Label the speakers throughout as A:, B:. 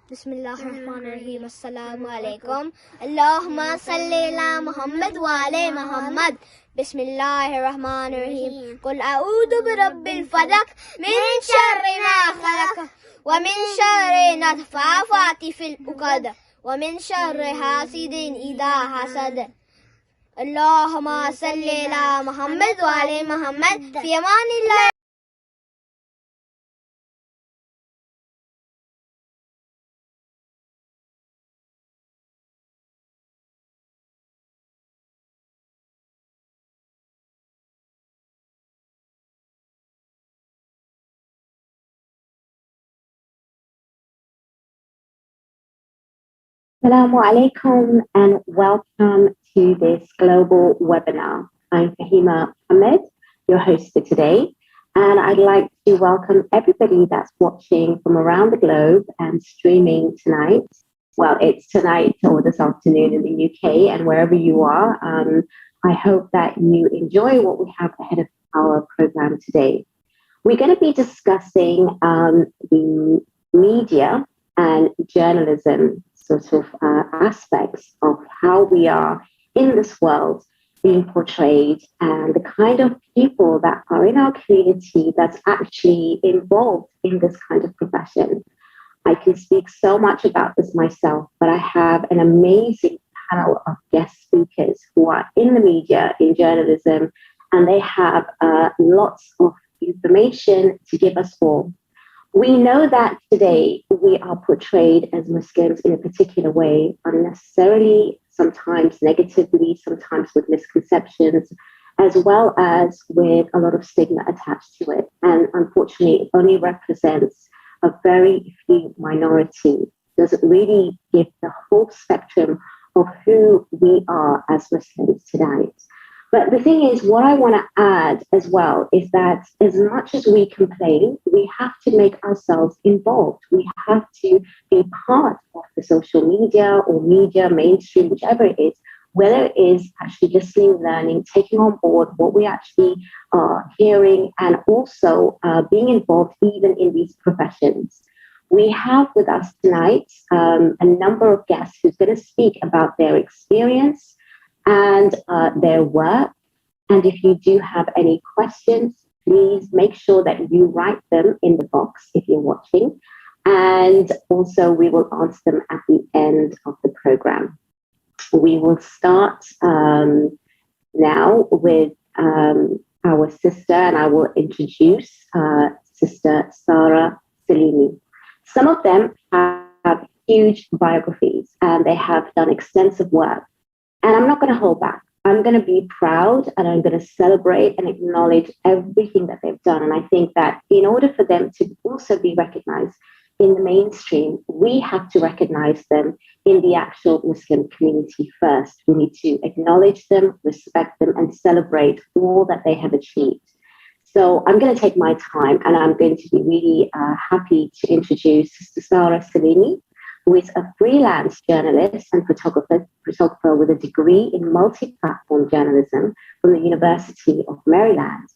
A: Bismillahirrahmanirrahim. Assalamu alaikum. Allahumma salli ala Muhammad wa ala Muhammad. Bismillahirrahmanirrahim. Qul a'udhu bi rabbil falaq min sharri ma khalaq wa min sharri nafathati fil 'uqad wa min sharri hasidin idha hasad. Allahumma salli ala Muhammad wa ala Muhammad. Fi amanillah.
B: Assalamu alaikum and welcome to this global webinar. I'm Fahima Ahmed, your host for today, and I'd like to welcome everybody that's watching from around the globe and streaming tonight. Well, it's tonight or this afternoon in the UK and wherever you are. I hope that you enjoy what we have ahead of our program today. We're going to be discussing the media and journalism sort of aspects of how we are in this world being portrayed and the kind of people that are in our community that's actually involved in this kind of profession. I can speak so much about this myself, but I have an amazing panel of guest speakers who are in the media, in journalism, and they have lots of information to give us all. We know that today we are portrayed as Muslims in a particular way, unnecessarily, sometimes negatively, sometimes with misconceptions, as well as with a lot of stigma attached to it. And unfortunately, it only represents a very few minority. Doesn't really give the whole spectrum of who we are as Muslims tonight. But the thing is, what I want to add as well is that as much as we complain, we have to make ourselves involved. We have to be part of the social media or media, mainstream, whichever it is, whether it is actually listening, learning, taking on board what we actually are hearing, and also being involved even in these professions. We have with us tonight a number of guests who's going to speak about their experience and their work. And if you do have any questions, please make sure that you write them in the box if you're watching. And also we will answer them at the end of the program. We will start now with our sister, and I will introduce Sister Sara Salimi. Some of them have huge biographies and they have done extensive work. And I'm not going to hold back. I'm going to be proud and I'm going to celebrate and acknowledge everything that they've done. And I think that in order for them to also be recognized in the mainstream, we have to recognize them in the actual Muslim community first. We need to acknowledge them, respect them, and celebrate all that they have achieved. So I'm going to take my time and I'm going to be really happy to introduce Sister Sara Salimi, who is a freelance journalist and photographer with a degree in multi-platform journalism from the University of Maryland.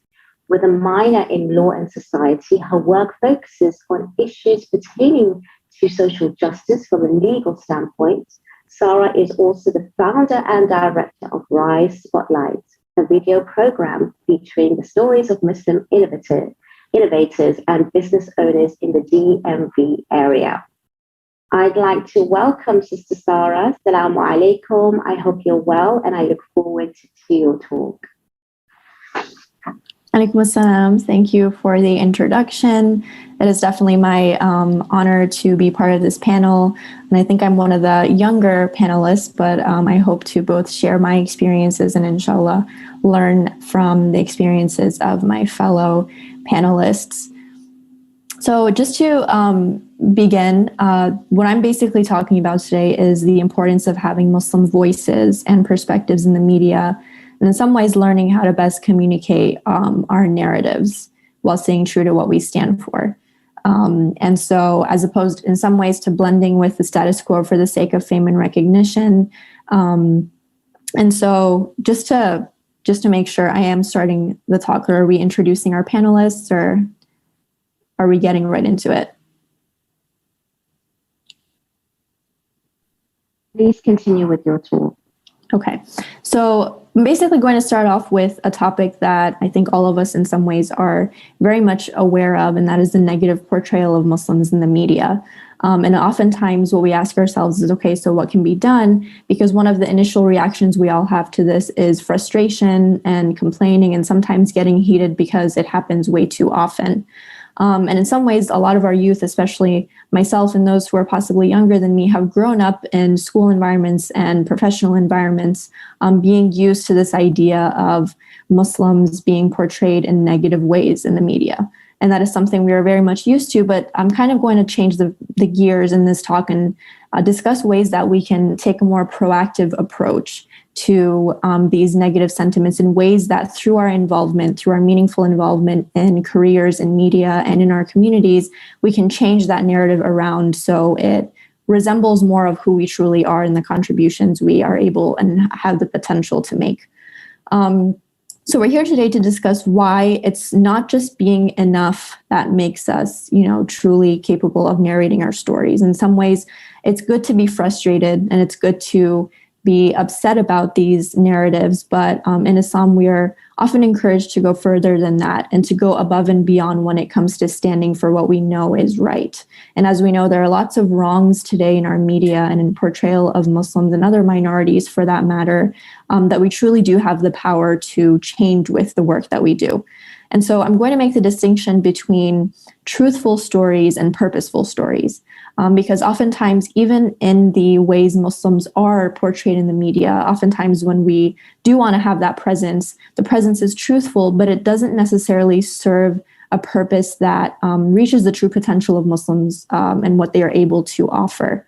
B: With a minor in law and society, her work focuses on issues pertaining to social justice from a legal standpoint. Sara is also the founder and director of Rise Spotlight, a video program featuring the stories of Muslim innovators and business owners in the DMV area. I'd like to welcome Sister Sara. Assalamu alaikum. I hope you're well and I look forward to your talk.
C: Alaikum assalam. Thank you for the introduction. It is definitely my honor to be part of this panel. And I think I'm one of the younger panelists, but I hope to both share my experiences and inshallah learn from the experiences of my fellow panelists. So just to begin, what I'm basically talking about today is the importance of having Muslim voices and perspectives in the media, and in some ways learning how to best communicate our narratives while staying true to what we stand for. And so as opposed in some ways to blending with the status quo for the sake of fame and recognition. And so just to make sure I am starting the talk, or are we introducing our panelists, or are we getting right into it?
B: Please continue with your talk.
C: Okay. So I'm basically going to start off with a topic that I think all of us in some ways are very much aware of, and that is the negative portrayal of Muslims in the media. And oftentimes what we ask ourselves is, okay, so what can be done? Because one of the initial reactions we all have to this is frustration and complaining and sometimes getting heated because it happens way too often. And in some ways, a lot of our youth, especially myself and those who are possibly younger than me, have grown up in school environments and professional environments, being used to this idea of Muslims being portrayed in negative ways in the media. And that is something we are very much used to, but I'm kind of going to change the gears in this talk and discuss ways that we can take a more proactive approach to these negative sentiments in ways that through our involvement, through our meaningful involvement in careers in media and in our communities, we can change that narrative around so it resembles more of who we truly are and the contributions we are able and have the potential to make. So we're here today to discuss why it's not just being enough that makes us, truly capable of narrating our stories. In some ways, it's good to be frustrated and it's good to be upset about these narratives, but in Islam, we are often encouraged to go further than that and to go above and beyond when it comes to standing for what we know is right. And as we know, there are lots of wrongs today in our media and in portrayal of Muslims and other minorities, for that matter, that we truly do have the power to change with the work that we do. And so I'm going to make the distinction between truthful stories and purposeful stories. Because oftentimes, even in the ways Muslims are portrayed in the media, oftentimes when we do want to have that presence, the presence is truthful, but it doesn't necessarily serve a purpose that reaches the true potential of Muslims and what they are able to offer.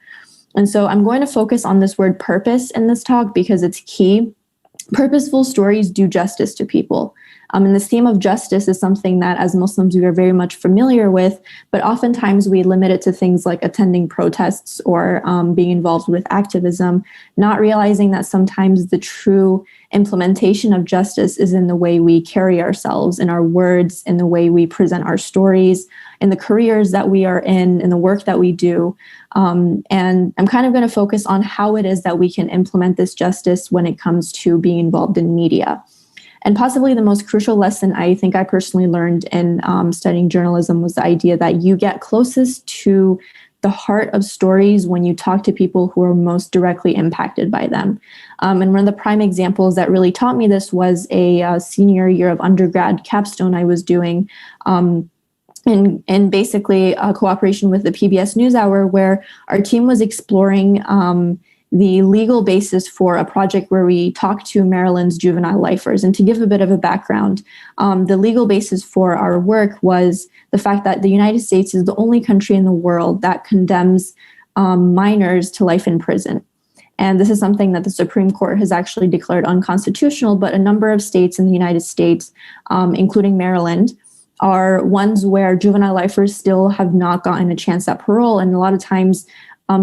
C: And so I'm going to focus on this word purpose in this talk because it's key. Purposeful stories do justice to people. And this theme of justice is something that as Muslims we are very much familiar with, but oftentimes we limit it to things like attending protests or being involved with activism, not realizing that sometimes the true implementation of justice is in the way we carry ourselves, in our words, in the way we present our stories, in the careers that we are in the work that we do. And I'm kind of going to focus on how it is that we can implement this justice when it comes to being involved in media. And possibly the most crucial lesson I think I personally learned in studying journalism was the idea that you get closest to the heart of stories when you talk to people who are most directly impacted by them. And one of the prime examples that really taught me this was a senior year of undergrad capstone I was doing in basically a cooperation with the PBS NewsHour, where our team was exploring the legal basis for a project where we talked to Maryland's juvenile lifers. And to give a bit of a background, the legal basis for our work was the fact that the United States is the only country in the world that condemns minors to life in prison. And this is something that the Supreme Court has actually declared unconstitutional, but a number of states in the United States, including Maryland, are ones where juvenile lifers still have not gotten a chance at parole. And a lot of times,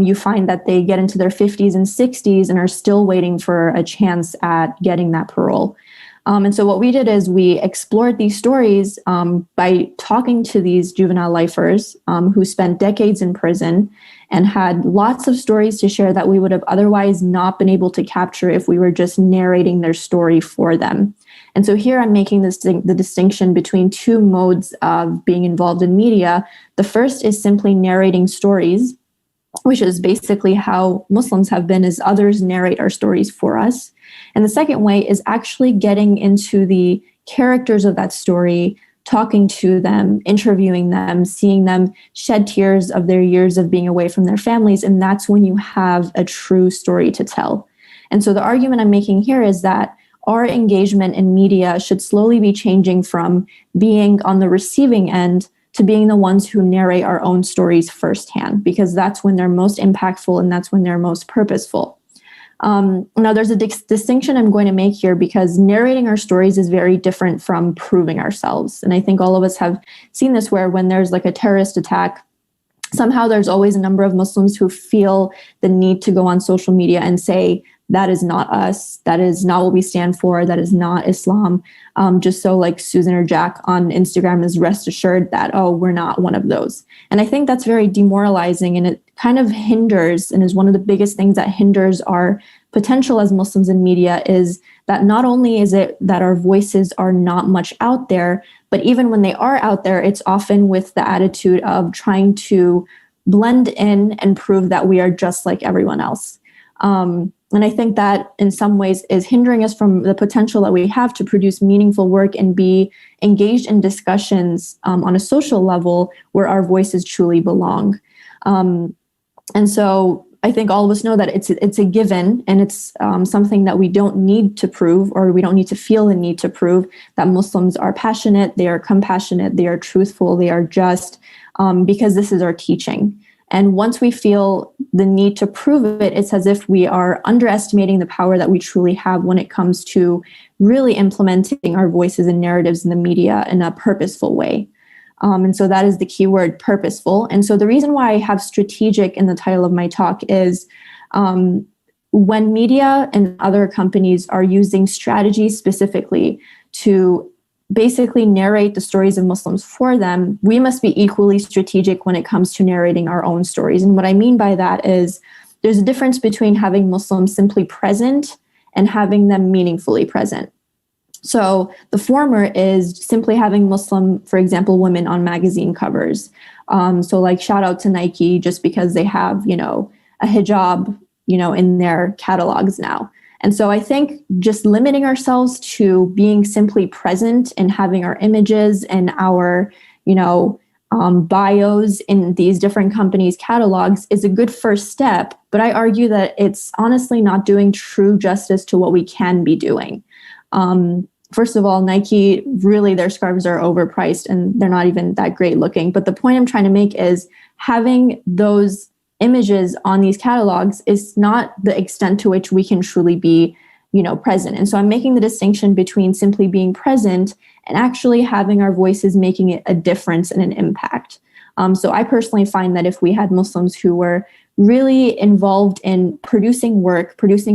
C: you find that they get into their 50s and 60s and are still waiting for a chance at getting that parole. And so what we did is we explored these stories by talking to these juvenile lifers who spent decades in prison and had lots of stories to share that we would have otherwise not been able to capture if we were just narrating their story for them. And so here I'm making the distinction between two modes of being involved in media. The first is simply narrating stories, which is basically how Muslims have been, as others narrate our stories for us. And the second way is actually getting into the characters of that story, talking to them, interviewing them, seeing them shed tears of their years of being away from their families. And that's when you have a true story to tell. And so the argument I'm making here is that our engagement in media should slowly be changing from being on the receiving end to being the ones who narrate our own stories firsthand, because that's when they're most impactful and that's when they're most purposeful. Now, there's a distinction I'm going to make here, because narrating our stories is very different from proving ourselves. And I think all of us have seen this, where when there's like a terrorist attack, somehow there's always a number of Muslims who feel the need to go on social media and say, that is not us. That is not what we stand for. That is not Islam. Just so like Susan or Jack on Instagram is rest assured that, oh, we're not one of those. And I think that's very demoralizing, and it kind of hinders, and is one of the biggest things that hinders our potential as Muslims in media, is that not only is it that our voices are not much out there, but even when they are out there, it's often with the attitude of trying to blend in and prove that we are just like everyone else. And I think that in some ways is hindering us from the potential that we have to produce meaningful work and be engaged in discussions on a social level where our voices truly belong. And so I think all of us know that it's a given, and it's something that we don't need to prove, or we don't need to feel the need to prove, that Muslims are passionate, they are compassionate, they are truthful, they are just, because this is our teaching. And once we feel the need to prove it, it's as if we are underestimating the power that we truly have when it comes to really implementing our voices and narratives in the media in a purposeful way. And so that is the key word, purposeful. And so the reason why I have strategic in the title of my talk is when media and other companies are using strategy specifically to basically narrate the stories of Muslims for them, we must be equally strategic when it comes to narrating our own stories. And what I mean by that is there's a difference between having Muslims simply present and having them meaningfully present. So the former is simply having Muslim, for example, women on magazine covers. So like shout out to Nike just because they have, a hijab, in their catalogs now. And so I think just limiting ourselves to being simply present and having our images and our, bios in these different companies' catalogs is a good first step. But I argue that it's honestly not doing true justice to what we can be doing. First of all, Nike, really, their scarves are overpriced and they're not even that great looking. But the point I'm trying to make is having those images on these catalogs is not the extent to which we can truly be, present. And so I'm making the distinction between simply being present and actually having our voices making it a difference and an impact. So I personally find that if we had Muslims who were really involved in producing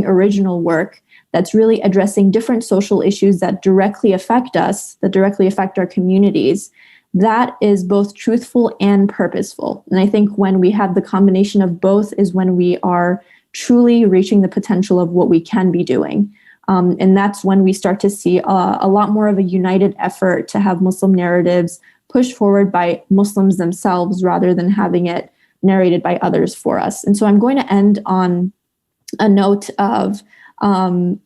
C: original work that's really addressing different social issues that directly affect us, that directly affect our communities, that is both truthful and purposeful. And I think when we have the combination of both is when we are truly reaching the potential of what we can be doing. And that's when we start to see a lot more of a united effort to have Muslim narratives pushed forward by Muslims themselves rather than having it narrated by others for us. And so I'm going to end on a note of how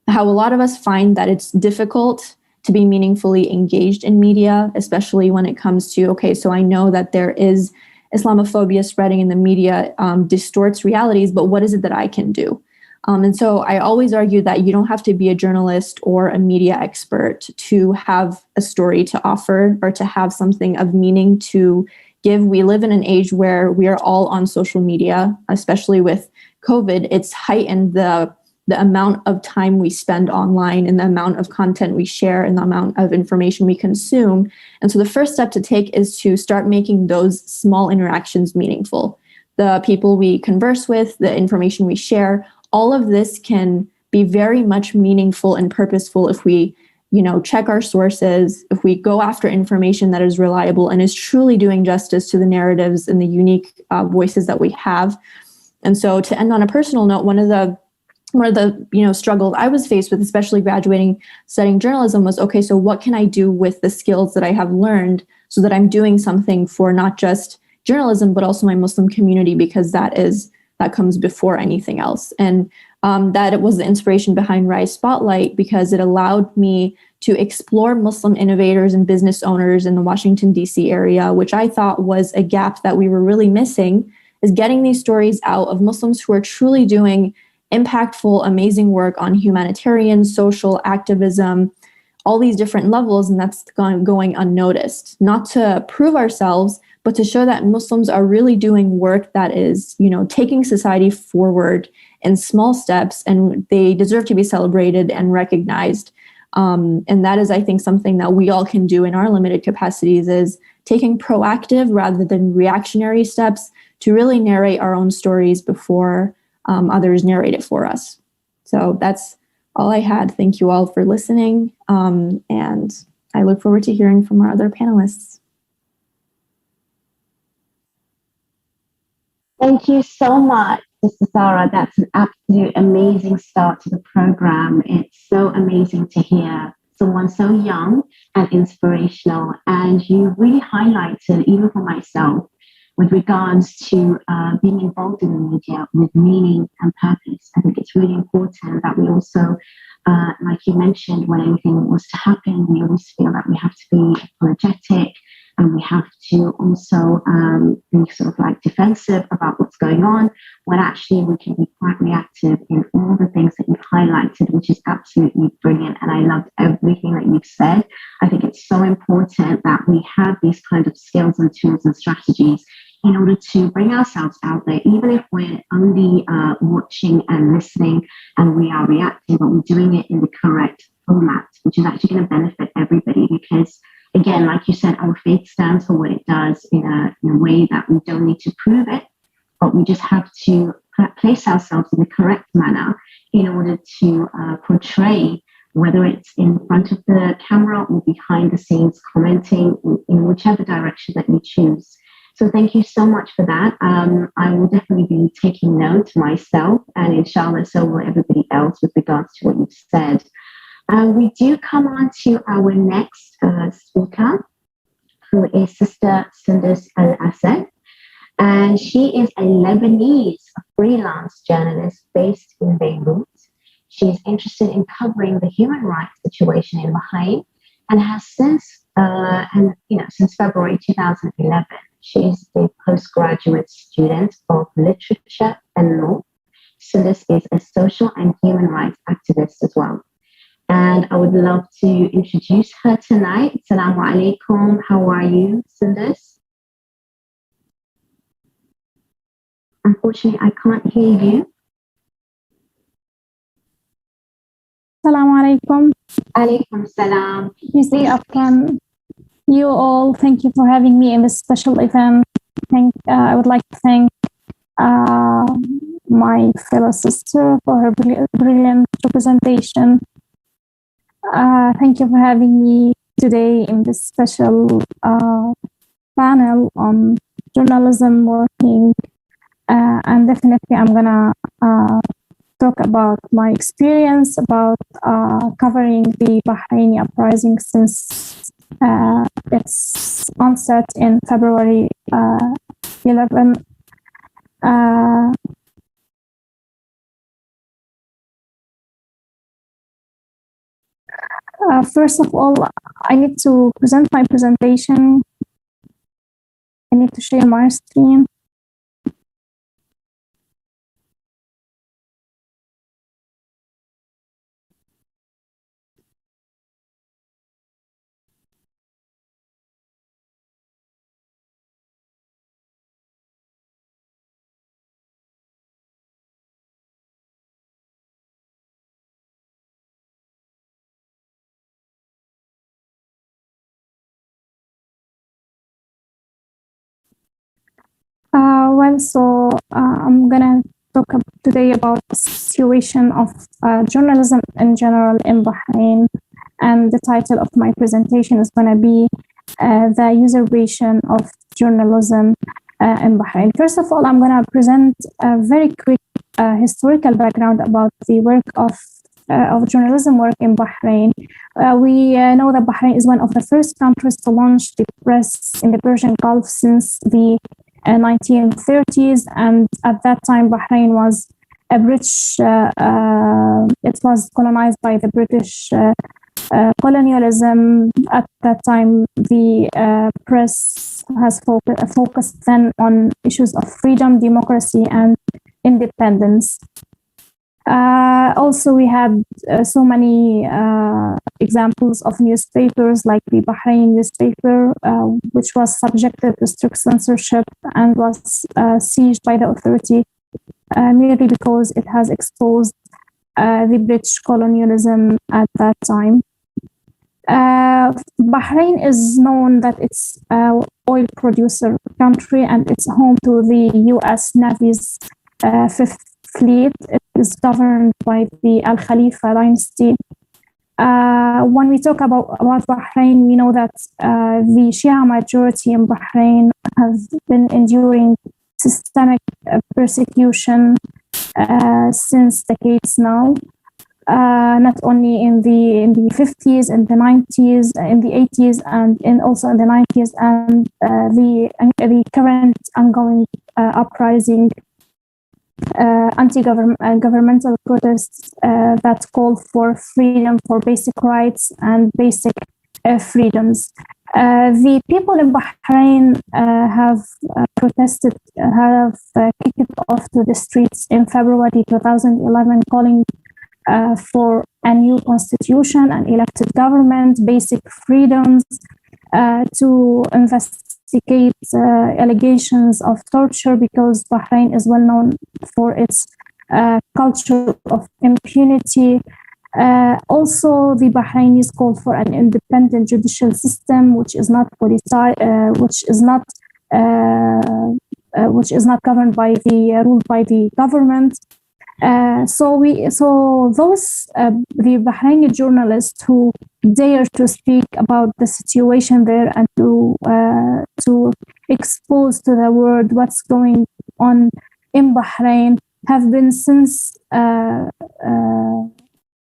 C: a lot of us find that it's difficult to be meaningfully engaged in media, especially when it comes to, okay, so I know that there is Islamophobia spreading in the media, distorts realities, but what is it that I can do? And so I always argue that you don't have to be a journalist or a media expert to have a story to offer or to have something of meaning to give. We live in an age where we are all on social media, especially with COVID. It's heightened the amount of time we spend online and the amount of content we share and the amount of information we consume. And so the first step to take is to start making those small interactions meaningful. The people we converse with, the information we share, all of this can be very much meaningful and purposeful if we, check our sources, if we go after information that is reliable and is truly doing justice to the narratives and the unique voices that we have. And so to end on a personal note, one of the struggles I was faced with, especially graduating, studying journalism, was, okay, so what can I do with the skills that I have learned so that I'm doing something for not just journalism, but also my Muslim community, because that comes before anything else. And that it was the inspiration behind Rise Spotlight, because it allowed me to explore Muslim innovators and business owners in the Washington, D.C. area, which I thought was a gap that we were really missing, is getting these stories out of Muslims who are truly doing impactful, amazing work on humanitarian, social activism, all these different levels, and that's going unnoticed. Not to prove ourselves, but to show that Muslims are really doing work that is, taking society forward in small steps, and they deserve to be celebrated and recognized. And that is, I think, something that we all can do in our limited capacities, is taking proactive rather than reactionary steps to really narrate our own stories before others narrate it for us. So that's all I had. Thank you all for listening. And I look forward to hearing from our other panelists.
B: Thank you so much, Sister Sarah. That's an absolute amazing start to the program. It's so amazing to hear someone so young and inspirational. And you really highlighted, even for myself, with regards to being involved in the media with meaning and purpose. I think it's really important that we also, like you mentioned, when anything was to happen, we always feel that we have to be apologetic and we have to also be sort of like defensive about what's going on, when actually we can be quite reactive in all the things that you've highlighted, which is absolutely brilliant. And I loved everything that you've said. I think it's so important that we have these kind of skills and tools and strategies in order to bring ourselves out there, even if we're only watching and listening and we are reacting, but we're doing it in the correct format, which is actually going to benefit everybody. Because again, like you said, our faith stands for what it does in a way that we don't need to prove it, but we just have to place ourselves in the correct manner in order to portray, whether it's in front of the camera or behind the scenes, commenting in whichever direction that you choose. So thank you so much for that. I will definitely be taking note myself, and inshallah, so will everybody else with regards to what you've said. We do come on to our next speaker, who is Sister Sundus Al-Assad. And she is a Lebanese freelance journalist based in Beirut. She's interested in covering the human rights situation in Bahrain and has since February 2011. She's a postgraduate student of literature and law. Sundus is a social and human rights activist as well. And I would love to introduce her tonight. Assalamu alaikum. How are you, Sundus? Unfortunately, I can't hear you.
D: Assalamu alaikum.
B: Alaikum salam.
D: Peace be upon you all. Thank you for having me in this special event. I would like to thank my fellow sister for her brilliant representation. Thank you for having me today in this special panel on journalism working. And definitely I'm gonna talk about my experience about covering the Bahraini uprising since its onset in February 11. First of all, I need to present my presentation. I need to share my screen. I'm gonna talk today about the situation of journalism in general in Bahrain, and the title of my presentation is gonna be the usurpation of journalism in Bahrain. First of all, I'm gonna present a very quick historical background about the work of journalism work in Bahrain. We know that Bahrain is one of the first countries to launch the press in the Persian Gulf since the 1930s, and at that time Bahrain was a British, it was colonized by the British colonialism. At that time the press has focused then on issues of freedom, democracy and independence. Also, we had so many examples of newspapers like the Bahrain newspaper, which was subjected to strict censorship and was seized by the authority merely because it has exposed the British colonialism at that time. Bahrain is known that it's an oil producer country, and it's home to the U.S. Navy's fifth fleet. It is governed by the Al Khalifa dynasty. When we talk about Bahrain, we know that the Shia majority in Bahrain has been enduring systemic persecution since decades now. Not only in the 50s, in the 90s, in the 80s, and also in the 90s, and the current ongoing uprising, anti-governmental protests that call for freedom, for basic rights and basic freedoms. The people in Bahrain have protested, have kicked off to the streets in February 2011, calling for a new constitution, an elected government, basic freedoms, to investigate allegations of torture, because Bahrain is well known for its culture of impunity. Also, the Bahrainis called for an independent judicial system, which is not governed by ruled by the government. So those the Bahraini journalists who dare to speak about the situation there and to expose to the world what's going on in Bahrain have been since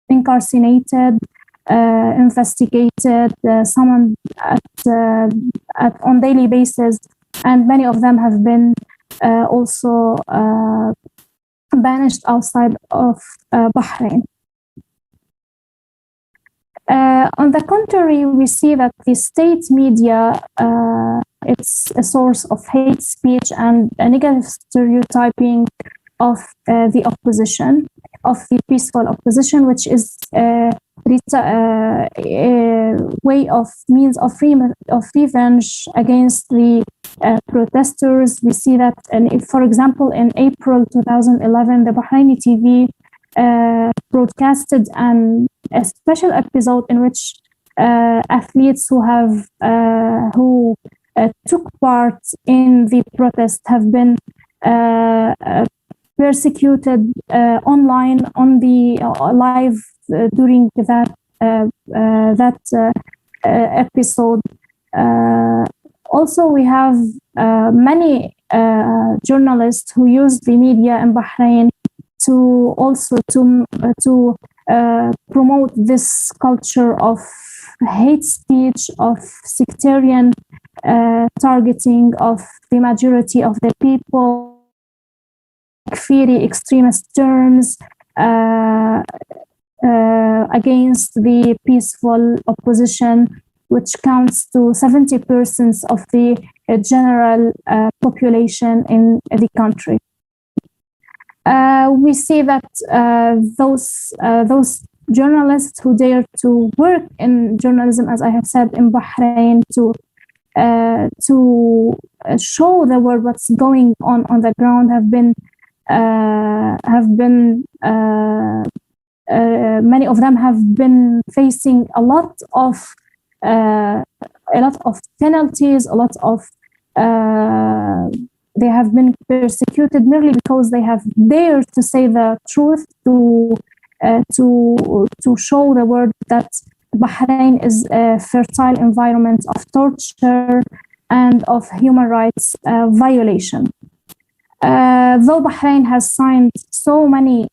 D: incarcerated, investigated, summoned on daily basis, and many of them have been also banished outside of Bahrain. On the contrary, we see that the state media, it's a source of hate speech and a negative stereotyping of the opposition, of the peaceful opposition, which is a way of means of revenge against the protesters. We see that, and for example, in April 2011, the Bahraini TV broadcasted a special episode in which athletes who took part in the protest have been persecuted online on the live during that episode. Also, we have many journalists who use the media in Bahrain to promote this culture of hate speech, of sectarian targeting of the majority of the people, very extremist terms against the peaceful opposition, which counts to 70% of the general population in the country. We see that those journalists who dare to work in journalism, as I have said, in Bahrain, to show the world what's going on the ground, have been many of them have been facing a lot of penalties, they have been persecuted merely because they have dared to say the truth, to show the world that Bahrain is a fertile environment of torture and of human rights violation. Though Bahrain has signed so many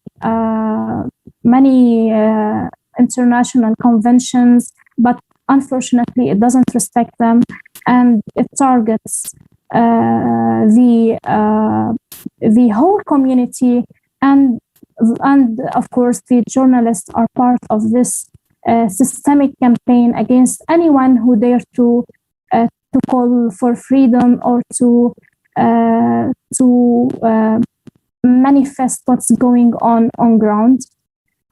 D: international conventions, but unfortunately it doesn't respect them, and it targets the whole community, and of course the journalists are part of this systemic campaign against anyone who dare to call for freedom or to manifest what's going on ground.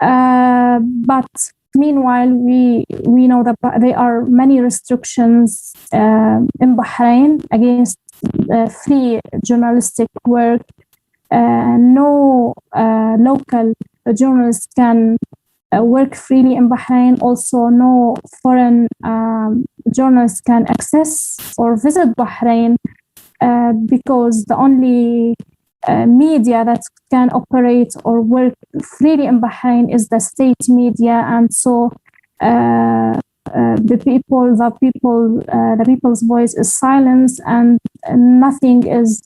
D: But meanwhile, we know that there are many restrictions in Bahrain against free journalistic work. No local journalists can work freely in Bahrain. Also, no foreign journalists can access or visit Bahrain because the only media that can operate or work freely in Bahrain is the state media, and so the people's voice is silenced, and nothing is.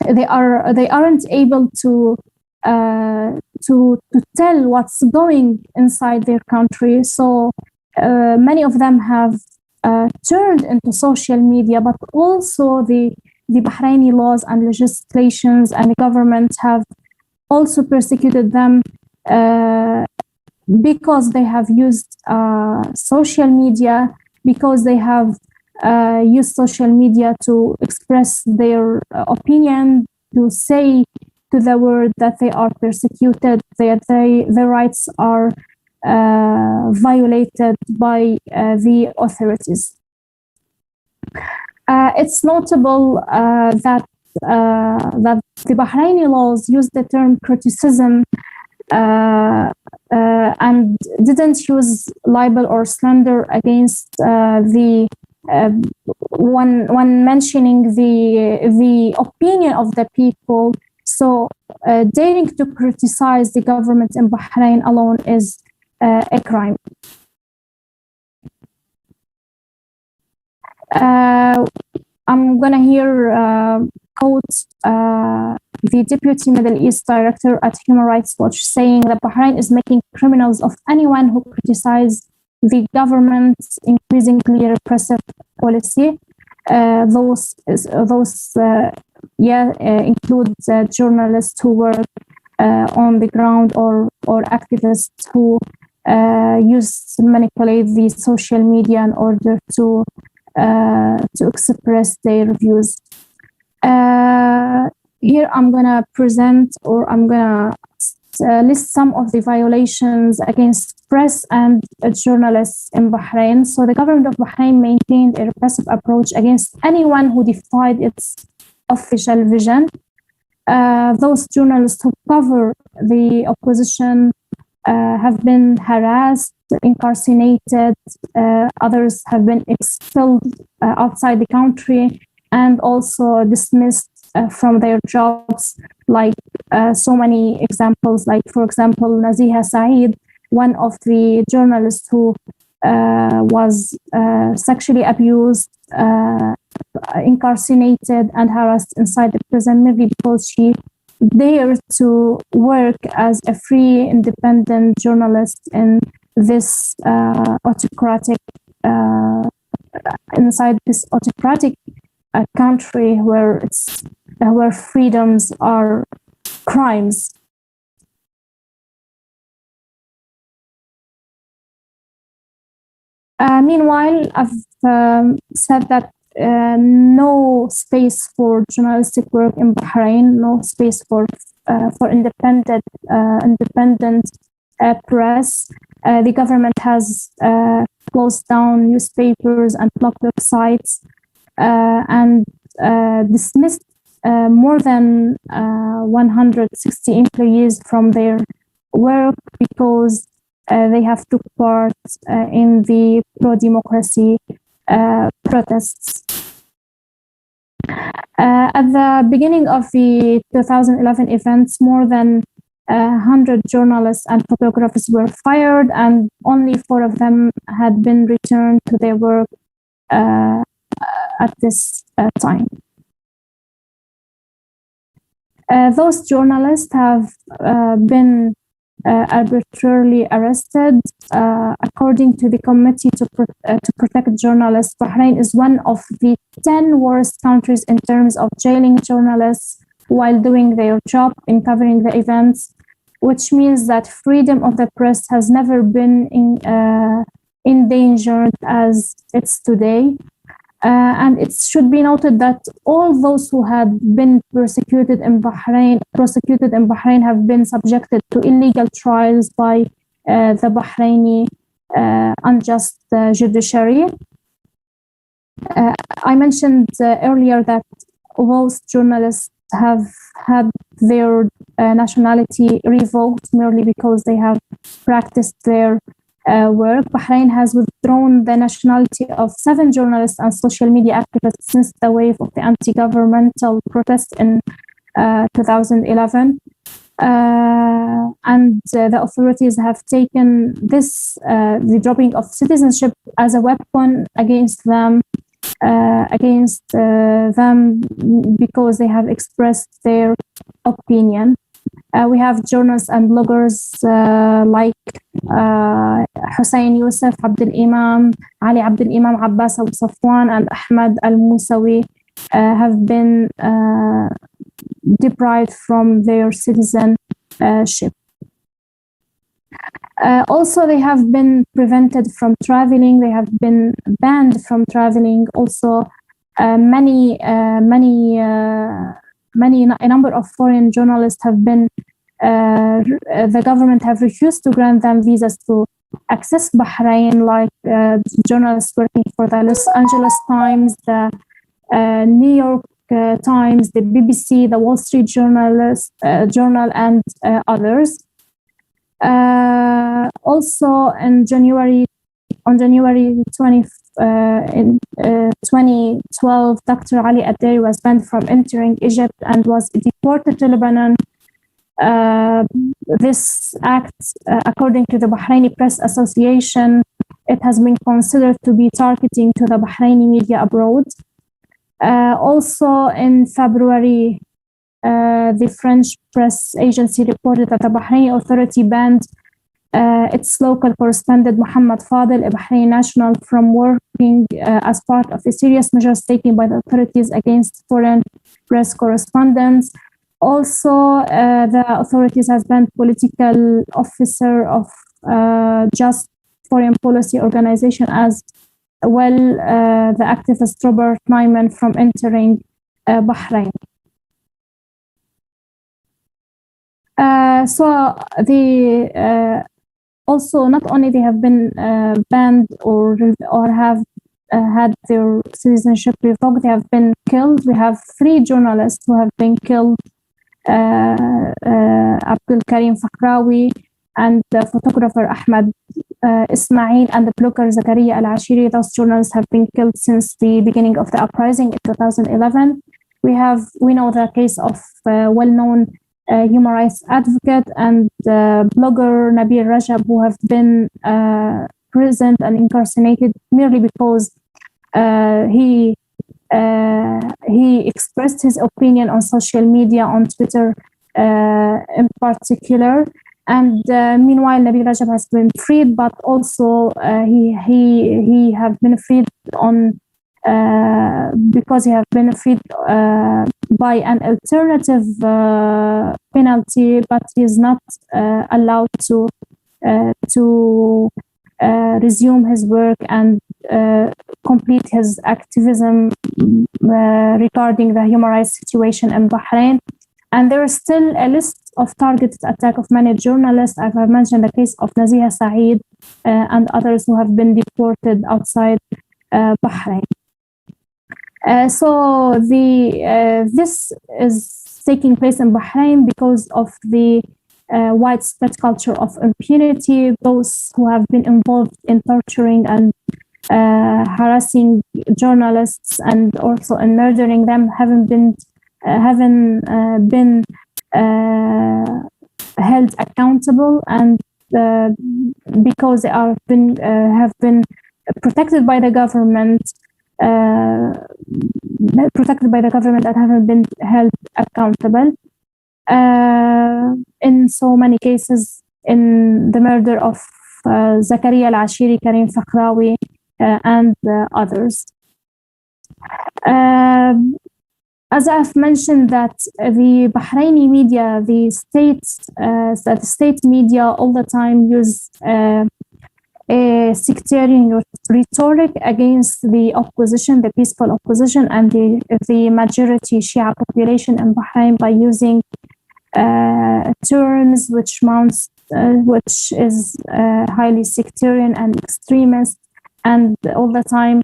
D: They aren't able to tell what's going inside their country. So many of them have turned into social media, but also the Bahraini laws and legislations and the government have also persecuted them because they have used social media, because they have used social media to express their opinion, to say to the world that they are persecuted, that their rights are violated by the authorities. It's notable that the Bahraini laws use the term criticism and didn't use libel or slander against when mentioning the opinion of the people. So daring to criticize the government in Bahrain alone is a crime. I'm gonna hear quote the Deputy Middle East Director at Human Rights Watch saying that Bahrain is making criminals of anyone who criticizes the government's increasingly repressive policy. Those include journalists who work on the ground or activists who manipulate the social media in order to express their views. Here I'm gonna present, or I'm gonna list some of the violations against press and journalists in Bahrain. So the government of Bahrain maintained a repressive approach against anyone who defied its official vision. Those journalists who cover the opposition have been harassed, incarcerated, others have been expelled outside the country and also dismissed from their jobs, like so many examples, like for example, Naziha Saeed, one of the journalists who was sexually abused, incarcerated and harassed inside the prison merely because she dared to work as a free, independent journalist in this autocratic country where freedoms are crimes. Meanwhile, I've said that no space for journalistic work in Bahrain, no space for independent press. The government has closed down newspapers and blocked websites and dismissed more than 160 employees from their work because they have took part in the pro-democracy protests. At the beginning of the 2011 events, more than 100 journalists and photographers were fired, and only 4 of them had been returned to their work at this time. Those journalists have been arbitrarily arrested. According to the Committee to Protect Journalists, Bahrain is one of the 10 worst countries in terms of jailing journalists while doing their job in covering the events, which means that freedom of the press has never been endangered as it's today. And it should be noted that all those who had been prosecuted in Bahrain have been subjected to illegal trials by the Bahraini unjust judiciary. I mentioned earlier that most journalists have had their nationality revoked merely because they have practiced their work. Bahrain has withdrawn the nationality of 7 journalists and social media activists since the wave of the anti-governmental protests in 2011. And the authorities have taken this, the dropping of citizenship, as a weapon against them, because they have expressed their opinion. We have journalists and bloggers like Hussein Youssef, Abdul Imam, Ali Abdul Imam, Abbas Abu Safwan, and Ahmad Al Musawi have been deprived from their citizenship. Also, they have been prevented from traveling. They have been banned from traveling. Also, a number of foreign journalists have been, the government have refused to grant them visas to access Bahrain, like journalists working for the Los Angeles Times, the New York Times, the BBC, the Wall Street Journal, and others. Also, on January 20, in 2012, Dr. Ali Adderi was banned from entering Egypt and was deported to Lebanon. This act, according to the Bahraini Press Association, it has been considered to be targeting to the Bahraini media abroad. Also, in February, the French press agency reported that the Bahraini authority banned its local correspondent Muhammad Fadel, a Bahraini national, from working as part of the serious measures taken by the authorities against foreign press correspondents. Also, the authorities has banned political officer of Just Foreign Policy Organization, as well the activist Robert Nyman, from entering Bahrain. Also, not only they have been banned or have had their citizenship revoked, they have been killed. We have 3 journalists who have been killed: Abdul Karim Fakhrawi, and the photographer Ahmad Ismail, and the blogger Zakaria Al-Ashiri. Those journalists have been killed since the beginning of the uprising in 2011. We know the case of well-known human rights advocate and blogger Nabil Rajab, who have been imprisoned and incarcerated merely because he expressed his opinion on social media, on Twitter in particular. And meanwhile, Nabil Rajab has been freed, but also he have been freed on because he have been freed by an alternative penalty, but he is not allowed to resume his work and complete his activism regarding the human rights situation in Bahrain. And there is still a list of targeted attack of many journalists. I've mentioned the case of Naziha Saeed and others who have been deported outside Bahrain. So this is taking place in Bahrain because of the widespread culture of impunity. Those who have been involved in torturing and harassing journalists and also in murdering them haven't been held accountable, and because they have been protected by the government. And haven't been held accountable in so many cases, in the murder of Zakaria Al-Ashiri, Karim Fakhrawi, and others. As I've mentioned, that the Bahraini media, the state media all the time use a sectarian rhetoric against the opposition, the peaceful opposition, and the majority Shia population in Bahrain by using terms which is highly sectarian and extremist, and all the time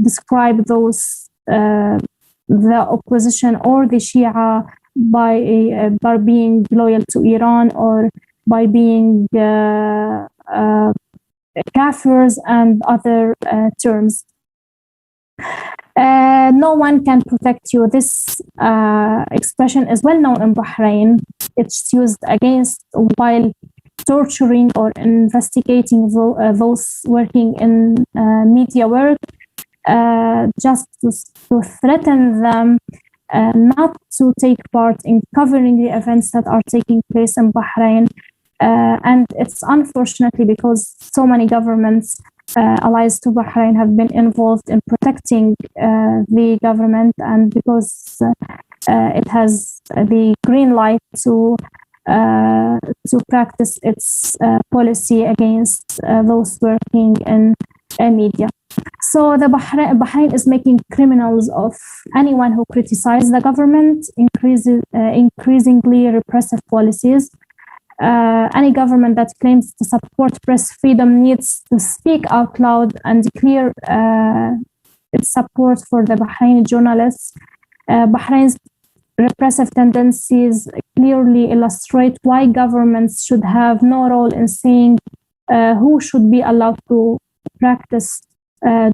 D: describe those the opposition or the Shia by being loyal to Iran or by being kafirs and other terms. No one can protect you. This expression is well known in Bahrain. It's used against while torturing or investigating those working in media work, just to threaten them not to take part in covering the events that are taking place in Bahrain. And it's unfortunately because so many governments allies to Bahrain have been involved in protecting the government, and because it has the green light to practice its policy against those working in media. So the Bahrain is making criminals of anyone who criticizes the government, increasingly repressive policies. Any government that claims to support press freedom needs to speak out loud and declare its support for the Bahraini journalists. Bahrain's repressive tendencies clearly illustrate why governments should have no role in saying who should be allowed to practice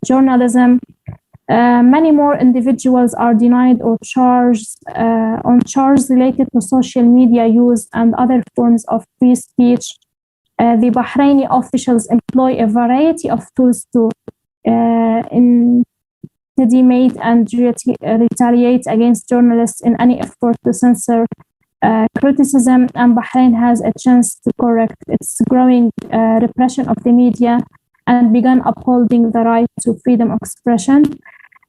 D: journalism. Many more individuals are denied or charged on charges related to social media use and other forms of free speech. The Bahraini officials employ a variety of tools to intimidate and retaliate against journalists in any effort to censor criticism, and Bahrain has a chance to correct its growing repression of the media and begun upholding the right to freedom of expression.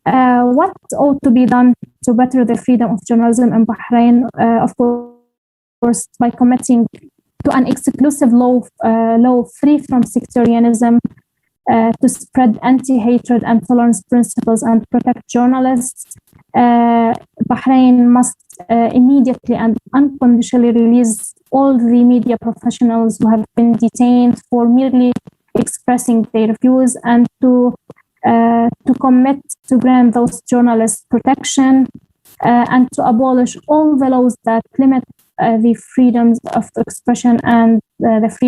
D: What ought to be done to better the freedom of journalism in Bahrain? Of course, by committing to an exclusive law free from sectarianism, to spread anti-hatred and tolerance principles and protect journalists. Bahrain must immediately and unconditionally release all the media professionals who have been detained for merely expressing their views, and to commit to grant those journalists protection, and to abolish all the laws that limit the freedoms of expression and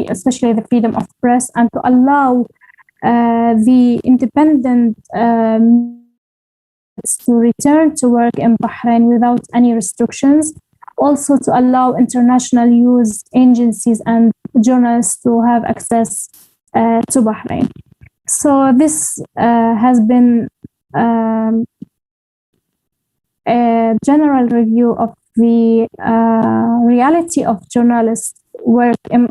D: especially the freedom of press, and to allow the independent to return to work in Bahrain without any restrictions. Also to allow international news agencies and journalists to have access to Bahrain. So this has been a general review of the reality of journalistic work and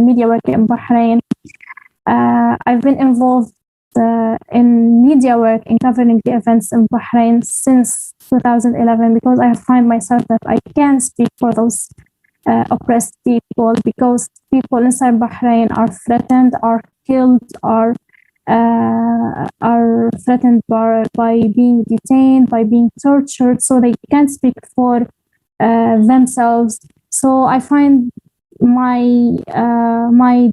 D: media work in Bahrain. I've been involved in media work in covering the events in Bahrain since 2011 because I find myself that I can speak for those oppressed people, because people inside Bahrain are threatened, are killed, are threatened by being detained, by being tortured, so they can't speak for themselves. So I find my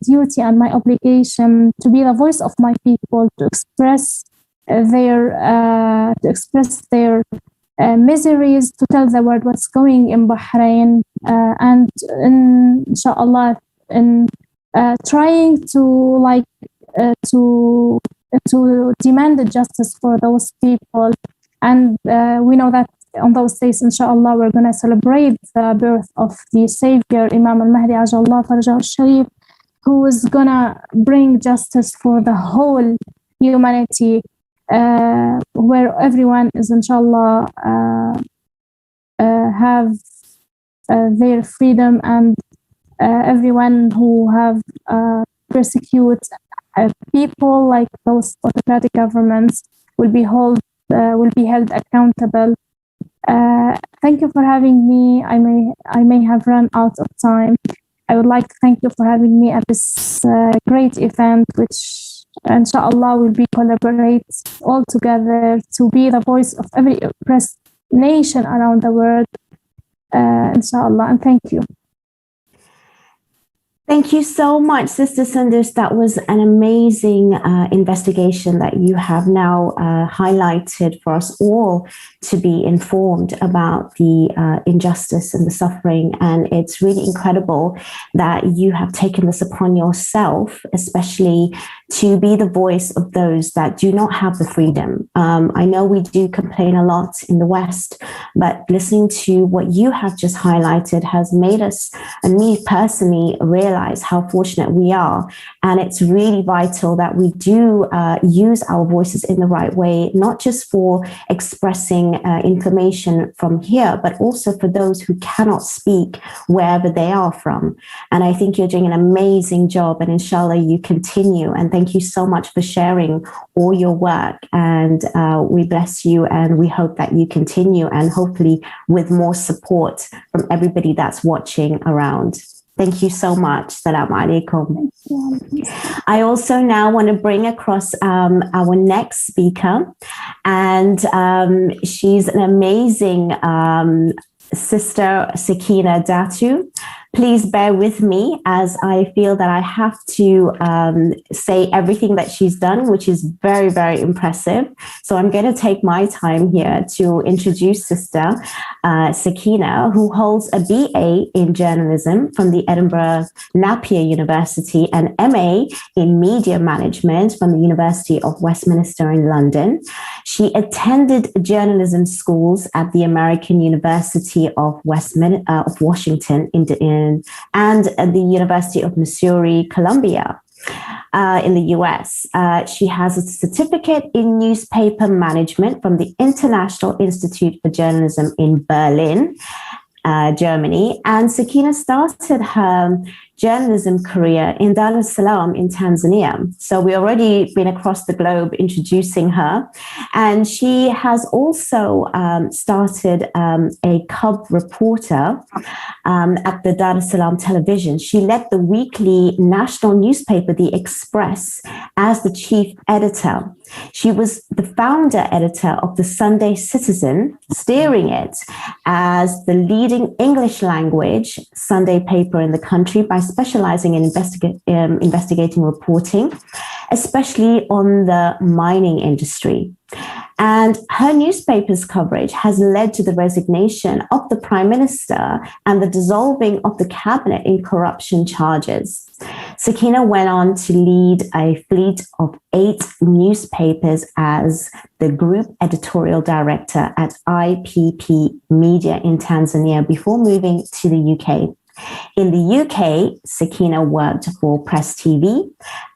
D: duty and my obligation to be the voice of my people, to express their miseries, to tell the world what's going in Bahrain, and inshallah, in trying to demand justice for those people. And we know that on those days, inshallah, we're going to celebrate the birth of the Savior, Imam al-Mahdi Ajallah Farajah al-Sharif, who is going to bring justice for the whole humanity, where everyone is, inshallah, have their freedom, and everyone who have persecute people like those autocratic governments will be held accountable. Thank you for having me. I may have run out of time. I would like to thank you for having me at this great event, which inshallah will be collaborate all together to be the voice of every oppressed nation around the world, inshallah, and thank you.
B: Thank you so much, Sister Sundus. That was an amazing investigation that you have now highlighted for us all to be informed about the injustice and the suffering. And it's really incredible that you have taken this upon yourself, especially to be the voice of those that do not have the freedom. I know we do complain a lot in the West, but listening to what you have just highlighted has made us, and me personally, realize how fortunate we are. And it's really vital that we do use our voices in the right way, not just for expressing information from here, but also for those who cannot speak wherever they are from. And I think you're doing an amazing job, and inshallah you continue. And thank you so much for sharing all your work. And we bless you, and we hope that you continue, and hopefully with more support from everybody that's watching around. Thank you so much. Salam alaikum. I also now want to bring across our next speaker, and she's an amazing Sister Sakina Datu. Please bear with me as I feel that I have to say everything that she's done, which is very, very impressive. So I'm going to take my time here to introduce Sister Sakina, who holds a BA in journalism from the Edinburgh Napier University and MA in media management from the University of Westminster in London. She attended journalism schools at the American University of Washington and at the University of Missouri, Columbia, in the US. She has a certificate in newspaper management from the International Institute for Journalism in Berlin, Germany. And Sakina started her journalism career in Dar es Salaam in Tanzania. So we already been across the globe introducing her. And she has also started a cub reporter at the Dar es Salaam television. She led the weekly national newspaper, The Express, as the chief editor. She was the founder editor of the Sunday Citizen, steering it as the leading English language Sunday paper in the country by specializing in investigating reporting, especially on the mining industry. And her newspaper's coverage has led to the resignation of the Prime Minister and the dissolving of the cabinet in corruption charges. Sakina went on to lead a fleet of 8 newspapers as the group editorial director at IPP Media in Tanzania before moving to the UK. In the UK, Sakina worked for Press TV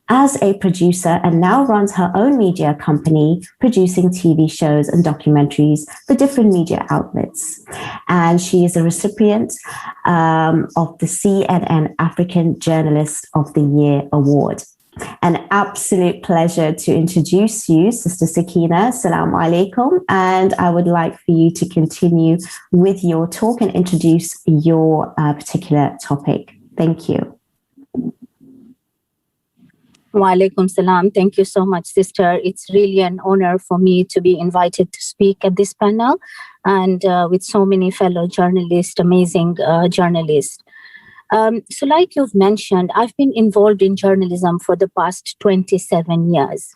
B: as a producer and now runs her own media company, producing TV shows and documentaries for different media outlets. And she is a recipient of the CNN African Journalist of the Year Award. An absolute pleasure to introduce you, Sister Sakina. Assalamu alaikum. And I would like for you to continue with your talk and introduce your particular topic. Thank you.
E: Wa alaikum salam. Thank you so much, sister. It's really an honor for me to be invited to speak at this panel and with so many fellow journalists, amazing journalists. So like you've mentioned, I've been involved in journalism for the past 27 years.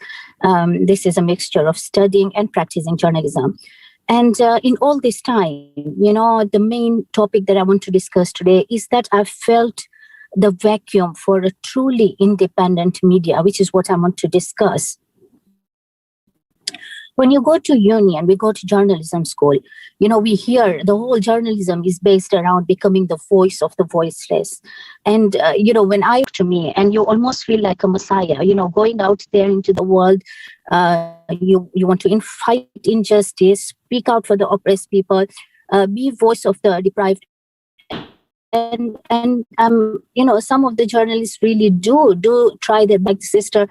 E: This is a mixture of studying and practicing journalism. And in all this time, you know, the main topic that I want to discuss today is that I've felt the vacuum for a truly independent media, which is what I want to discuss. When you go to uni and we go to journalism school, you know, we hear the whole journalism is based around becoming the voice of the voiceless. And, you know, when I to me, and you almost feel like a messiah, you know, going out there into the world, you want to fight injustice, speak out for the oppressed people, be voice of the deprived. And you know, some of the journalists really do try their best. Sister,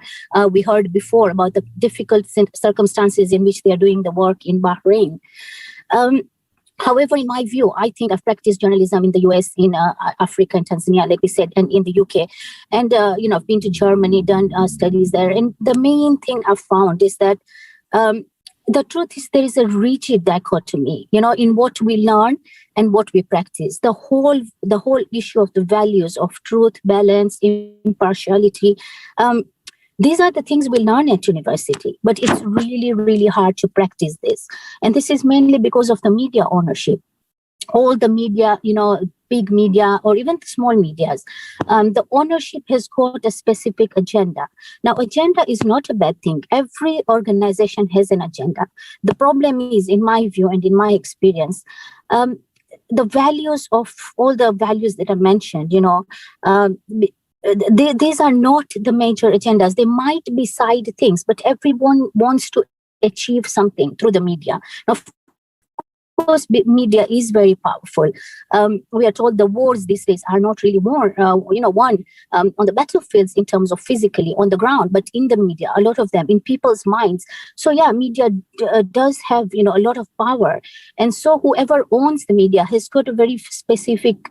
E: we heard before about the difficult circumstances in which they are doing the work in Bahrain. However, in my view, I think I've practiced journalism in the US, in Africa and Tanzania, like we said, and in the UK. And, you know, I've been to Germany, done studies there. And the main thing I've found is that the truth is there is a rigid dichotomy, in what we learn and what we practice. The whole issue of the values of truth, balance, impartiality. These are the things we learn at university, but it's really, really hard to practice this. And this is mainly because of the media ownership. All the media, big media or even the small medias, the ownership has got a specific agenda. Now, agenda is not a bad thing. Every organization has an agenda. The problem is, in my view and in my experience, the values of all the values that are mentioned, these are not the major agendas. They might be side things, but everyone wants to achieve something through the media. Now, of course, media is very powerful. We are told the wars these days are not really won on the battlefields in terms of physically on the ground, but in the media, a lot of them in people's minds. So yeah, media does have a lot of power, and so whoever owns the media has got a very specific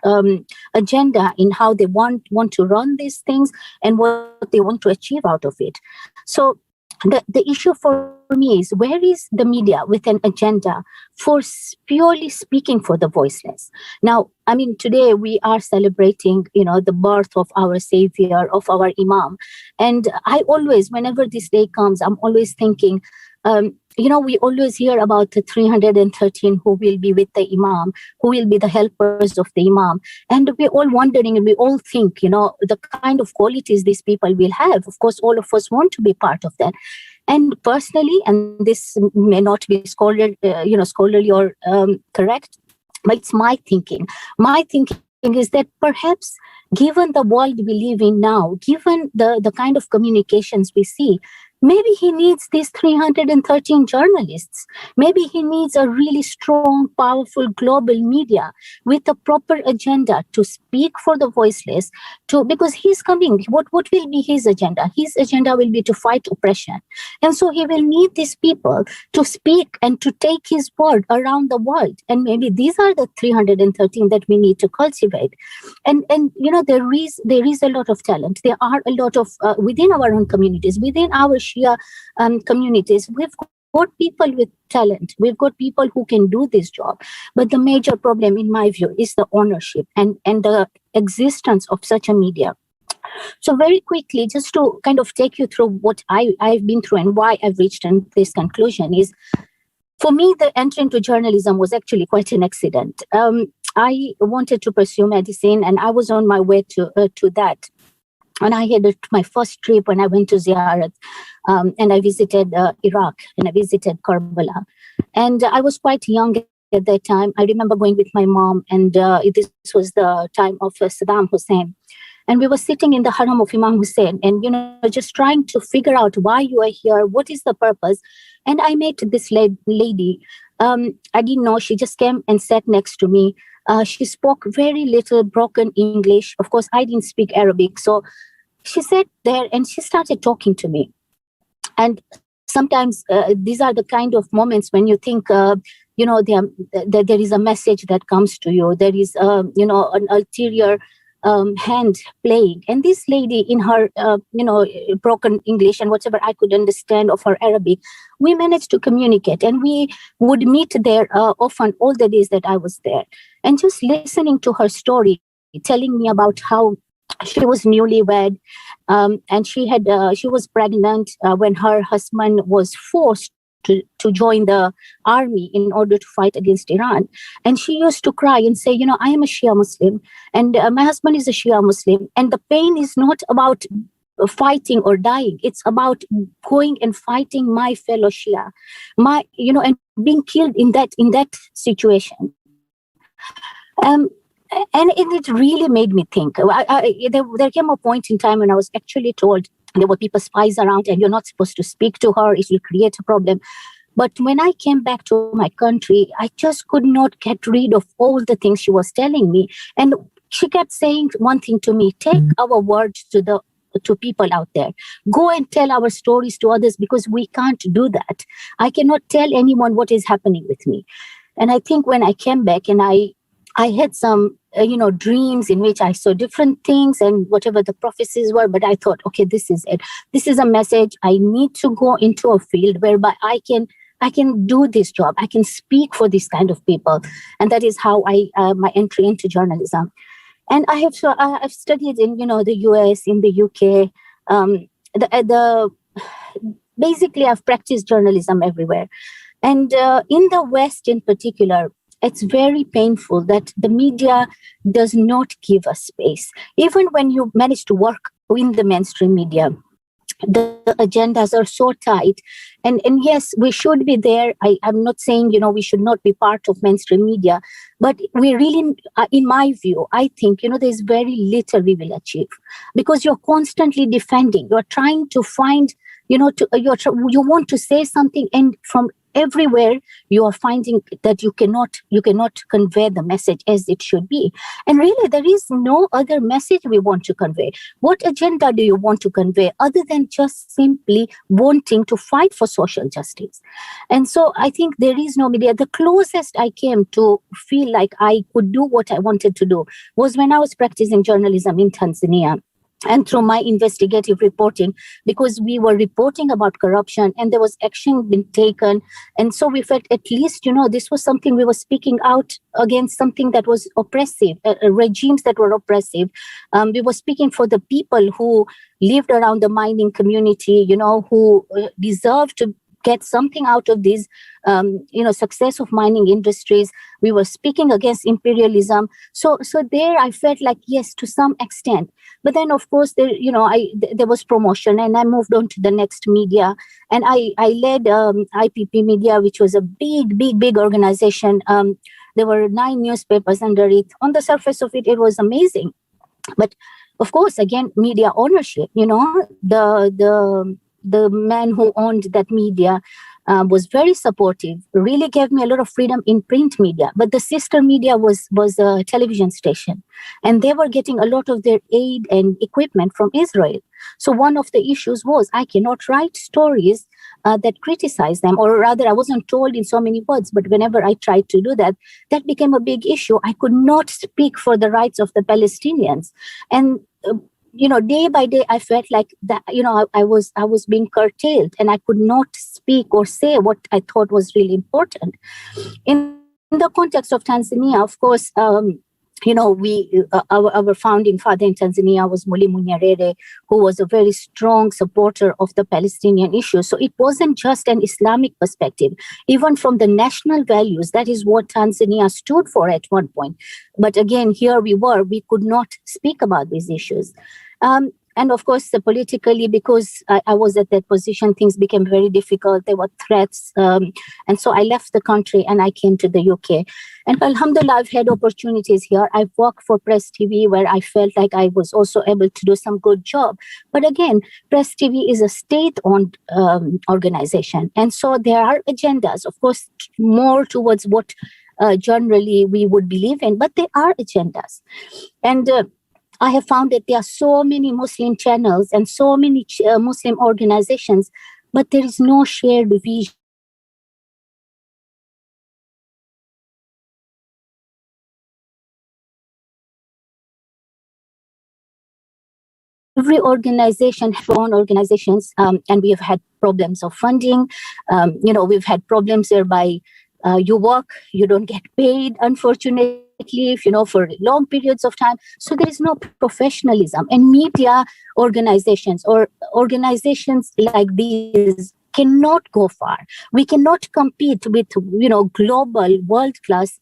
E: agenda in how they want to run these things and what they want to achieve out of it. So the issue for me is, where is the media with an agenda for purely speaking for the voiceless? Now, I mean, today we are celebrating, the birth of our savior, of our imam. And I always, whenever this day comes, I'm always thinking, we always hear about the 313 who will be with the imam, who will be the helpers of the imam. And we're all wondering and we all think, the kind of qualities these people will have. Of course, all of us want to be part of that. And personally, and this may not be scholarly or correct, but it's my thinking. My thinking is that perhaps, given the world we live in now, given the kind of communications we see, maybe he needs these 313 journalists. Maybe he needs a really strong, powerful global media with a proper agenda to speak for the voiceless, because he's coming. What will be his agenda? His agenda will be to fight oppression. And so he will need these people to speak and to take his word around the world. And maybe these are the 313 that we need to cultivate. And there is a lot of talent. There are a lot of, within our own communities, within our Shia communities, we've got people with talent. We've got people who can do this job. But the major problem, in my view, is the ownership and the existence of such a media. So very quickly, just to kind of take you through what I've been through and why I've reached this conclusion is, for me, the entry into journalism was actually quite an accident. I wanted to pursue medicine, and I was on my way to that. And I had my first trip when I went to Ziyarat, and I visited Iraq, and I visited Karbala. And I was quite young at that time. I remember going with my mom, and this was the time of Saddam Hussein. And we were sitting in the haram of Imam Hussein and, just trying to figure out why you are here, what is the purpose. And I met this lady. I didn't know. She just came and sat next to me. She spoke very little broken English. Of course, I didn't speak Arabic. So she sat there and she started talking to me. And sometimes these are the kind of moments when you think, there is a message that comes to you. There is, an ulterior hand playing. And this lady, in her, broken English and whatever I could understand of her Arabic, we managed to communicate. And we would meet there often all the days that I was there. And just listening to her story, telling me about how she was newlywed, and she was pregnant when her husband was forced to join the army in order to fight against Iran. And she used to cry and say, I am a Shia Muslim and my husband is a Shia Muslim. And the pain is not about fighting or dying. It's about going and fighting my fellow Shia, and being killed in that situation. And it really made me think. There came a point in time when I was actually told there were people, spies around, and you're not supposed to speak to her. It will create a problem. But when I came back to my country, I just could not get rid of all the things she was telling me. And she kept saying one thing to me: take our words to people out there. Go and tell our stories to others, because we can't do that. I cannot tell anyone what is happening with me. And I think when I came back and I had some, dreams in which I saw different things and whatever the prophecies were, but I thought, okay, this is it. This is a message. I need to go into a field whereby I can I can do this job. I can speak for this kind of people. And that is how my entry into journalism. And I've studied in, the US, in the UK. Basically, I've practiced journalism everywhere. And in the West in particular, it's very painful that the media does not give us space. Even when you manage to work in the mainstream media, the agendas are so tight. And yes, we should be there. I'm not saying, we should not be part of mainstream media, but we really, in my view, I think, there's very little we will achieve because you're constantly defending. You're trying to find, you want to say something, and from everywhere you are finding that you cannot convey the message as it should be. And really, there is no other message we want to convey. What agenda do you want to convey other than just simply wanting to fight for social justice? And so I think there is no media. The closest I came to feel like I could do what I wanted to do was when I was practicing journalism in Tanzania. And through my investigative reporting, because we were reporting about corruption and there was action being taken. And so we felt at least, this was something we were speaking out against, something that was oppressive, regimes that were oppressive. We were speaking for the people who lived around the mining community, who deserved to get something out of this, success of mining industries. We were speaking against imperialism. So there I felt like, yes, to some extent. But then, of course, there was promotion and I moved on to the next media. And I led IPP Media, which was a big organization. There were 9 newspapers under it. On the surface of it, it was amazing. But of course, again, media ownership, the man who owned that media was very supportive, really gave me a lot of freedom in print media. But the sister media was a television station, and they were getting a lot of their aid and equipment from Israel. So one of the issues was I cannot write stories that criticize them, or rather I wasn't told in so many words, but whenever I tried to do that, that became a big issue. I could not speak for the rights of the Palestinians. And day by day, I felt like that, I was being curtailed and I could not speak or say what I thought was really important. In the context of Tanzania, of course, our founding father in Tanzania was Mwalimu Nyerere, who was a very strong supporter of the Palestinian issue. So it wasn't just an Islamic perspective. Even from the national values, that is what Tanzania stood for at one point. But again, here we could not speak about these issues. And of course, politically, because I was at that position, things became very difficult. There were threats. And so I left the country and I came to the UK. And alhamdulillah, I've had opportunities here. I've worked for Press TV, where I felt like I was also able to do some good job. But again, Press TV is a state-owned organization. And so there are agendas, of course, more towards what generally we would believe in, but there are agendas. And I have found that there are so many Muslim channels and so many Muslim organizations, but there is no shared vision. Every organization has their own organizations, and we have had problems of funding. We've had problems whereby you work, you don't get paid, unfortunately, for long periods of time. So there is no professionalism. And media organizations or organizations like these cannot go far. We cannot compete with, global world-class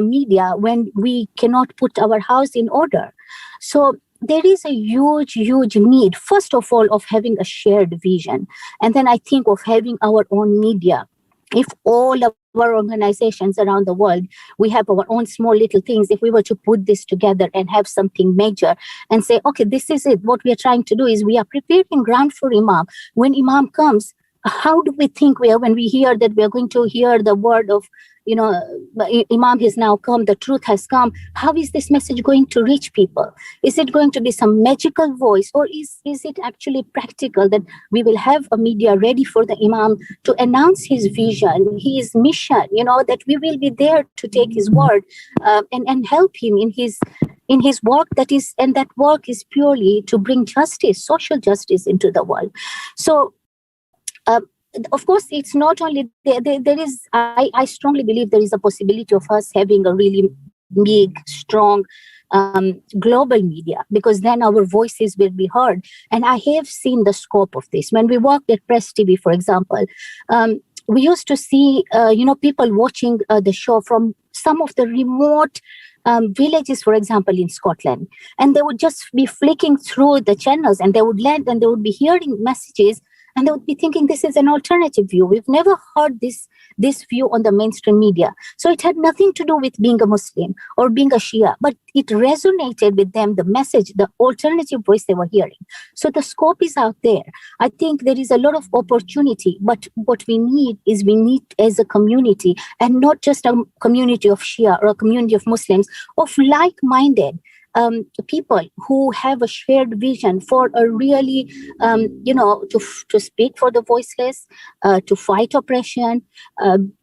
E: media when we cannot put our house in order. So there is a huge need, first of all, of having a shared vision. And then I think of having our own media. If all of our organizations around the world, we have our own small little things, if we were to put this together and have something major and say, okay, this is it. What we are trying to do is we are preparing ground for Imam. When Imam comes, how do we think we are when we hear that we are going to hear the word of, Imam has now come, the truth has come? How is this message going to reach people? Is it going to be some magical voice, or is it actually practical that we will have a media ready for the Imam to announce his vision, his mission, that we will be there to take his word and help him in his work, and that work is purely to bring justice, social justice into the world. So of course, it's not only there is. I strongly believe there is a possibility of us having a really big, strong global media, because then our voices will be heard. And I have seen the scope of this. When we worked at Press TV, for example, we used to see, people watching the show from some of the remote villages, for example, in Scotland. And they would just be flicking through the channels, and they would land and they would be hearing messages, and they would be thinking, this is an alternative view. We've never heard this view on the mainstream media. So it had nothing to do with being a Muslim or being a Shia, but it resonated with them, the message, the alternative voice they were hearing. So the scope is out there. I think there is a lot of opportunity, but what we need as a community, and not just a community of Shia or a community of Muslims, of like-minded people who have a shared vision for a really, to speak for the voiceless, to fight oppression,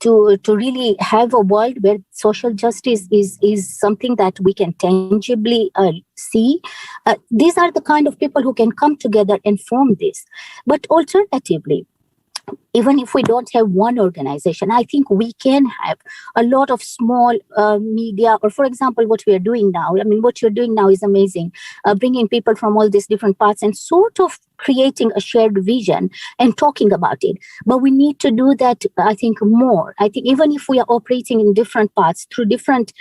E: to really have a world where social justice is something that we can tangibly see. These are the kind of people who can come together and form this. But alternatively, even if we don't have one organization, I think we can have a lot of small media, or for example, what we are doing now. I mean, what you're doing now is amazing, bringing people from all these different parts and sort of creating a shared vision and talking about it. But we need to do that, I think, more. I think even if we are operating in different parts through different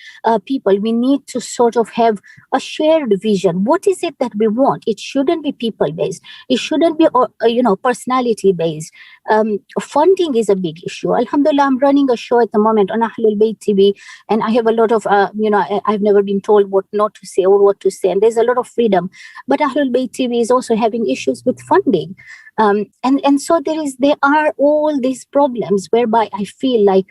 E: people, we need to sort of have a shared vision. What is it that we want? It shouldn't be people-based. It shouldn't be, personality-based. Funding is a big issue. Alhamdulillah, I'm running a show at the moment on Ahlul Bayt TV, and I have a lot of, I've never been told what not to say or what to say, and there's a lot of freedom. But Ahlul Bayt TV is also having issues with funding. And so there are all these problems whereby I feel like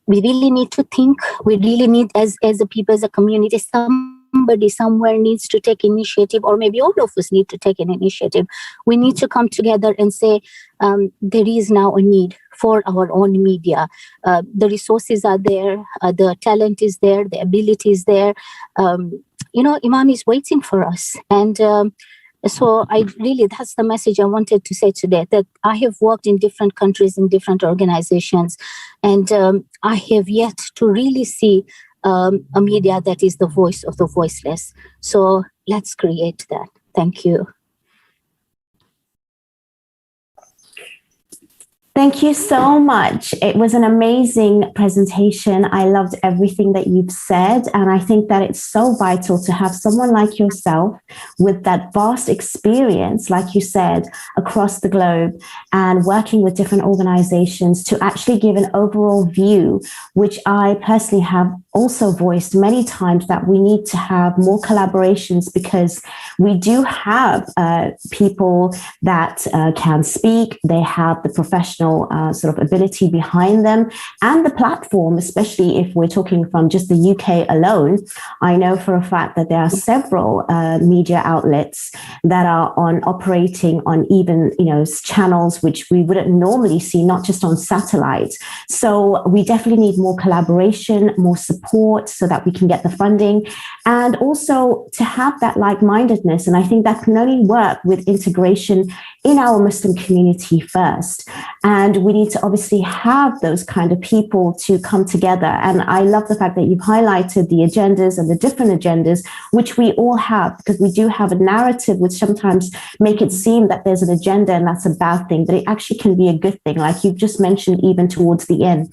E: we really need to think, we really need as a people, as a community, somebody somewhere needs to take initiative, or maybe all of us need to take an initiative. We need to come together and say, there is now a need for our own media. The resources are there, the talent is there, the ability is there. Imam is waiting for us. And so that's the message I wanted to say today, that I have worked in different countries, in different organizations, and I have yet to really see a media that is the voice of the voiceless. So let's create that. Thank you.
B: Thank you so much. It was an amazing presentation. I loved everything that you've said. And I think that it's so vital to have someone like yourself with that vast experience, like you said, across the globe, and working with different organizations to actually give an overall view, which I personally have also voiced many times, that we need to have more collaborations, because we do have people that can speak. They have the professional sort of ability behind them, and the platform, especially if we're talking from just the UK alone. I know for a fact that there are several media outlets that are operating on even, channels which we wouldn't normally see, not just on satellite. So we definitely need more collaboration, more support, so that we can get the funding, and also to have that like-mindedness. And I think that can only work with integration in our Muslim community first. And we need to obviously have those kind of people to come together. And I love the fact that you've highlighted the agendas and the different agendas, which we all have, because we do have a narrative which sometimes make it seem that there's an agenda and that's a bad thing, but it actually can be a good thing. Like you've just mentioned, even towards the end,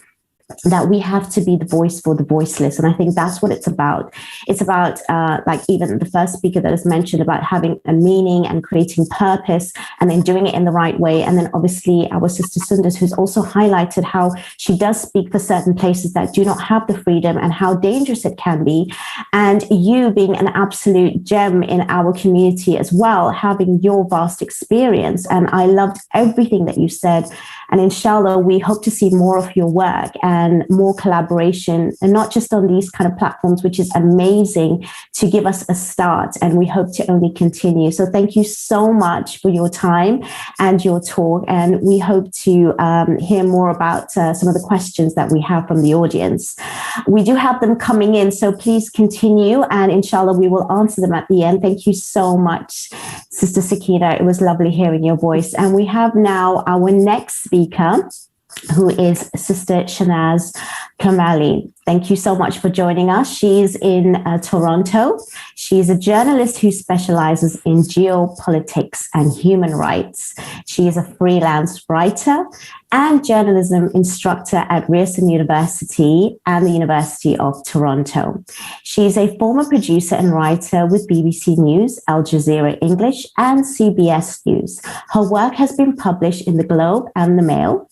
B: that we have to be the voice for the voiceless. And I think that's what it's about. It's about, like even the first speaker that has mentioned about having a meaning and creating purpose, and then doing it in the right way. And then obviously our sister Sundus, who's also highlighted how she does speak for certain places that do not have the freedom and how dangerous it can be. And you being an absolute gem in our community as well, having your vast experience. And I loved everything that you said. And inshallah, we hope to see more of your work and more collaboration, and not just on these kind of platforms, which is amazing to give us a start. And we hope to only continue. So thank you so much for your time and your talk. And we hope to hear more about some of the questions that we have from the audience. We do have them coming in, so please continue. And inshallah, we will answer them at the end. Thank you so much. Sister Sakina, it was lovely hearing your voice. And we have now our next speaker, who is Sister Shanaz Kamali. Thank you so much for joining us. She's in Toronto. She's a journalist who specializes in geopolitics and human rights. She is a freelance writer and journalism instructor at Ryerson University and the University of Toronto. She's a former producer and writer with BBC News, Al Jazeera English, and CBS News. Her work has been published in The Globe and The Mail,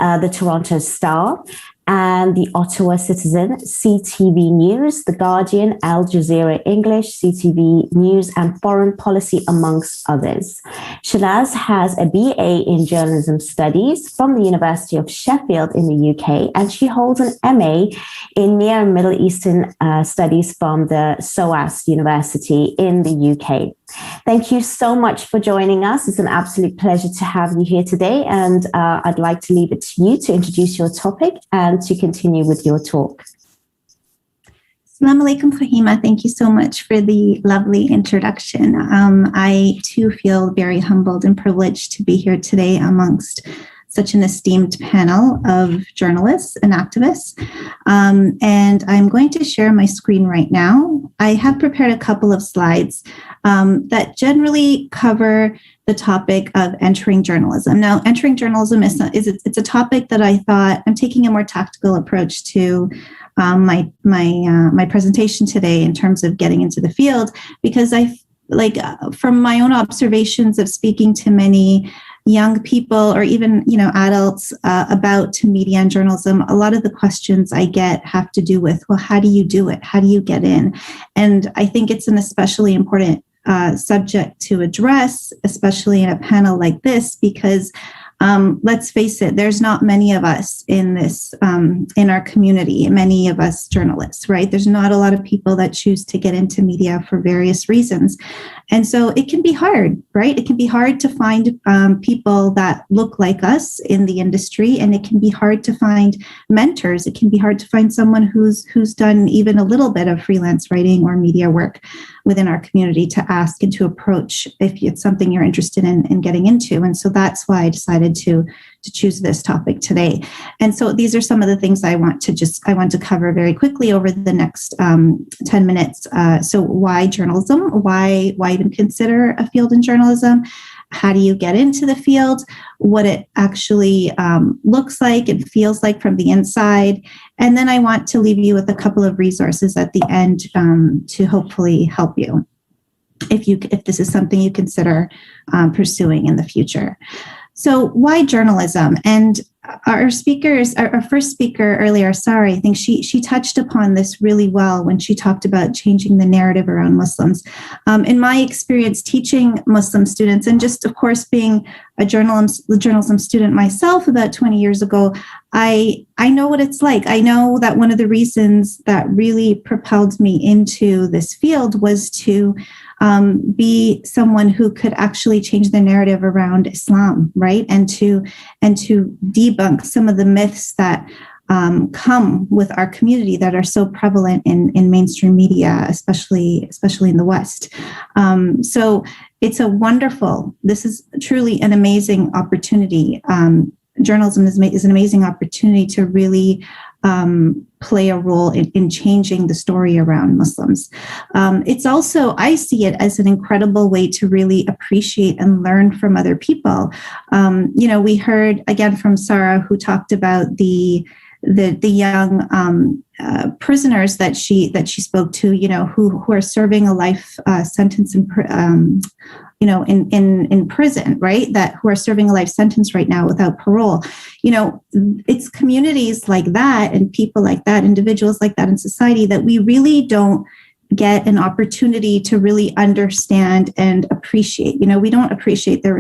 B: the Toronto Star, and the Ottawa Citizen, CTV News, The Guardian, Al Jazeera English, CTV News, and Foreign Policy, amongst others. Shanaz has a BA in Journalism Studies from the University of Sheffield in the UK, and she holds an MA in Near and Middle Eastern Studies from the SOAS University in the UK. Thank you so much for joining us. It's an absolute pleasure to have you here today, and I'd like to leave it to you to introduce your topic and to continue with your talk.
F: Assalamu alaikum, Fahima. Thank you so much for the lovely introduction. I too feel very humbled and privileged to be here today amongst such an esteemed panel of journalists and activists. And I'm going to share my screen right now. I have prepared a couple of slides that generally cover the topic of entering journalism. Now, entering journalism it's a topic that I thought I'm taking a more tactical approach to my presentation today in terms of getting into the field, because from my own observations of speaking to many young people or even adults about media and journalism, a lot of the questions I get have to do with, well, how do you do it? How do you get in? And I think it's an especially important subject to address, especially in a panel like this, because let's face it, there's not many of us in this, in our community, many of us journalists, right? There's not a lot of people that choose to get into media for various reasons. And so it can be hard, right? It can be hard to find people that look like us in the industry, and it can be hard to find mentors. It can be hard to find someone who's done even a little bit of freelance writing or media work within our community to ask and to approach if it's something you're interested in getting into. And so that's why I decided to choose this topic today. And so these are some of the things I want to cover very quickly over the next 10 minutes. So why journalism? Why even consider a field in journalism? How do you get into the field? What it actually looks like and feels like from the inside. And then I want to leave you with a couple of resources at the end to hopefully help you if this is something you consider pursuing in the future. So why journalism? And our first speaker earlier, Sara, I think she touched upon this really well when she talked about changing the narrative around Muslims. In my experience teaching Muslim students, and just of course being a journalism student myself about 20 years ago, I know what it's like. I know that one of the reasons that really propelled me into this field was to be someone who could actually change the narrative around Islam, right? And to debunk some of the myths that come with our community that are so prevalent in mainstream media, especially in the West. So this is truly an amazing opportunity. Journalism is an amazing opportunity to really play a role in changing the story around Muslims. It's also, I see it as an incredible way to really appreciate and learn from other people. We heard again from Sara, who talked about the young prisoners that she spoke to, who are serving a life sentence in prison, right? Who are serving a life sentence right now without parole. It's communities like that and people like that, individuals like that in society that we really don't get an opportunity to really understand and appreciate. We don't appreciate their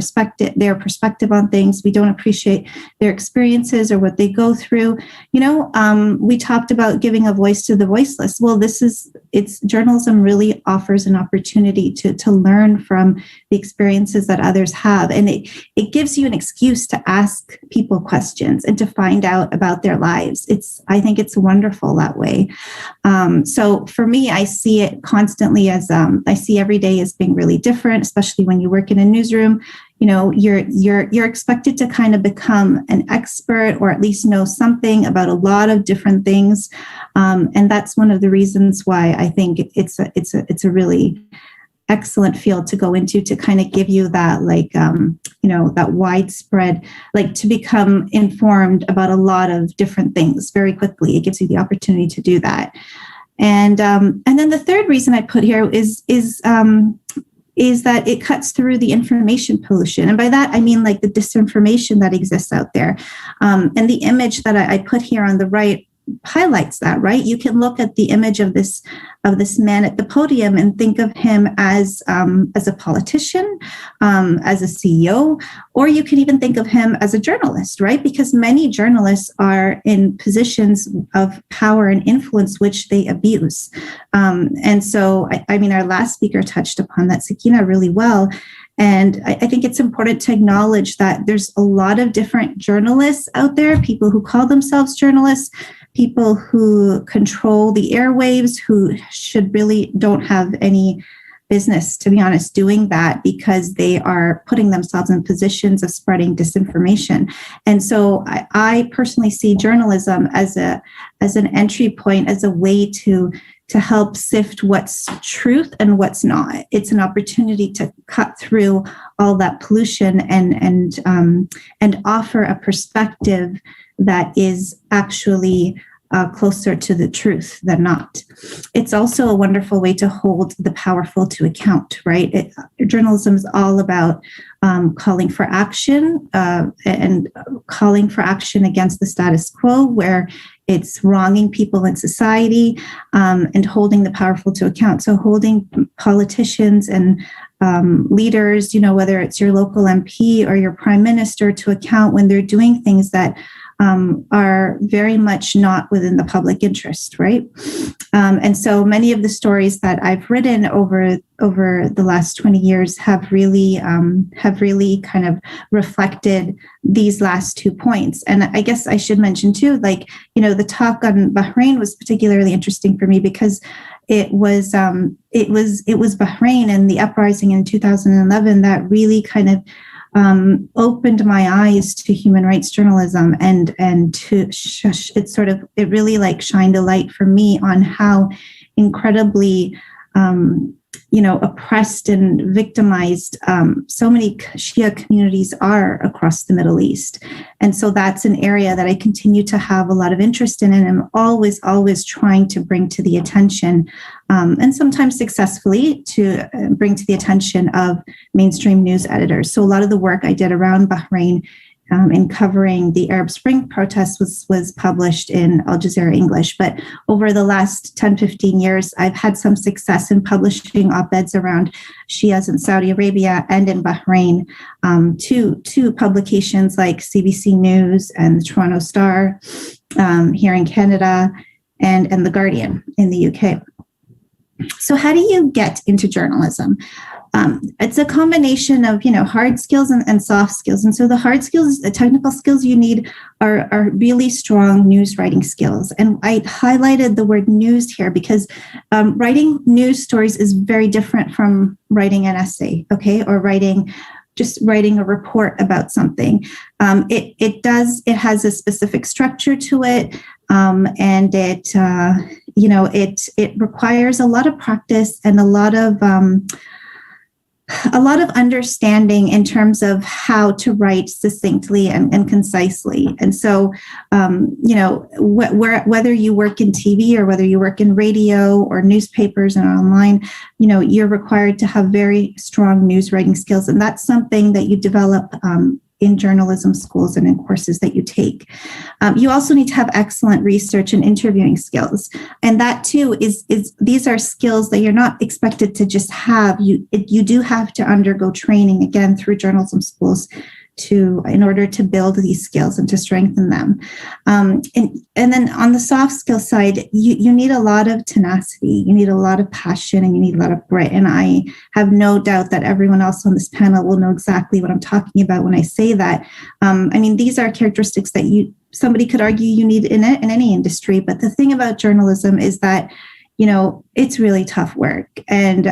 F: perspective on things. We don't appreciate their experiences or what they go through. We talked about giving a voice to the voiceless. Well, this is it's journalism really offers an opportunity to learn from the experiences that others have. And it gives you an excuse to ask people questions and to find out about their lives. I think it's wonderful that way. So for me, I see it constantly as, I see every day as being really different, especially when you work in a newsroom. You know, you're expected to kind of become an expert or at least know something about a lot of different things, and that's one of the reasons why I think it's a really excellent field to go into, to kind of give you that, like, that widespread, like, to become informed about a lot of different things very quickly. It gives you the opportunity to do that. And then the third reason I put here is that it cuts through the information pollution. And by that, I mean like the disinformation that exists out there. And the image that I put here on the right highlights that, right? You can look at the image of this man at the podium and think of him as a politician, as a CEO, or you can even think of him as a journalist, right? Because many journalists are in positions of power and influence, which they abuse. And so, I mean, our last speaker touched upon that, Sakina, really well. And I think it's important to acknowledge that there's a lot of different journalists out there, people who call themselves journalists, people who control the airwaves, who don't have any business, to be honest, doing that, because they are putting themselves in positions of spreading disinformation. And so I personally see journalism as an entry point, as a way to help sift what's truth and what's not. It's an opportunity to cut through all that pollution and offer a perspective that is actually closer to the truth than not. It's also a wonderful way to hold the powerful to account, right? Journalism is all about calling for action and calling for action against the status quo, where it's wronging people in society, and holding the powerful to account. So holding politicians and leaders, whether it's your local MP or your prime minister, to account when they're doing things that are very much not within the public interest, right? And so many of the stories that I've written over the last 20 years have really kind of reflected these last 2 points. And I guess I should mention too, the talk on Bahrain was particularly interesting for me, because it was Bahrain and the uprising in 2011 that really kind of opened my eyes to human rights journalism, and it really like shined a light for me on how incredibly oppressed and victimized so many Shia communities are across the Middle East. And so that's an area that I continue to have a lot of interest in, and I'm always trying to bring to the attention, and sometimes successfully, to bring to the attention of mainstream news editors. So a lot of the work I did around Bahrain in covering the Arab Spring protests was published in Al Jazeera English. But over the last 10, 15 years, I've had some success in publishing op-eds around Shias in Saudi Arabia and in Bahrain, to publications like CBC News and the Toronto Star here in Canada, and The Guardian in the UK. So how do you get into journalism? It's a combination of, hard skills and soft skills. And so the hard skills, the technical skills you need are really strong news writing skills. And I highlighted the word news here because writing news stories is very different from writing an essay, okay, or writing a report about something. It has a specific structure to it, and it requires a lot of practice and a lot of understanding in terms of how to write succinctly and concisely. And so, whether you work in TV or whether you work in radio or newspapers and online, you're required to have very strong news writing skills. And that's something that you develop in journalism schools and in courses that you take. You also need to have excellent research and interviewing skills. And that too is these are skills that you're not expected to just have. You do have to undergo training, again, through journalism schools, in order to build these skills and to strengthen them. And then on the soft skill side, you need a lot of tenacity, you need a lot of passion, and you need a lot of grit. And I have no doubt that everyone else on this panel will know exactly what I'm talking about when I say that. I mean, these are characteristics that somebody could argue you need in any industry. But the thing about journalism is that, you know, it's really tough work, and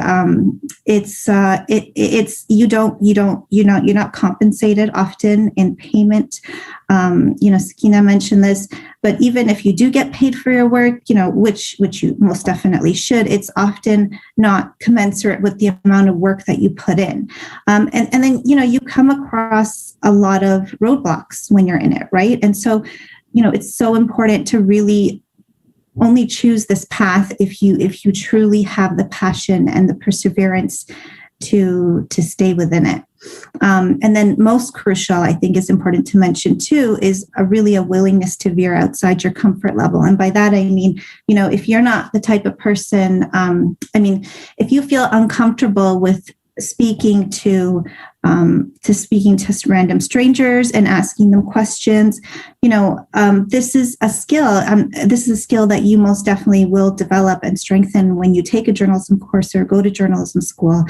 F: you're not compensated often in payment. You know, Sakina mentioned this, but even if you do get paid for your work, you know, which you most definitely should, it's often not commensurate with the amount of work that you put in. And then, you know, you come across a lot of roadblocks when you're in it, right? And so, you know, it's so important to really only choose this path if you truly have the passion and the perseverance to stay within it. And then most crucial, I think is important to mention too, is a willingness to veer outside your comfort level. And by that, I mean, you know, if you're not the type of person, if you feel uncomfortable with speaking to random strangers and asking them questions, you know, this is a skill. This is a skill that you most definitely will develop and strengthen when you take a journalism course or go to journalism school.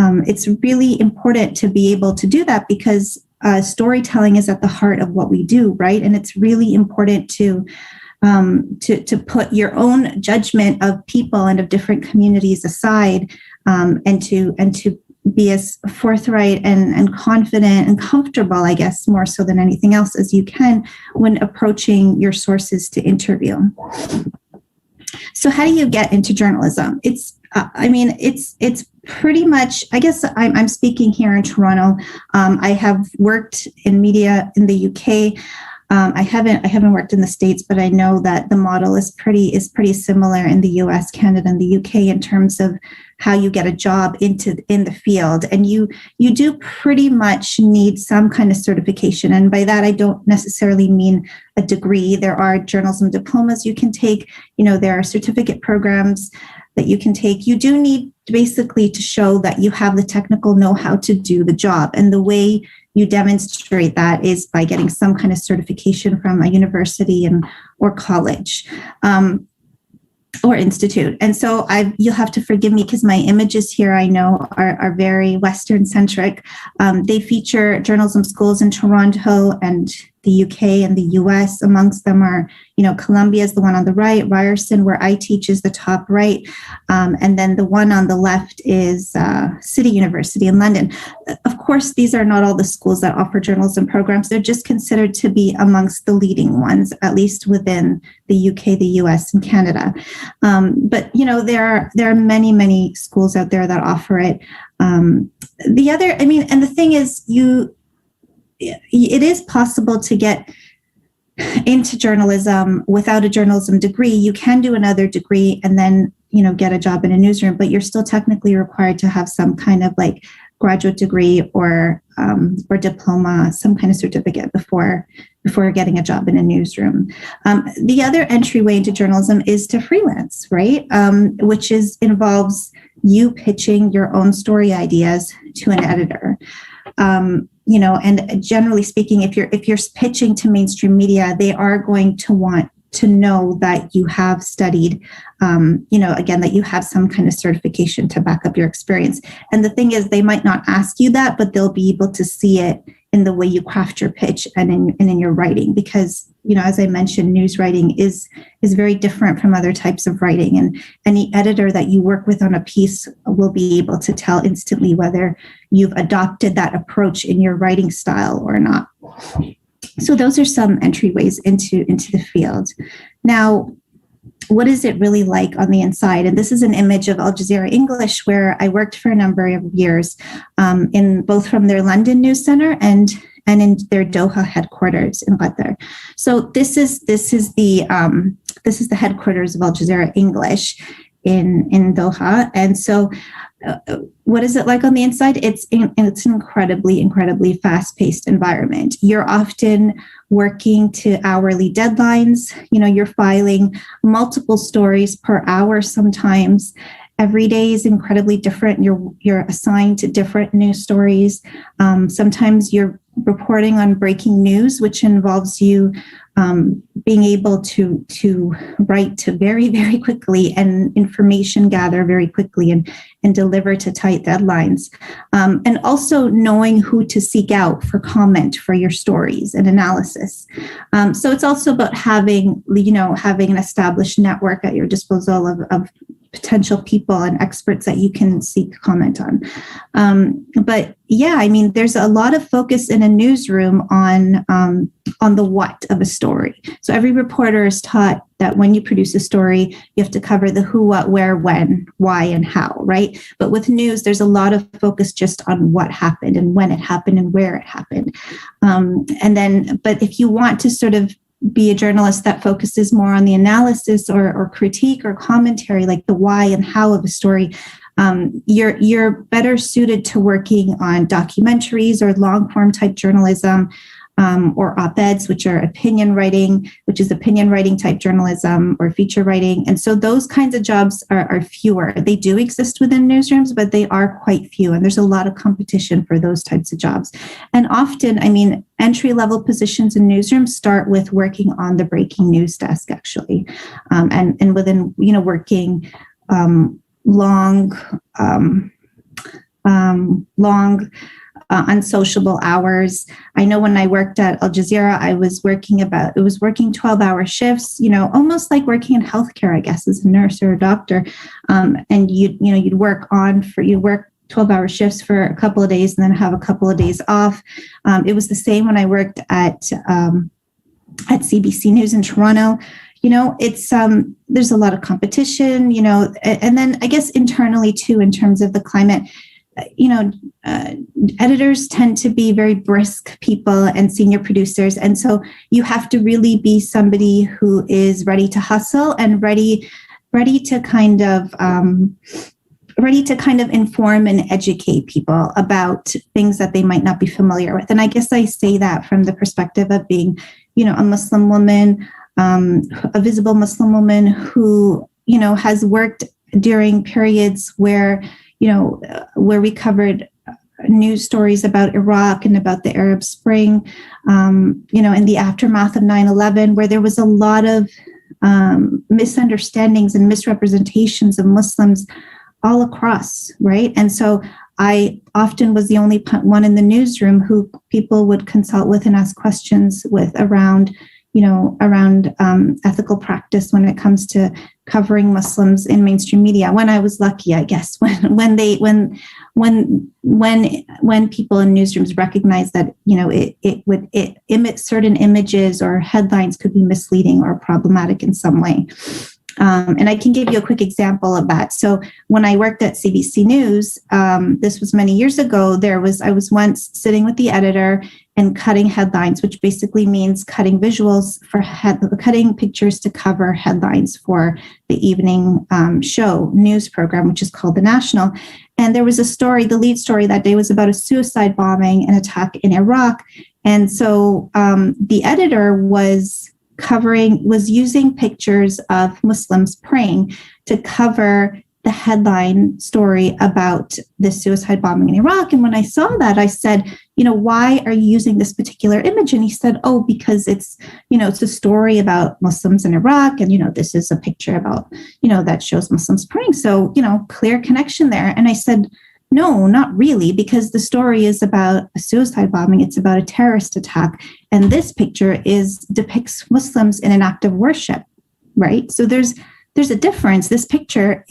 F: It's really important to be able to do that because storytelling is at the heart of what we do, right? And it's really important to put your own judgment of people and of different communities aside, and to be as forthright and confident and comfortable, I guess, more so than anything else as you can when approaching your sources to interview. So how do you get into journalism? It's pretty much, I guess I'm speaking here in Toronto. I have worked in media in the UK. I haven't worked in the States, but I know that the model is pretty similar in the US, Canada, and the UK in terms of how you get a job in the field. And you do pretty much need some kind of certification. And by that, I don't necessarily mean a degree. There are journalism diplomas you can take. You know, there are certificate programs that you can take. You do need basically to show that you have the technical know-how to do the job. And the way you demonstrate that is by getting some kind of certification from a university or college or institute. And so you'll have to forgive me because my images here, I know, are very Western centric. They feature journalism schools in Toronto and the UK and the US. Amongst them are, you know, Columbia is the one on the right, Ryerson, where I teach, is the top right. And then the one on the left is City University in London. Of course, these are not all the schools that offer journalism programs. They're just considered to be amongst the leading ones, at least within the UK, the US, and Canada. But, you know, there are many, many schools out there that offer it. And the thing is, it is possible to get into journalism without a journalism degree. You can do another degree and then, you know, get a job in a newsroom, but you're still technically required to have some kind of like graduate degree or diploma, some kind of certificate before getting a job in a newsroom. The other entryway into journalism is to freelance, right? Which involves you pitching your own story ideas to an editor. You know, and generally speaking, if you're pitching to mainstream media, they are going to want to know that you have studied, you know, again, that you have some kind of certification to back up your experience. And the thing is, they might not ask you that, but they'll be able to see it in the way you craft your pitch and in your writing, because, you know, as I mentioned, news writing is very different from other types of writing. And any editor that you work with on a piece will be able to tell instantly whether you've adopted that approach in your writing style or not. So those are some entryways into the field. Now, what is it really like on the inside? And this is an image of Al Jazeera English, where I worked for a number of years, in both from their London news center and in their Doha headquarters in Qatar. So this is the headquarters of Al Jazeera English in Doha. And so what is it like on the inside? It's an incredibly fast-paced environment. You're often working to hourly deadlines. You know, you're filing multiple stories per hour sometimes. Every day is incredibly different. You're assigned to different news stories. Sometimes you're reporting on breaking news, which involves you being able to write to very, very quickly and information gather very quickly and deliver to tight deadlines. And also knowing who to seek out for comment for your stories and analysis. So it's also about having an established network at your disposal of potential people and experts that you can seek comment on. But yeah, I mean, there's a lot of focus in a newsroom on the what of a story. So every reporter is taught that when you produce a story, you have to cover the who, what, where, when, why, and how, right? But with news, there's a lot of focus just on what happened and when it happened and where it happened. But if you want to sort of be a journalist that focuses more on the analysis or critique or commentary, like the why and how of a story, you're better suited to working on documentaries or long form type journalism, or op-eds, which are opinion writing type journalism, or feature writing. And so those kinds of jobs are fewer. They do exist within newsrooms, but they are quite few. And there's a lot of competition for those types of jobs. And often, I mean, entry-level positions in newsrooms start with working on the breaking news desk, actually. And within, working long unsociable hours. I know when I worked at Al Jazeera, it was working 12-hour shifts, almost like working in healthcare, I guess, as a nurse or a doctor. And you'd work 12-hour shifts for a couple of days and then have a couple of days off. It was the same when I worked at CBC News in Toronto. It's there's a lot of competition, and then I guess internally too, in terms of the climate, editors tend to be very brisk people and senior producers. And so you have to really be somebody who is ready to hustle and ready to kind of inform and educate people about things that they might not be familiar with. And I guess I say that from the perspective of being, a Muslim woman, a visible Muslim woman who, has worked during periods where we covered news stories about Iraq and about the Arab Spring, in the aftermath of 9/11, where there was a lot of misunderstandings and misrepresentations of Muslims all across, right? And so I often was the only one in the newsroom who people would consult with and ask questions with around ethical practice when it comes to covering Muslims in mainstream media. When I was lucky, I guess, when people in newsrooms recognized that it emits certain images or headlines could be misleading or problematic in some way. And I can give you a quick example of that. So when I worked at CBC News, this was many years ago, I was once sitting with the editor and cutting headlines, which basically means cutting visuals cutting pictures to cover headlines for the evening news program, which is called The National. And there was a story, the lead story that day was about a suicide bombing and attack in Iraq. And so the editor was using pictures of Muslims praying to cover the headline story about the suicide bombing in Iraq. And when I saw that, I said, why are you using this particular image? And he said, oh, because it's a story about Muslims in Iraq. And, this is a picture about, that shows Muslims praying. So, clear connection there. And I said, no, not really, because the story is about a suicide bombing. It's about a terrorist attack. And this picture depicts Muslims in an act of worship, right? So there's a difference. This picture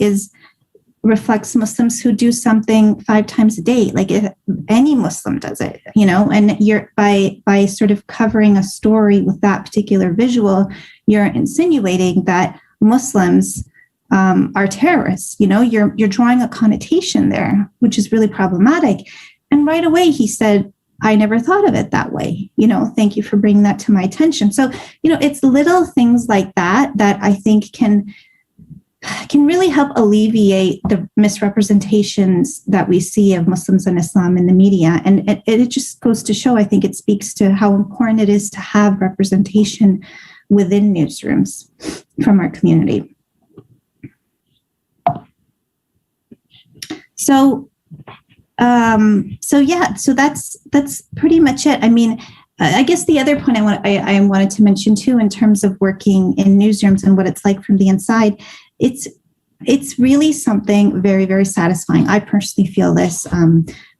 F: reflects Muslims who do something 5 times a day, like if any Muslim does it, and you're by sort of covering a story with that particular visual, you're insinuating that Muslims are terrorists. You're drawing a connotation there, which is really problematic. And right away he said, I never thought of it that way. Thank you for bringing that to my attention. So, it's little things like that I think can really help alleviate the misrepresentations that we see of Muslims and Islam in the media. And it just goes to show, I think it speaks to how important it is to have representation within newsrooms from our community. So so that's pretty much it. I mean, I guess the other point I wanted to mention too, in terms of working in newsrooms and what it's like from the inside, it's really something very, very satisfying. I personally feel this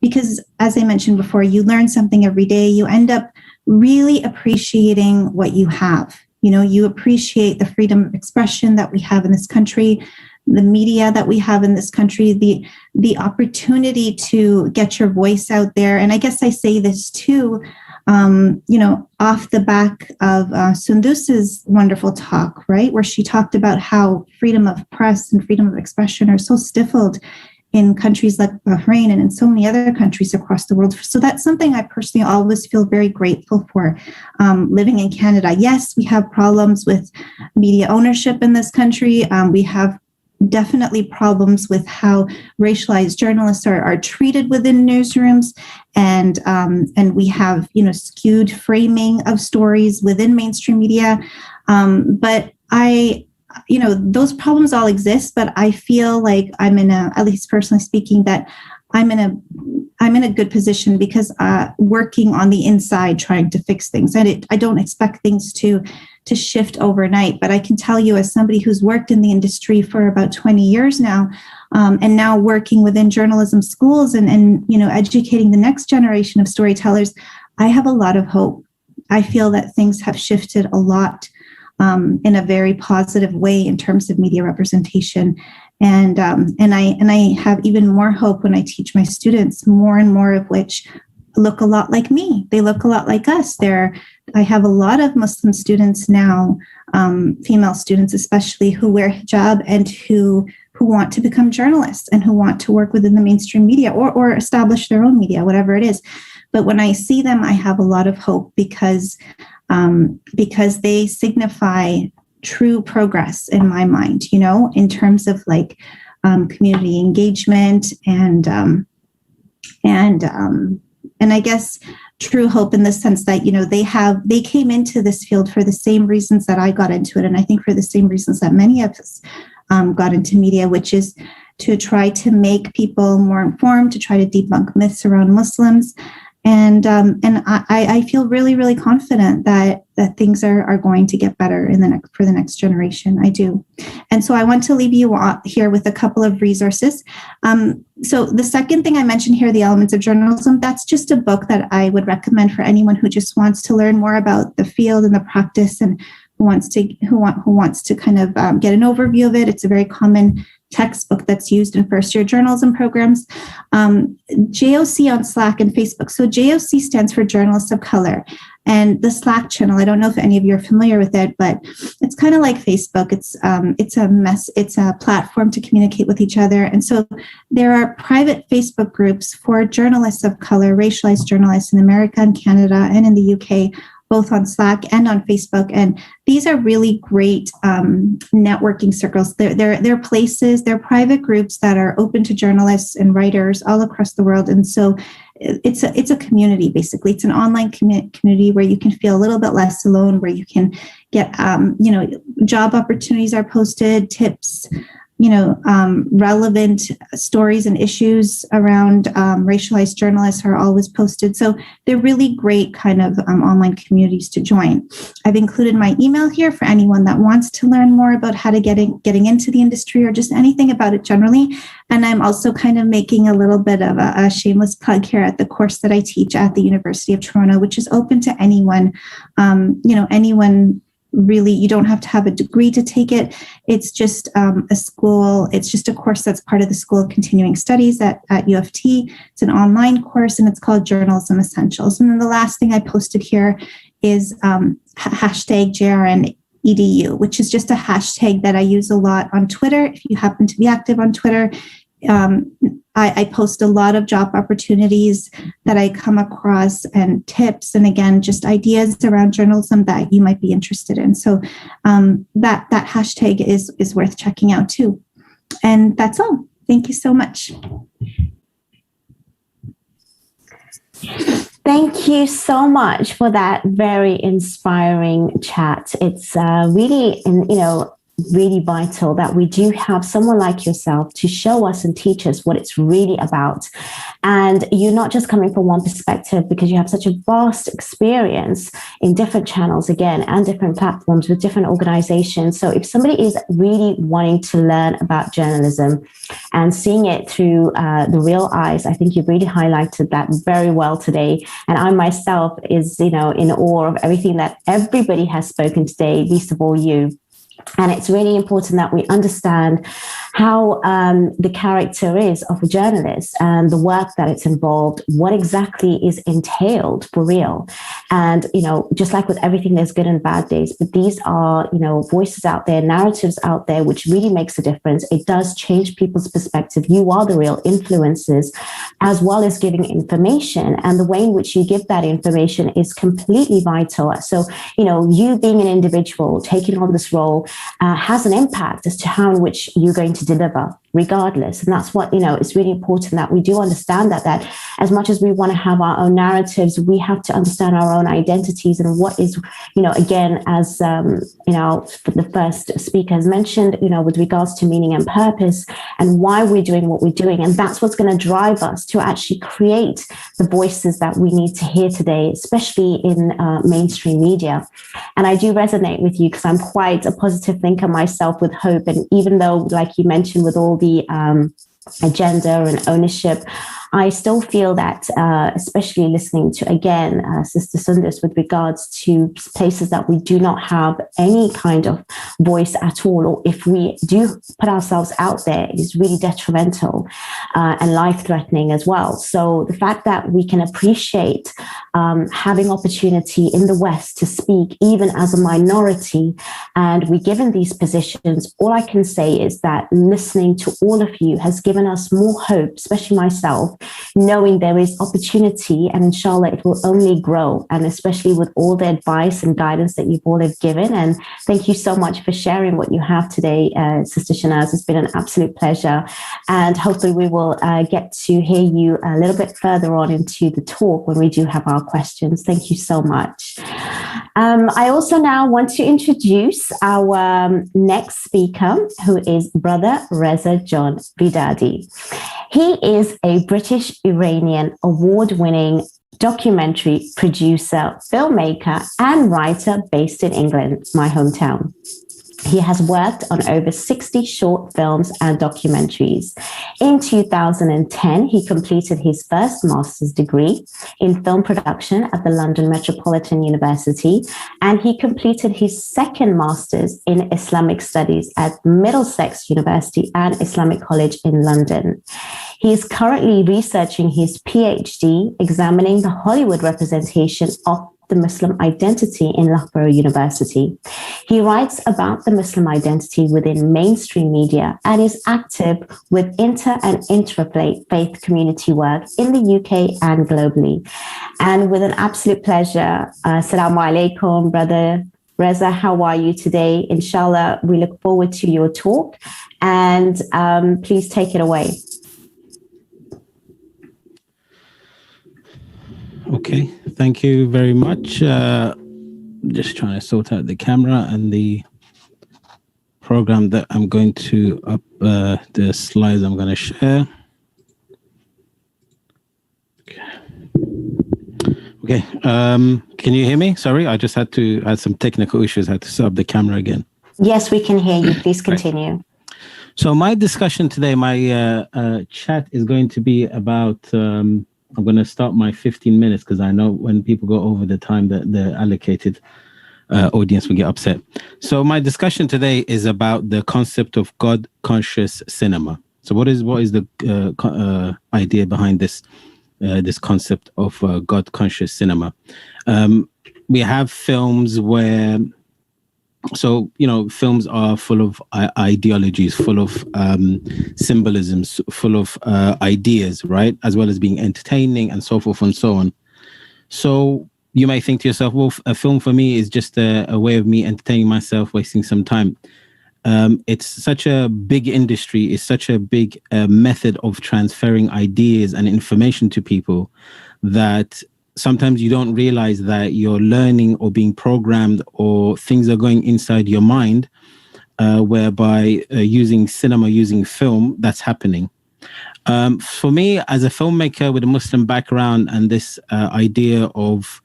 F: because, as I mentioned before, you learn something every day. You end up really appreciating what you have. You know, you appreciate the freedom of expression that we have in this country, the media that we have in this country, the opportunity to get your voice out there. And I guess I say this too, off the back of Sundus's wonderful talk, right, where she talked about how freedom of press and freedom of expression are so stifled in countries like Bahrain and in so many other countries across the world. So that's something I personally always feel very grateful for living in Canada. Yes, we have problems with media ownership in this country. We have definitely problems with how racialized journalists are treated within newsrooms, and we have skewed framing of stories within mainstream media. But those problems all exist. But I feel like I'm at least personally speaking, that I'm in a good position because working on the inside, trying to fix things. And I don't expect things to shift overnight, but I can tell you, as somebody who's worked in the industry for about 20 years now, and now working within journalism schools and educating the next generation of storytellers, I have a lot of hope. I feel that things have shifted a lot in a very positive way in terms of media representation. And I have even more hope when I teach my students, more and more of which look a lot like me. They look a lot like us. I have a lot of Muslim students now, female students especially, who wear hijab and who want to become journalists and who want to work within the mainstream media or establish their own media, whatever it is. But when I see them, I have a lot of hope because they signify true progress in my mind, in terms of like community engagement and I guess true hope in the sense that, they came into this field for the same reasons that I got into it. And I think for the same reasons that many of us got into media, which is to try to make people more informed, to try to debunk myths around Muslims. And I feel really, really confident that things are going to get better for the next generation. I do. And so I want to leave you here with a couple of resources. So the second thing I mentioned here, The Elements of Journalism, that's just a book that I would recommend for anyone who just wants to learn more about the field and the practice, and who wants to kind of get an overview of it. It's a very common textbook that's used in first-year journalism programs. JOC on Slack and Facebook. So JOC stands for Journalists of Color. And the Slack channel, I don't know if any of you are familiar with it, but it's kind of like Facebook. It's a platform to communicate with each other. And so there are private Facebook groups for journalists of color, racialized journalists in America and Canada and in the UK, both on Slack and on Facebook. And these are really great networking circles. They're places, they're private groups that are open to journalists and writers all across the world. And so it's a community, basically. It's an online community where you can feel a little bit less alone, where you can get, job opportunities are posted, tips, relevant stories and issues around racialized journalists are always posted. So they're really great kind of online communities to join. I've included my email here for anyone that wants to learn more about how to getting into the industry or just anything about it generally. And I'm also kind of making a little bit of a shameless plug here at the course that I teach at the University of Toronto, which is open to anyone, anyone. Really, you don't have to have a degree to take it. It's just it's just a course that's part of the School of Continuing Studies at U of T. It's an online course and it's called Journalism Essentials. And then the last thing I posted here is hashtag JRNEDU, which is just a hashtag that I use a lot on Twitter. If you happen to be active on Twitter, I post a lot of job opportunities that I come across and tips, and again, just ideas around journalism that you might be interested in. So that hashtag is worth checking out too. And that's all. Thank you so much.
G: Thank you so much for that very inspiring chat. It's really,
B: really vital that we do have someone like yourself to show us and teach us what it's really about. And you're not just coming from one perspective, because you have such a vast experience in different channels, again, and different platforms with different organizations. So if somebody is really wanting to learn about journalism and seeing it through the real eyes, I think you've really highlighted that very well today. And I myself is, in awe of everything that everybody has spoken today, least of all you. And it's really important that we understand how the character is of a journalist and the work that it's involved, what exactly is entailed for real. And, just like with everything, there's good and bad days, but these are, voices out there, narratives out there, which really makes a difference. It does change people's perspective. You are the real influencers, as well as giving information. And the way in which you give that information is completely vital. So, you being an individual, taking on this role, has an impact as to how in which you're going to deliver regardless. And that's what, it's really important that we do understand that as much as we want to have our own narratives, we have to understand our own identities and what is, again, as, the first speaker has mentioned, with regards to meaning and purpose and why we're doing what we're doing. And that's what's going to drive us to actually create the voices that we need to hear today, especially in mainstream media. And I do resonate with you because I'm quite a positive thinker myself with hope. And even though, like you mentioned, with all the agenda and ownership, I still feel that, especially listening to, again, Sister Sundus, with regards to places that we do not have any kind of voice at all, or if we do put ourselves out there, it is really detrimental and life-threatening as well. So the fact that we can appreciate having opportunity in the West to speak, even as a minority, and we're given these positions, all I can say is that listening to all of you has given us more hope, especially myself, knowing there is opportunity, and inshallah it will only grow, and especially with all the advice and guidance that you've all have given. And thank you so much for sharing what you have today, Sister Shanaz. It's been an absolute pleasure, and hopefully we will get to hear you a little bit further on into the talk when we do have our questions. Thank you so much. I also now want to introduce our next speaker, who is Brother Reza John Vidadi. He is a British-Iranian award-winning documentary producer, filmmaker, and writer based in England, my hometown. He has worked on over 60 short films and documentaries. In 2010, he completed his first master's degree in film production at the London Metropolitan University, and he completed his second master's in Islamic studies at Middlesex University and Islamic College in London. He is currently researching his PhD, examining the Hollywood representation of the Muslim identity in Loughborough University. He writes about the Muslim identity within mainstream media and is active with inter and intra-faith community work in the UK and globally. And with an absolute pleasure, Assalamu alaikum, Brother Reza, how are you today? Inshallah, we look forward to your talk, and please take it away.
G: Okay, thank you very much. Just trying to sort out the camera and the program that I'm going to up the slides I'm going to share. Okay. Can you hear me? Sorry, I just had some technical issues. I had to set up the camera again.
B: Yes, we can hear you. Please continue.
G: Right. So my discussion today, my chat is going to be about I'm going to start my 15 minutes because I know when people go over the time that the allocated audience will get upset. So my discussion today is about the concept of God-conscious cinema. So what is the idea behind this concept of God-conscious cinema? We have films where, films are full of ideologies, full of symbolisms, full of ideas, right? As well as being entertaining and so forth and so on. So you may think to yourself, well, a film for me is just a way of me entertaining myself, wasting some time. It's such a big industry, it's such a big method of transferring ideas and information to people that sometimes you don't realize that you're learning or being programmed or things are going inside your mind whereby using cinema, using film, that's happening. For me, as a filmmaker with a Muslim background and this idea of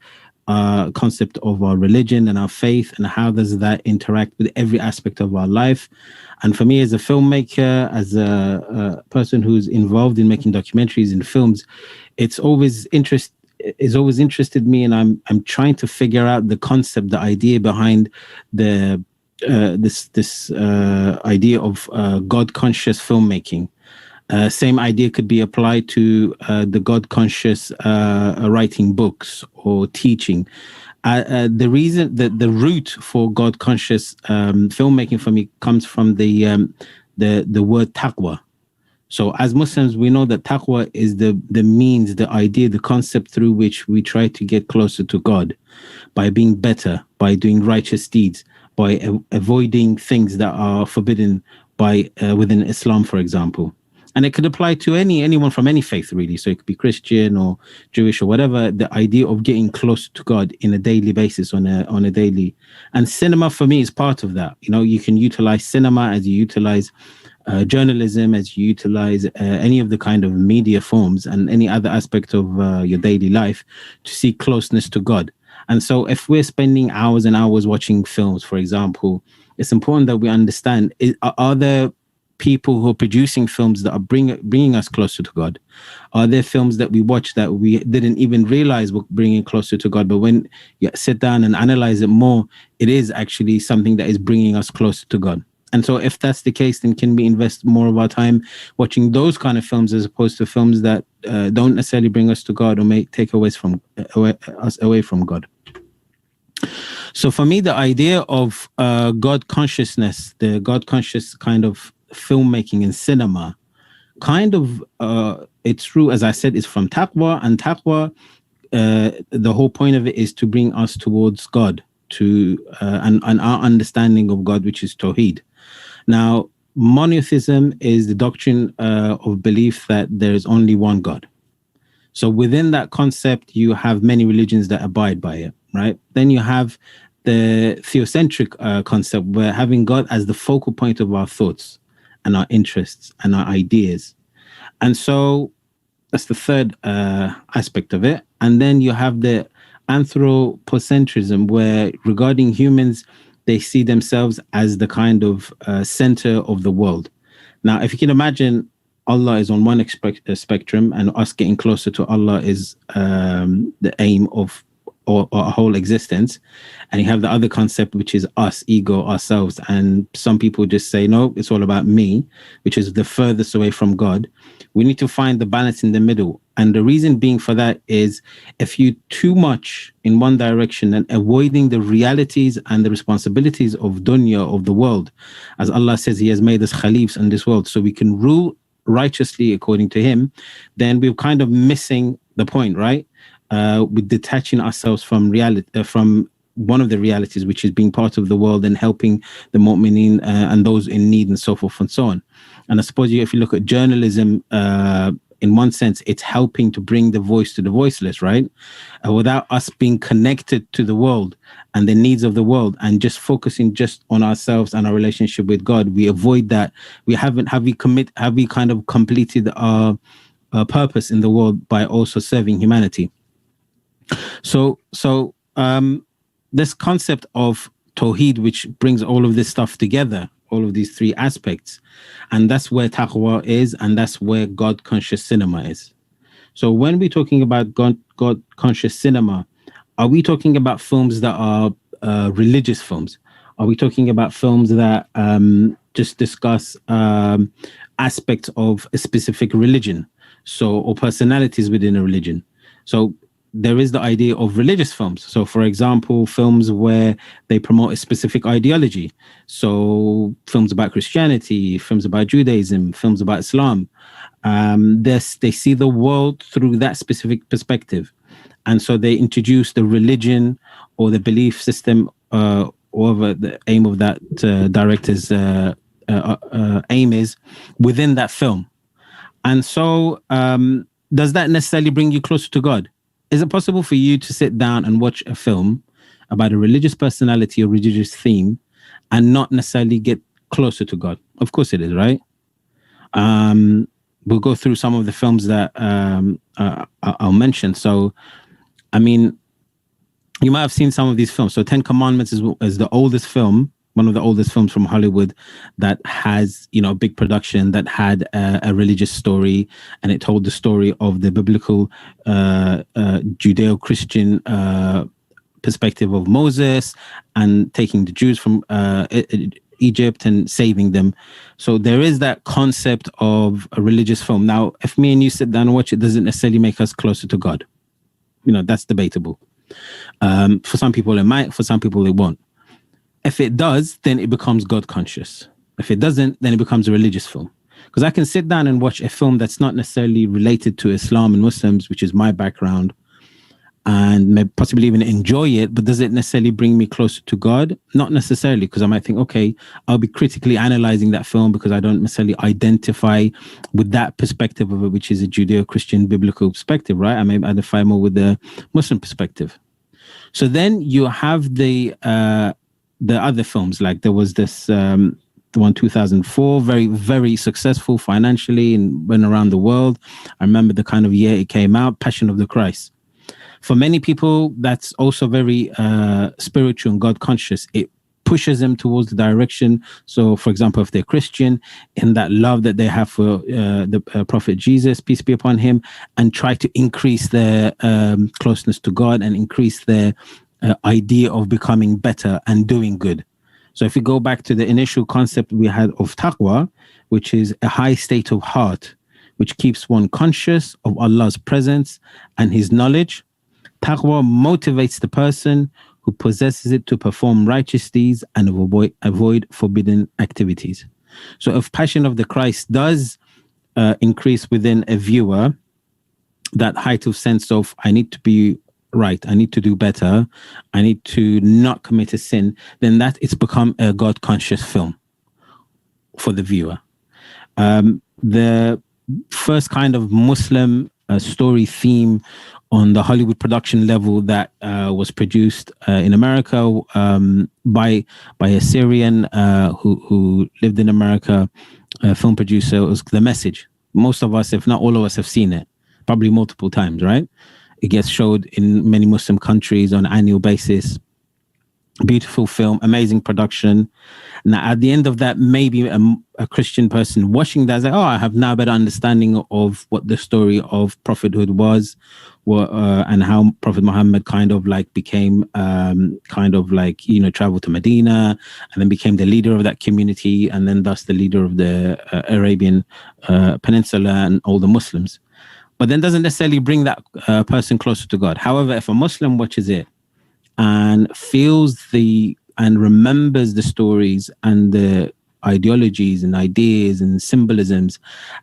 G: concept of our religion and our faith and how does that interact with every aspect of our life, and for me as a filmmaker, as a person who's involved in making documentaries and films, it's always interested me, and I'm trying to figure out the concept, the idea behind the this idea of God conscious filmmaking. Same idea could be applied to the God conscious writing books or teaching. The reason that the root for God conscious filmmaking for me comes from the word taqwa. So as Muslims, we know that taqwa is the means, the idea, the concept through which we try to get closer to God by being better, by doing righteous deeds, by avoiding things that are forbidden by within Islam, for example. And it could apply to anyone from any faith, really. So it could be Christian or Jewish or whatever. The idea of getting closer to God in a daily basis, on a daily. And cinema for me is part of that. You know, you can utilize cinema as you utilize journalism, as you utilize any of the kind of media forms and any other aspect of your daily life to see closeness to God. And so if we're spending hours and hours watching films, for example, it's important that we understand, are there people who are producing films that are bringing us closer to God? Are there films that we watch that we didn't even realize were bringing closer to God, but when you sit down and analyze it more, it is actually something that is bringing us closer to God? And so if that's the case, then can we invest more of our time watching those kind of films as opposed to films that don't necessarily bring us to God or may take us away from God? So for me, the idea of God consciousness, the God conscious kind of filmmaking in cinema, kind of it's true, as I said, is from taqwa, and taqwa, the whole point of it is to bring us towards God, to and our understanding of God, which is Tawheed. Now, monotheism is the doctrine of belief that there is only one God. So within that concept, you have many religions that abide by it, right? Then you have the theocentric concept, where having God as the focal point of our thoughts and our interests and our ideas. And so that's the third aspect of it. And then you have the anthropocentrism, where regarding humans, they see themselves as the kind of center of the world. Now, if you can imagine, Allah is on one spectrum, and us getting closer to Allah is the aim of our whole existence. And you have the other concept, which is us, ego, ourselves. And some people just say, no, it's all about me, which is the furthest away from God. We need to find the balance in the middle. And the reason being for that is, if you too much in one direction and avoiding the realities and the responsibilities of dunya, of the world, as Allah says, He has made us khalifs in this world so we can rule righteously according to Him, then we're kind of missing the point, right? With detaching ourselves from reality, from one of the realities, which is being part of the world and helping the mu'mineen and those in need and so forth and so on. And I suppose if you look at journalism, in one sense, it's helping to bring the voice to the voiceless, right? Without us being connected to the world and the needs of the world and just focusing just on ourselves and our relationship with God, we avoid that. Have we kind of completed our purpose in the world by also serving humanity? So this concept of Tawheed, which brings all of this stuff together, all of these three aspects, and that's where taqwa is, and that's where God conscious cinema is. So when we're talking about God conscious cinema, are we talking about films that are religious films? Are we talking about films that just discuss aspects of a specific religion, or personalities within a religion? So there is the idea of religious films. So, for example, films where they promote a specific ideology. So, films about Christianity, films about Judaism, films about Islam. They see the world through that specific perspective. And so they introduce the religion or the belief system, whatever the aim of that director's aim is, within that film. And so, does that necessarily bring you closer to God? Is it possible for you to sit down and watch a film about a religious personality or religious theme and not necessarily get closer to God? Of course it is, right? We'll go through some of the films that I'll mention. So, I mean, you might have seen some of these films. So 10 Commandments is the oldest film, one of the oldest films from Hollywood that has, you know, big production, that had a religious story, and it told the story of the biblical Judeo-Christian perspective of Moses and taking the Jews from Egypt and saving them. So there is that concept of a religious film. Now, if me and you sit down and watch it, doesn't necessarily make us closer to God. You know, that's debatable. For some people it might, for some people it won't. If it does, then it becomes God conscious. If it doesn't, then it becomes a religious film. Because I can sit down and watch a film that's not necessarily related to Islam and Muslims, which is my background, and maybe possibly even enjoy it, but does it necessarily bring me closer to God? Not necessarily, because I might think, okay, I'll be critically analyzing that film because I don't necessarily identify with that perspective of it, which is a Judeo-Christian biblical perspective, right? I may identify more with the Muslim perspective. So then you have the other films, like there was this the one 2004, very, very successful financially and went around the world. I remember the kind of year it came out, Passion of the Christ. For many people, that's also very spiritual and God conscious. It pushes them towards the direction. So, for example, if they're Christian, in that love that they have for the Prophet Jesus, peace be upon him, and try to increase their closeness to God and increase their idea of becoming better and doing good. So if we go back to the initial concept we had of taqwa, which is a high state of heart, which keeps one conscious of Allah's presence and his knowledge, taqwa motivates the person who possesses it to perform righteous deeds and avoid forbidden activities. So if Passion of the Christ does increase within a viewer that heightened sense of, I need to be right, I need to do better, I need to not commit a sin, then that it's become a God conscious film for the viewer. The first kind of Muslim story theme on the Hollywood production level that was produced in America by a Syrian who lived in America, a film producer, was The Message. Most of us, if not all of us, have seen it, probably multiple times, right? It gets showed in many Muslim countries on an annual basis. Beautiful film, amazing production. Now, at the end of that, maybe a Christian person watching that, like, oh, I have now a better understanding of what the story of prophethood was, and how Prophet Muhammad kind of like became, traveled to Medina and then became the leader of that community, and then thus the leader of the Arabian Peninsula and all the Muslims. But then doesn't necessarily bring that person closer to God. However, if a Muslim watches it and feels and remembers the stories and the ideologies and ideas and symbolisms,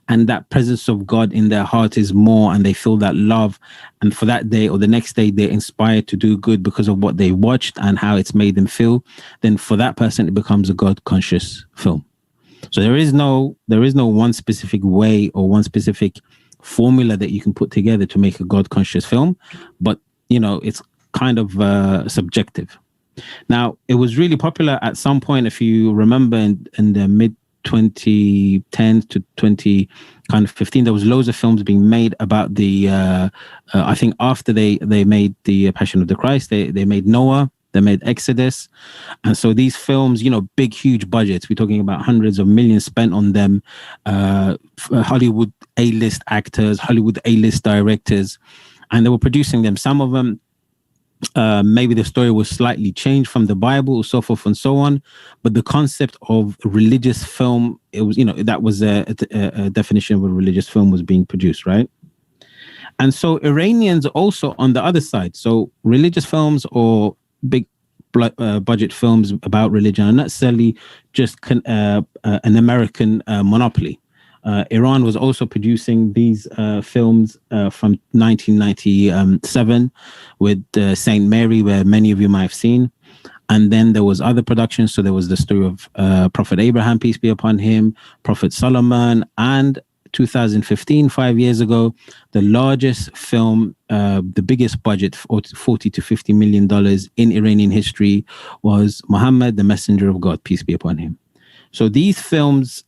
G: and that presence of God in their heart is more, and they feel that love, and for that day or the next day they're inspired to do good because of what they watched and how it's made them feel, then for that person it becomes a God conscious film. So there is no one specific way or one specific formula that you can put together to make a God conscious film, but it's kind of subjective. Now, it was really popular at some point, if you remember, in the mid 2010s to 2015, there was loads of films being made about the I think after they made the Passion of the Christ, they made Noah, they made Exodus. And so these films, big, huge budgets, we're talking about hundreds of millions spent on them, Hollywood A-list actors, Hollywood A-list directors, and they were producing them. Some of them, maybe the story was slightly changed from the Bible, so forth and so on. But the concept of religious film, it was, that was a definition of a religious film was being produced, right? And so Iranians also on the other side. So religious films or big budget films about religion are not necessarily just an American monopoly. Iran was also producing these films from 1997 with Saint Mary, where many of you might have seen. And then there was other productions. So there was the story of Prophet Abraham, peace be upon him, Prophet Solomon, and 2015, 5 years ago, the largest film, the biggest budget, $40 to $50 million in Iranian history, was Muhammad, the Messenger of God, peace be upon him. So these films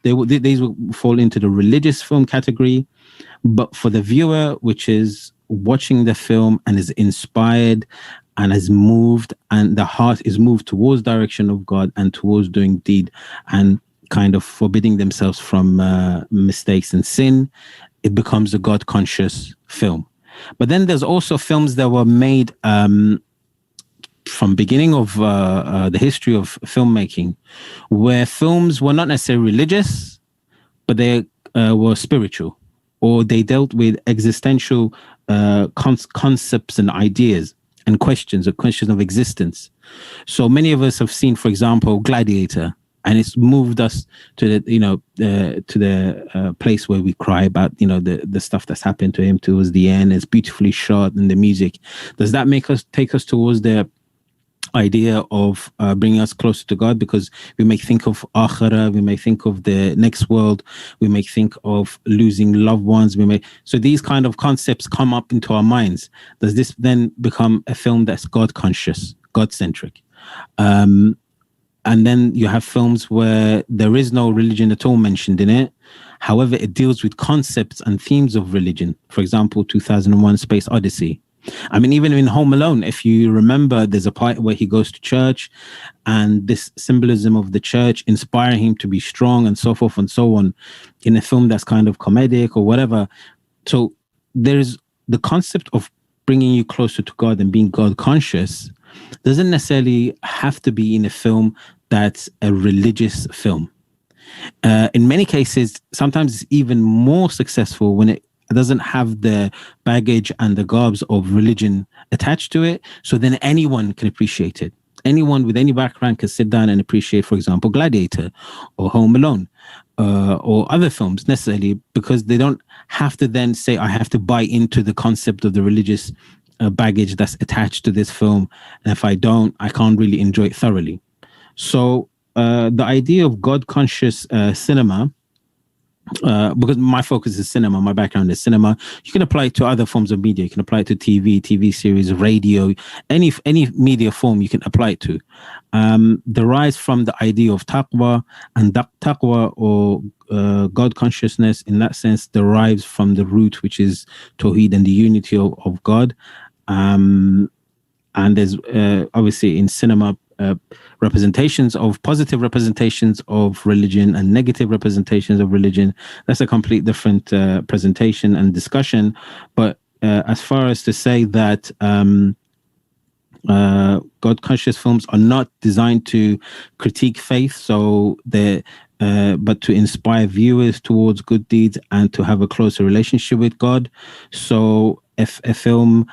G: these would fall into the religious film category, but for the viewer, which is watching the film and is inspired and is moved, and the heart is moved towards direction of God and towards doing deed and kind of forbidding themselves from mistakes and sin, it becomes a God conscious film. But then there's also films that were made from beginning of the history of filmmaking, where films were not necessarily religious, but they were spiritual, or they dealt with existential concepts and ideas and questions of existence. So many of us have seen, for example, Gladiator, and it's moved us to the place where we cry about, you know, the stuff that's happened to him towards the end. It's beautifully shot, and the music. Does that take us towards the idea of bringing us closer to God? Because we may think of akhirah, we may think of the next world, we may think of losing loved ones, so these kind of concepts come up into our minds. Does this then become a film that's God conscious, God centric? And then you have films where there is no religion at all mentioned in it. However, it deals with concepts and themes of religion. For example, 2001: Space Odyssey. I mean, even in Home Alone, if you remember, there's a part where he goes to church, and this symbolism of the church inspiring him to be strong and so forth and so on, in a film that's kind of comedic or whatever. So there's the concept of bringing you closer to God and being God conscious doesn't necessarily have to be in a film that's a religious film. In many cases, sometimes it's even more successful when it doesn't have the baggage and the garbs of religion attached to it. So then anyone can appreciate it. Anyone with any background can sit down and appreciate, for example, Gladiator or Home Alone or other films necessarily, because they don't have to then say, I have to buy into the concept of the religious baggage that's attached to this film. And if I don't, I can't really enjoy it thoroughly. So the idea of God-conscious cinema, because my focus is cinema, my background is cinema, you can apply it to other forms of media. You can apply it to TV series, radio, any media form you can apply it to. Derives from the idea of taqwa, and that taqwa or God consciousness in that sense derives from the root, which is Tawheed and the unity of God. And there's obviously in cinema positive representations of religion and negative representations of religion. That's a complete different presentation and discussion. But as far as to say that God conscious films are not designed to critique faith, so but to inspire viewers towards good deeds and to have a closer relationship with God. So if a film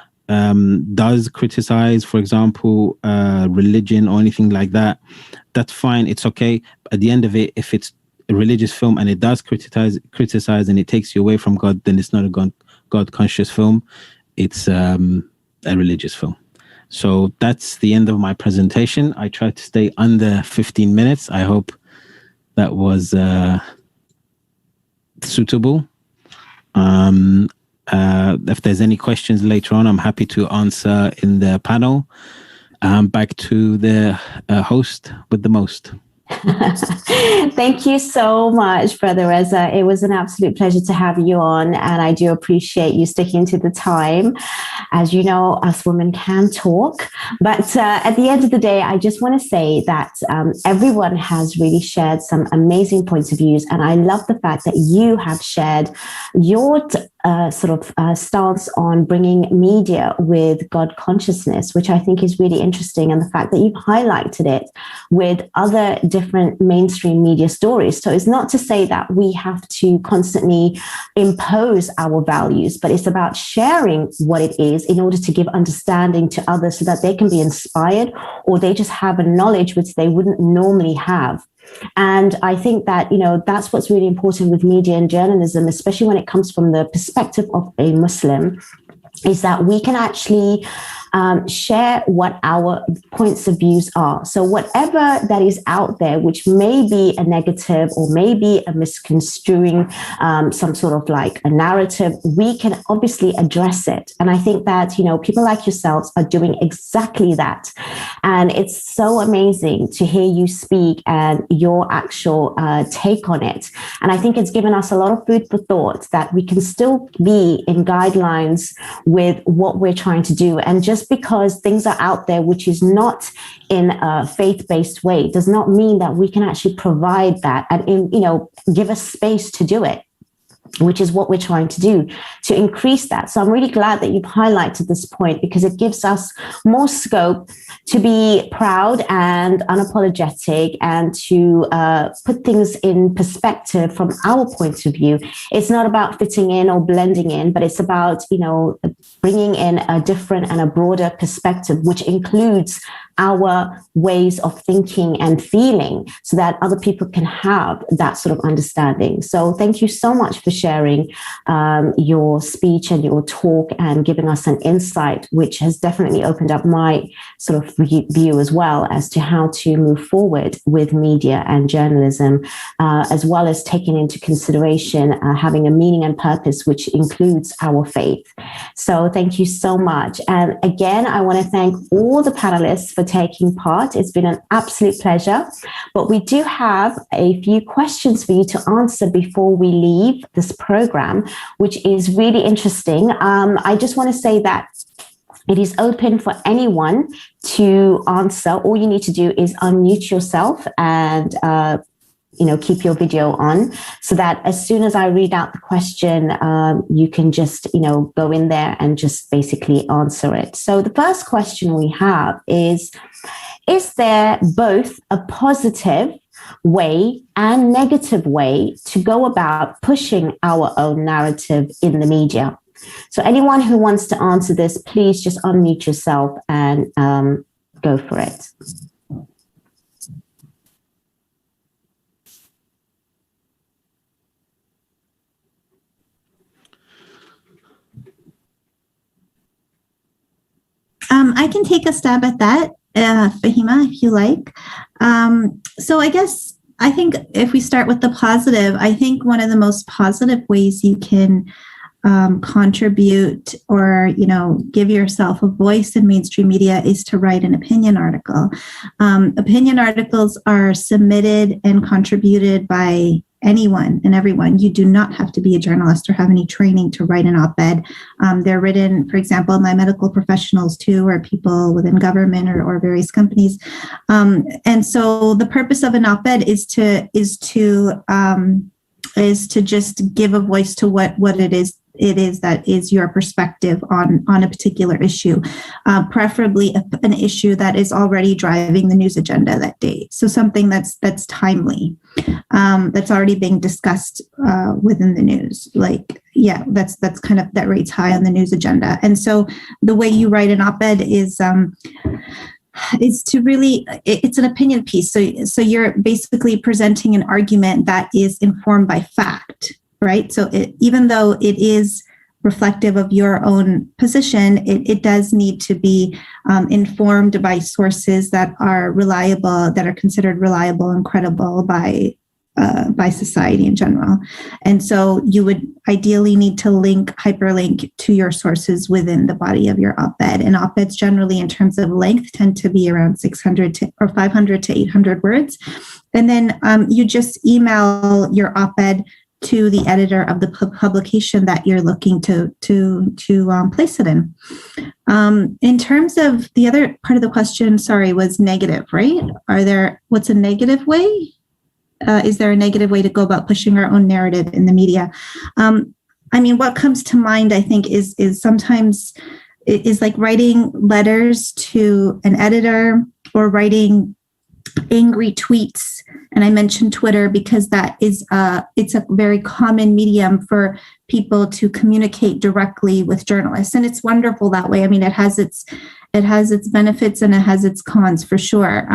G: does criticize, for example, religion or anything like that, that's fine, it's okay. At the end of it, if it's a religious film and it does criticize and it takes you away from God, then it's not a God conscious film, it's a religious film. So that's the end of my presentation. I tried to stay under 15 minutes. I hope that was suitable. If there's any questions later on, I'm happy to answer in the panel. Back to the host with the most.
B: Thank you so much, Brother Reza. It was an absolute pleasure to have you on, and I do appreciate you sticking to the time. As you know, us women can talk, but at the end of the day, I just want to say that everyone has really shared some amazing points of views, and I love the fact that you have shared your stance on bringing media with God consciousness, which I think is really interesting, and the fact that you've highlighted it with other different mainstream media stories. So it's not to say that we have to constantly impose our values, but it's about sharing what it is in order to give understanding to others so that they can be inspired, or they just have a knowledge which they wouldn't normally have. And I think that, that's what's really important with media and journalism, especially when it comes from the perspective of a Muslim, is that we can actually share what our points of views are. So whatever that is out there, which may be a negative or maybe a misconstruing some sort of like a narrative, we can obviously address it. And I think that, you know, people like yourselves are doing exactly that. And it's so amazing to hear you speak and your actual take on it. And I think it's given us a lot of food for thought that we can still be in guidelines with what we're trying to do. And just because things are out there which is not in a faith-based way does not mean that we can actually provide that and, you know, give us space to do it, which is what we're trying to do, to increase that. So I'm really glad that you've highlighted this point, because it gives us more scope to be proud and unapologetic and to put things in perspective from our point of view. It's not about fitting in or blending in, but it's about, you know, bringing in a different and a broader perspective, which includes our ways of thinking and feeling, so that other people can have that sort of understanding. So thank you so much for sharing your speech and your talk and giving us an insight, which has definitely opened up my sort of view as well as to how to move forward with media and journalism, as well as taking into consideration having a meaning and purpose, which includes our faith. So thank you so much. And again, I want to thank all the panelists for taking part. It's been an absolute pleasure. But we do have a few questions for you to answer before we leave this program, which is really interesting. I just want to say that it is open for anyone to answer. All you need to do is unmute yourself and you know, keep your video on, so that as soon as I read out the question, you can just, you know, go in there and just basically answer it. So the first question we have is there both a positive way and negative way to go about pushing our own narrative in the media? So anyone who wants to answer this, please just unmute yourself and go for it.
F: I can take a stab at that, Fahima, if you like. So I think if we start with the positive, I think one of the most positive ways you can contribute or, you know, give yourself a voice in mainstream media is to write an opinion article. Opinion articles are submitted and contributed by anyone and everyone. You do not have to be a journalist or have any training to write an op-ed. They're written, for example, by medical professionals too, or people within government or various companies. And so the purpose of an op-ed is to just give a voice to what it is that is your perspective on a particular issue, preferably an issue that is already driving the news agenda that day. So something that's timely, that's already being discussed within the news. Like, yeah, that's kind of, that rates high on the news agenda. And so the way you write an op-ed is to really, it's an opinion piece. So you're basically presenting an argument that is informed by fact. Right. So even though it is reflective of your own position, it does need to be informed by sources that are reliable, that are considered reliable and credible by society in general. And so you would ideally need to hyperlink to your sources within the body of your op-ed. And op-eds generally, in terms of length, tend to be around 600 or 500 to 800 words. And then you just email your op-ed to the editor of the publication that you're looking to place it in. In terms of the other part of the question, was negative, right? What's a negative way? Is there a negative way to go about pushing our own narrative in the media? I mean, what comes to mind, I think, is sometimes it is like writing letters to an editor or writing angry tweets. And I mentioned Twitter because that is it's a very common medium for people to communicate directly with journalists, and it's wonderful that way. I mean, it has its benefits and it has its cons for sure.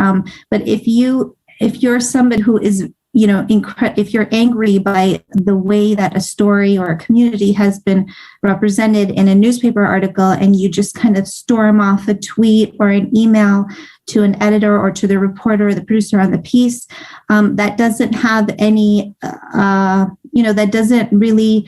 F: But if you're somebody who is if you're angry by the way that a story or a community has been represented in a newspaper article, and you just kind of storm off a tweet or an email to an editor or to the reporter or the producer on the piece, that doesn't have any, that doesn't really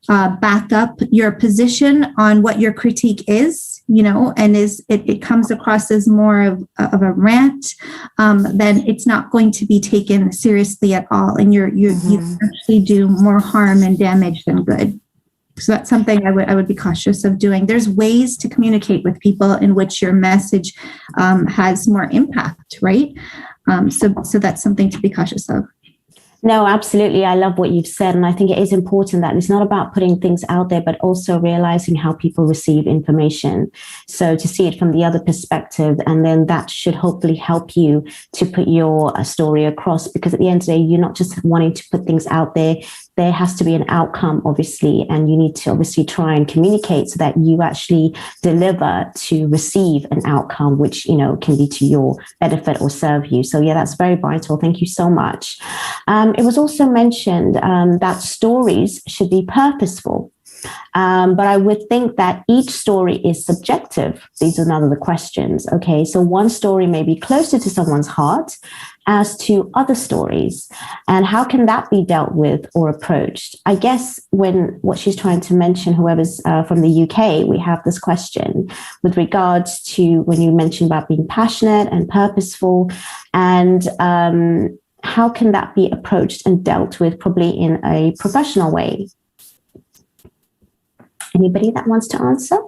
F: back up your position on what your critique is, and it comes across as more of a rant, then it's not going to be taken seriously at all. And you actually do more harm and damage than good. So that's something I would be cautious of doing. There's ways to communicate with people in which your message has more impact, right? So that's something to be cautious of.
B: No, absolutely. I love what you've said. And I think it is important that it's not about putting things out there, but also realizing how people receive information. So to see it from the other perspective, and then that should hopefully help you to put your story across, because at the end of the day, you're not just wanting to put things out there. There has to be an outcome, obviously, and you need to obviously try and communicate so that you actually deliver to receive an outcome, which, can be to your benefit or serve you. So yeah, that's very vital. Thank you so much. It was also mentioned that stories should be purposeful. But I would think that each story is subjective. These are none of the questions. Okay, so one story may be closer to someone's heart as to other stories. And how can that be dealt with or approached? I guess what she's trying to mention, whoever's from the UK, we have this question with regards to when you mentioned about being passionate and purposeful, and how can that be approached and dealt with probably in a professional way? Anybody that wants to answer?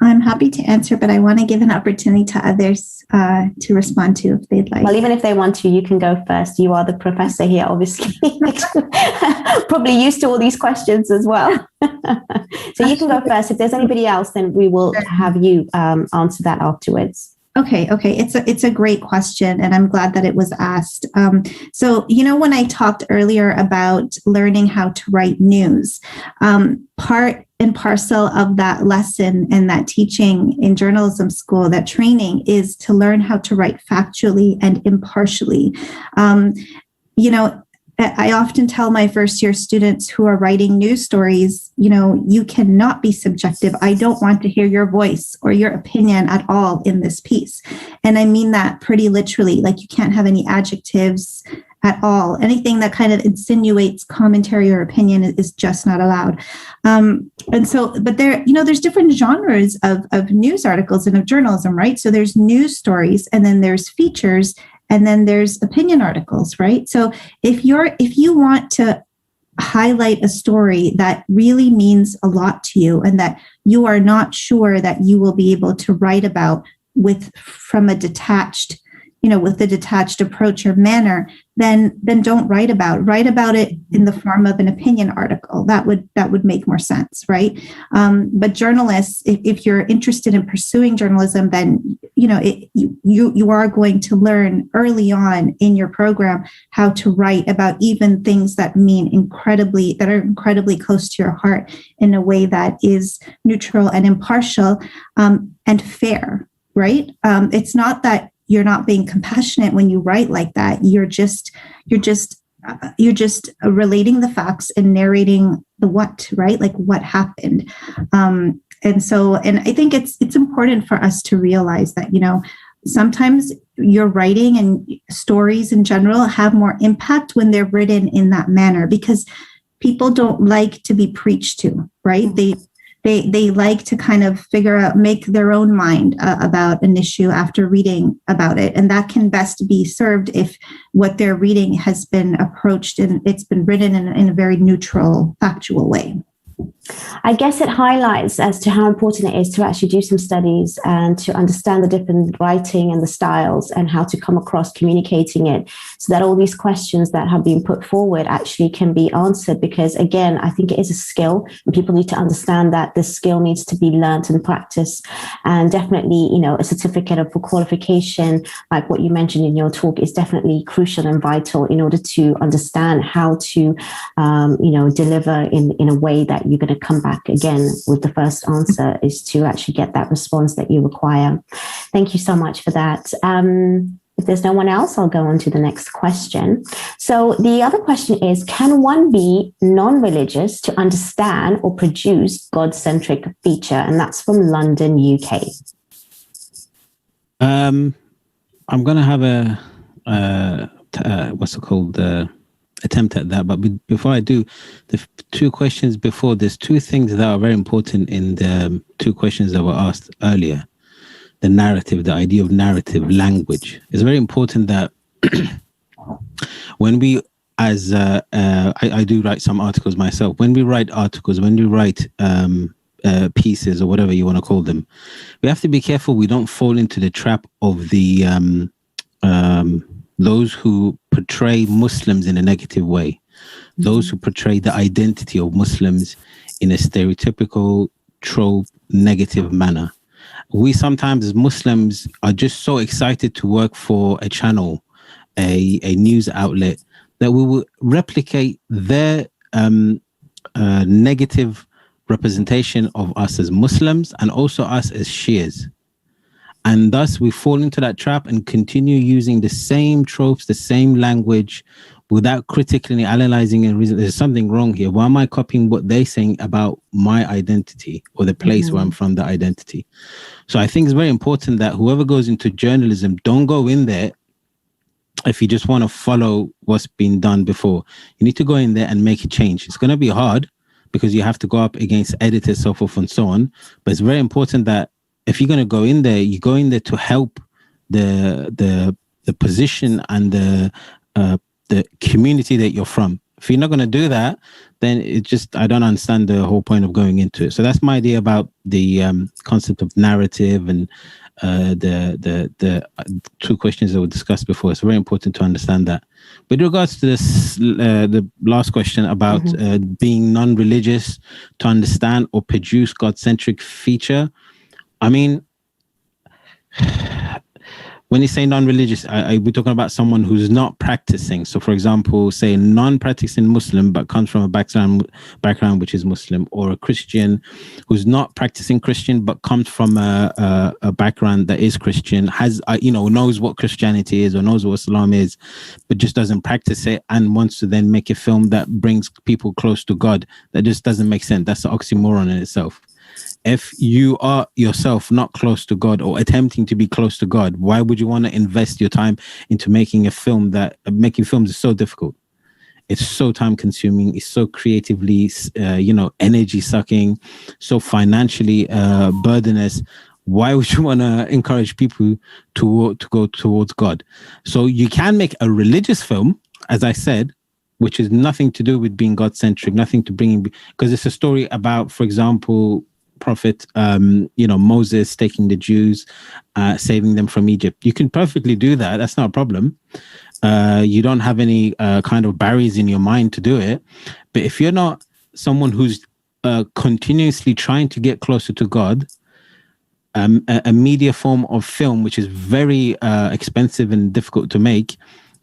F: I'm happy to answer, but I want to give an opportunity to others to respond to if they'd like.
B: Well, even if they want to, you can go first. You are the professor here, obviously. Probably used to all these questions as well. So you can go first. If there's anybody else, then we will have you answer that afterwards.
F: Okay. It's a great question, and I'm glad that it was asked. So, when I talked earlier about learning how to write news, part and parcel of that lesson and that teaching in journalism school, that training, is to learn how to write factually and impartially. I often tell my first year students who are writing news stories, you cannot be subjective. I don't want to hear your voice or your opinion at all in this piece. And I mean that pretty literally. Like, you can't have any adjectives at all. Anything that kind of insinuates commentary or opinion is just not allowed. But there's different genres of news articles and of journalism, right? So there's news stories, and then there's features, and then there's opinion articles, right? So if you want to highlight a story that really means a lot to you, and that you are not sure that you will be able to write about with a detached approach or manner, then don't write about it in the form of an opinion article. That would make more sense, right? But journalists, if you're interested in pursuing journalism, then you are going to learn early on in your program how to write about even things that are incredibly close to your heart in a way that is neutral and impartial and fair, right? It's not that you're not being compassionate when you write like that. You're just relating the facts and narrating the what, right? Like what happened. And I think it's important for us to realize that, sometimes your writing and stories in general have more impact when they're written in that manner, because people don't like to be preached to, right? They like to kind of make their own mind about an issue after reading about it. And that can best be served if what they're reading has been approached and it's been written in a very neutral, factual way.
B: I guess it highlights as to how important it is to actually do some studies and to understand the different writing and the styles and how to come across communicating it, so that all these questions that have been put forward actually can be answered. Because again, I think it is a skill, and people need to understand that this skill needs to be learnt and practiced. And definitely, a certificate of qualification, like what you mentioned in your talk, is definitely crucial and vital in order to understand how to, deliver in a way that you're going to come back again with the first answer is to actually get that response that you require. Thank you so much for that. If there's no one else, I'll go on to the next question. So the other question is, can one be non-religious to understand or produce God-centric feature? And that's from London, UK.
G: I'm going to have attempt at that. But before I do, the two questions before, there's two things that are very important in the two questions that were asked earlier. The narrative, the idea of narrative language. It's very important that when we, as I do write some articles myself, when we write articles, when we write pieces or whatever you want to call them, we have to be careful we don't fall into the trap of the those who portray Muslims in a negative way, those who portray the identity of Muslims in a stereotypical, trope, negative manner. We sometimes as Muslims are just so excited to work for a channel, a news outlet, that we will replicate their negative representation of us as Muslims and also us as Shias. And thus we fall into that trap and continue using the same tropes, the same language, without critically analyzing and reason. There's something wrong here. Why am I copying what they're saying about my identity or the place where I'm from, the identity? So I think it's very important that whoever goes into journalism, don't go in there if you just want to follow what's been done before. You need to go in there and make a change. It's going to be hard because you have to go up against editors, so forth and so on. But it's very important that if you're going to go in there, you go in there to help the position and the community that you're from. If you're not going to do that, then I don't understand the whole point of going into it. So that's my idea about the concept of narrative and the two questions that were discussed before. It's very important to understand that. With regards to this, the last question about being non-religious to understand or produce God-centric feature, I mean, when you say non-religious, we're talking about someone who's not practicing. So, for example, say a non-practicing Muslim but comes from a background which is Muslim, or a Christian who's not practicing Christian but comes from a background that is Christian, has knows what Christianity is or knows what Islam is, but just doesn't practice it and wants to then make a film that brings people close to God. That just doesn't make sense. That's an oxymoron in itself. If you are yourself not close to God or attempting to be close to God, why would you want to invest your time into making a film? Making films is so difficult. It's so time consuming. It's so creatively, energy sucking, so financially burdenous. Why would you want to encourage people to go towards God? So you can make a religious film, as I said, which is nothing to do with being God-centric, nothing to bring, because it's a story about, for example, Prophet, Moses taking the Jews, saving them from Egypt. You can perfectly do that. That's not a problem. You don't have any kind of barriers in your mind to do it. But if you're not someone who's continuously trying to get closer to God, a media form of film, which is very expensive and difficult to make,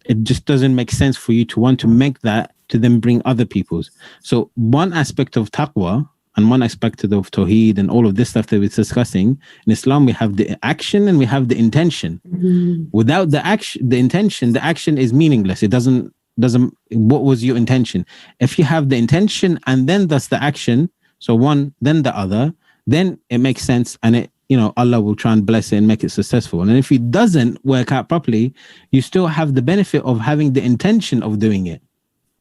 G: it just doesn't make sense for you to want to make that to then bring other people's. So one aspect of taqwa and one aspect of Tawheed and all of this stuff that we're discussing, in Islam, we have the action and we have the intention. Without the action, the intention, the action is meaningless. It doesn't, what was your intention? If you have the intention and then that's the action, so one, then the other, then it makes sense and Allah will try and bless it and make it successful. And if it doesn't work out properly, you still have the benefit of having the intention of doing it.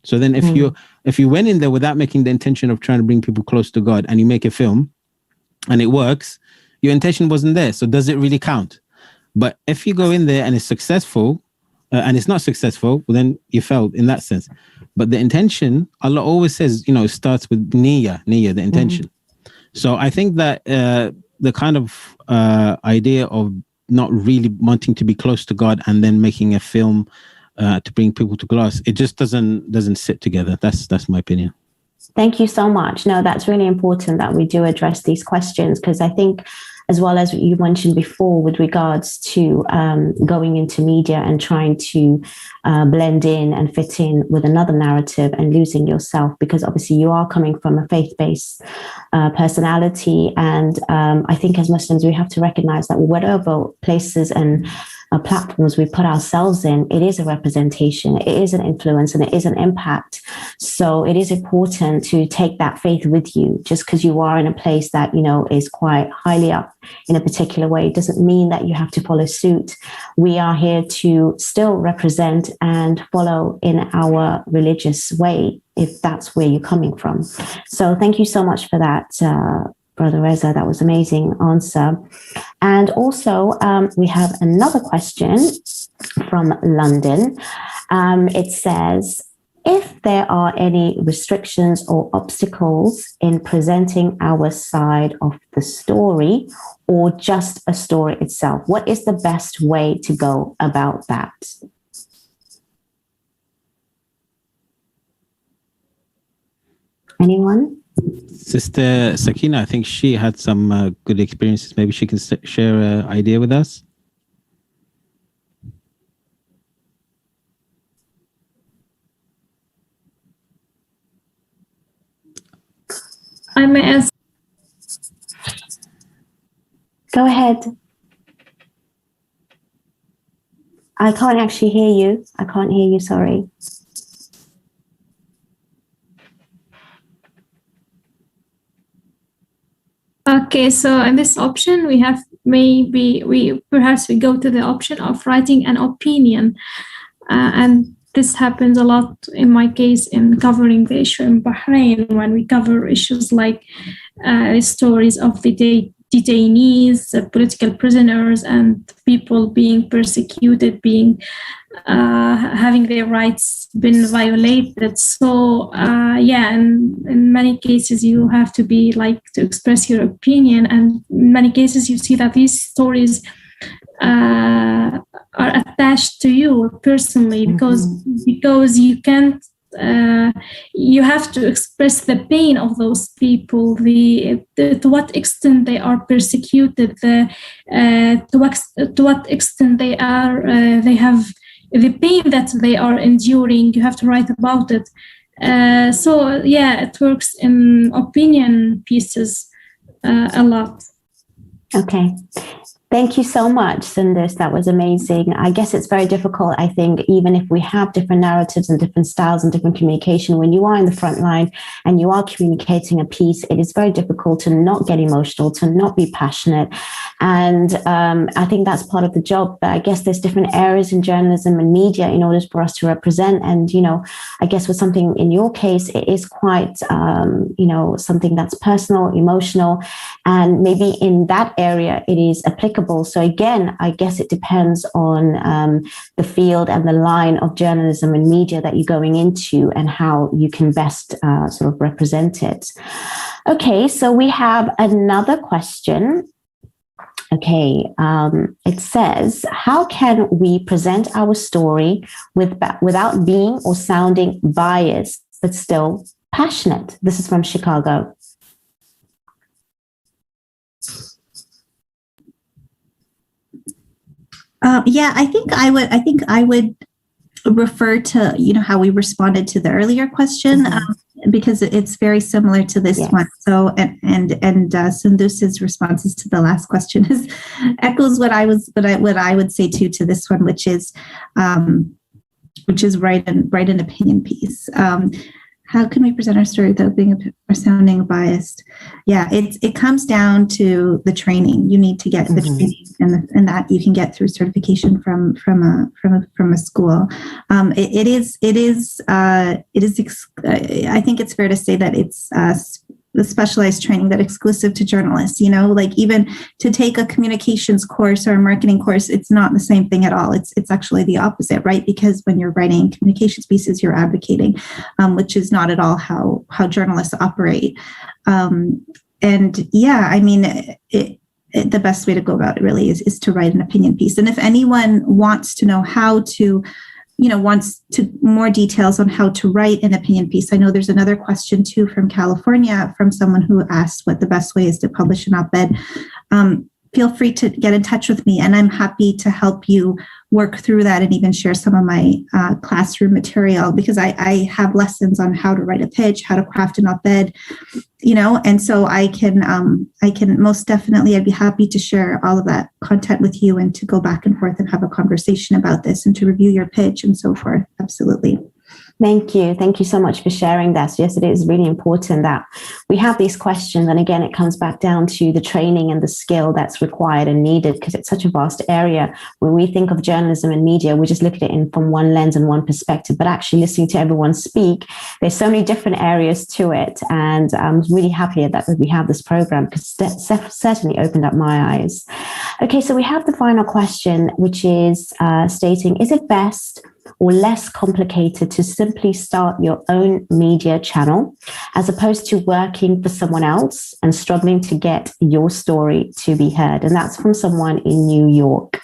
G: So then if you went in there without making the intention of trying to bring people close to God and you make a film and it works, your intention wasn't there. So does it really count? But if you go in there and it's successful and it's not successful, well, then you failed in that sense. But the intention, Allah always says, it starts with niyyah, the intention. So I think that the kind of idea of not really wanting to be close to God and then making a film to bring people to glass, it just doesn't sit together. That's my opinion.
B: Thank you so much. No, that's really important that we do address these questions, because I think as well as you mentioned before with regards to going into media and trying to blend in and fit in with another narrative and losing yourself, because obviously you are coming from a faith-based personality. And I think as Muslims, we have to recognize that whatever places and platforms we put ourselves in, it is a representation, it is an influence, and it is an impact. So it is important to take that faith with you. Just because you are in a place that, you know, is quite highly up in a particular way doesn't mean that you have to follow suit. We are here to still represent and follow in our religious way, if that's where you're coming from. So thank you so much for that, Brother Reza. That was an amazing answer. And also, we have another question from London. It says, if there are any restrictions or obstacles in presenting our side of the story or just a story itself, what is the best way to go about that? Anyone?
G: Sister Sakina, I think she had some good experiences. Maybe she can share an idea with us.
D: I may answer.
B: Go ahead. I can't actually hear you. I can't hear you, sorry.
D: Okay, so in this option, we have perhaps we go to the option of writing an opinion. And this happens a lot in my case in covering the issue in Bahrain, when we cover issues like stories of the detainees, political prisoners, and people being persecuted, having their rights been violated. So in many cases you have to be to express your opinion, and in many cases you see that these stories are attached to you personally, because you can't you have to express the pain of those people, to what extent they are persecuted, to what extent they have the pain that they are enduring. You have to write about it. It works in opinion pieces a lot.
B: Okay. Thank you so much, Sundus. That was amazing. I guess it's very difficult, I think, even if we have different narratives and different styles and different communication, when you are in the front line and you are communicating a piece, it is very difficult to not get emotional, to not be passionate. And I think that's part of the job. But I guess there's different areas in journalism and media in order for us to represent. And, you know, I guess with something in your case, it is quite, something that's personal, emotional, and maybe in that area it is applicable. So again, I guess it depends on the field and the line of journalism and media that you're going into and how you can best sort of represent it. Okay, so we have another question. Okay, it says, how can we present our story without being or sounding biased, but still passionate? This is from Chicago.
F: I think I would refer to, how we responded to the earlier question, because it's very similar to this one. So, and Sundus's responses to the last question echoes what I would say to this one, which is write an opinion piece. How can we present our story without being or sounding biased? Yeah, it comes down to the training. You need to get the training, and that you can get through certification from a school. I think it's fair to say that it's the specialized training that exclusive to journalists, even to take a communications course or a marketing course, it's not the same thing at all. It's actually the opposite, right? Because when you're writing communications pieces, you're advocating, which is not at all how journalists operate. The best way to go about it really is to write an opinion piece. And if anyone wants to know how to, wants to more details on how to write an opinion piece. I know there's another question too from California, from someone who asked what the best way is to publish an op-ed. feel free to get in touch with me, and I'm happy to help you work through that and even share some of my classroom material, because I have lessons on how to write a pitch, how to craft an op-ed, and so I can most definitely, I'd be happy to share all of that content with you and to go back and forth and have a conversation about this and to review your pitch and so forth. Absolutely.
B: Thank you. Thank you so much for sharing that. So yes, it is really important that we have these questions. And again, it comes back down to the training and the skill that's required and needed, because it's such a vast area. When we think of journalism and media, we just look at it from one lens and one perspective, but actually listening to everyone speak, there's so many different areas to it. And I'm really happy that we have this program, because it certainly opened up my eyes. Okay, so we have the final question, which is stating, is it best or less complicated to simply start your own media channel as opposed to working for someone else and struggling to get your story to be heard? And that's from someone in New York.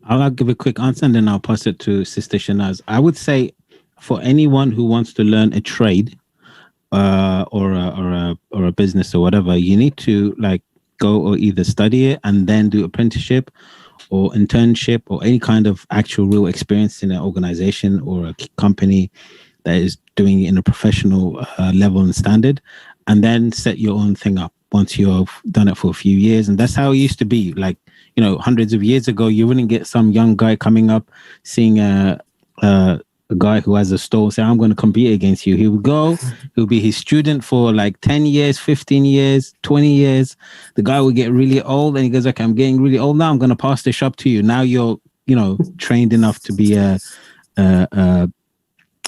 G: I'll give a quick answer and then I'll pass it to Sister Shanaz. I would say for anyone who wants to learn a trade or a business or whatever, you need to go or either study it and then do apprenticeship or internship or any kind of actual real experience in an organization or a company that is doing it in a professional level and standard, and then set your own thing up once you've done it for a few years. And that's how it used to be. Hundreds of years ago, you wouldn't get some young guy coming up, seeing a guy who has a store, say, I'm going to compete against you. He would go, he'll be his student for 10 years, 15 years, 20 years. The guy will get really old and he goes, okay, I'm getting really old now. I'm going to pass the shop to you. Now you're, trained enough to be a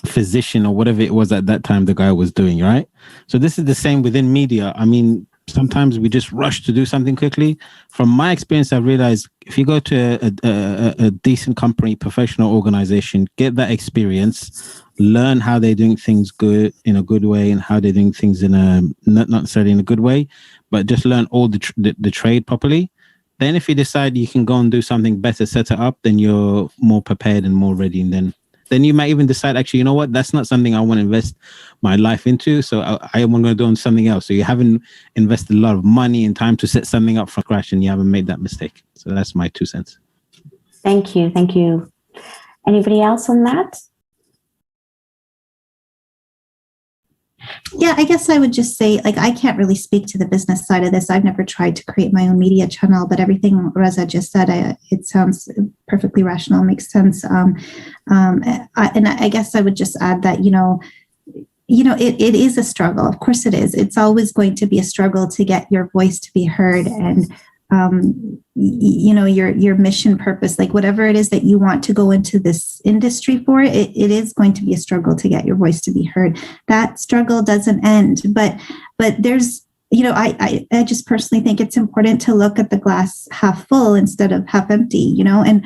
G: physician or whatever it was at that time the guy was doing, right? So this is the same within media. I mean, sometimes we just rush to do something quickly. From my experience, I've realized if you go to a decent company, professional organization, get that experience, learn how they're doing things good in a good way and how they're doing things in a not necessarily in a good way, but just learn all the trade properly. Then if you decide you can go and do something better, set it up, then you're more prepared and more ready. And then you might even decide, actually, you know what, that's not something I want to invest my life into. So I am going to do something else. So you haven't invested a lot of money and time to set something up from scratch and you haven't made that mistake. So that's my 2 cents.
B: Thank you. Thank you. Anybody else on that?
F: Yeah, I guess I would just say, I can't really speak to the business side of this. I've never tried to create my own media channel, but everything Reza just said, it sounds perfectly rational, makes sense. And I guess I would just add that, it is a struggle. Of course it is. It's always going to be a struggle to get your voice to be heard and, your mission purpose, whatever it is that you want to go into this industry for, it is going to be a struggle to get your voice to be heard. That struggle doesn't end, but there's, I just personally think it's important to look at the glass half full instead of half empty, and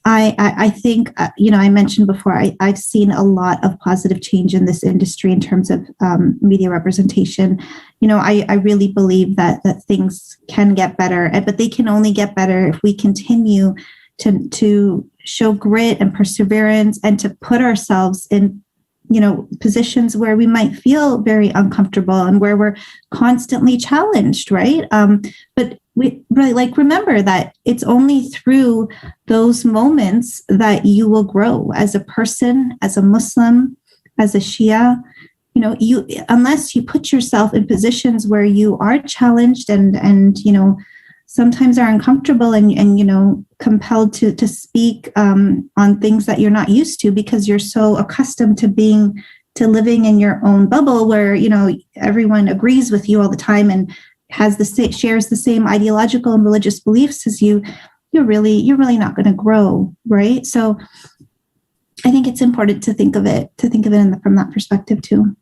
F: I think, I mentioned before, I've seen a lot of positive change in this industry in terms of media representation. I really believe that things can get better, but they can only get better if we continue to show grit and perseverance and to put ourselves in, positions where we might feel very uncomfortable and where we're constantly challenged, right? But we really remember that it's only through those moments that you will grow as a person, as a Muslim, as a Shia. Unless you put yourself in positions where you are challenged and sometimes are uncomfortable and compelled to speak on things that you're not used to because you're so accustomed to living in your own bubble where everyone agrees with you all the time and shares the same ideological and religious beliefs as you. You're really not going to grow, right? So I think it's important to think of it from that perspective too.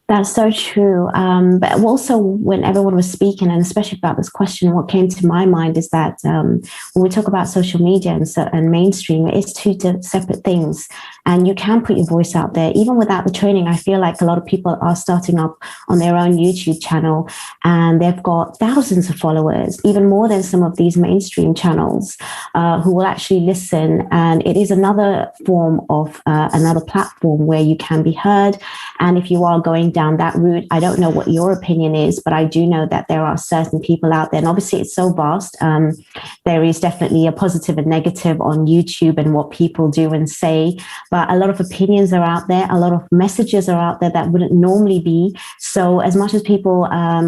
B: That's so true. But also when everyone was speaking, and especially about this question, what came to my mind is that when we talk about social media and mainstream, it's two separate things. and you can put your voice out there. Even without the training, I feel like a lot of people are starting up on their own YouTube channel, and they've got thousands of followers, even more than some of these mainstream channels, who will actually listen. And it is another form of another platform where you can be heard. And if you are going down that route, I don't know what your opinion is, but I do know that there are certain people out there, and obviously it's so vast. There is definitely a positive and negative on YouTube and what people do and say, but a lot of opinions are out there, a lot of messages are out there that wouldn't normally be. So as much as people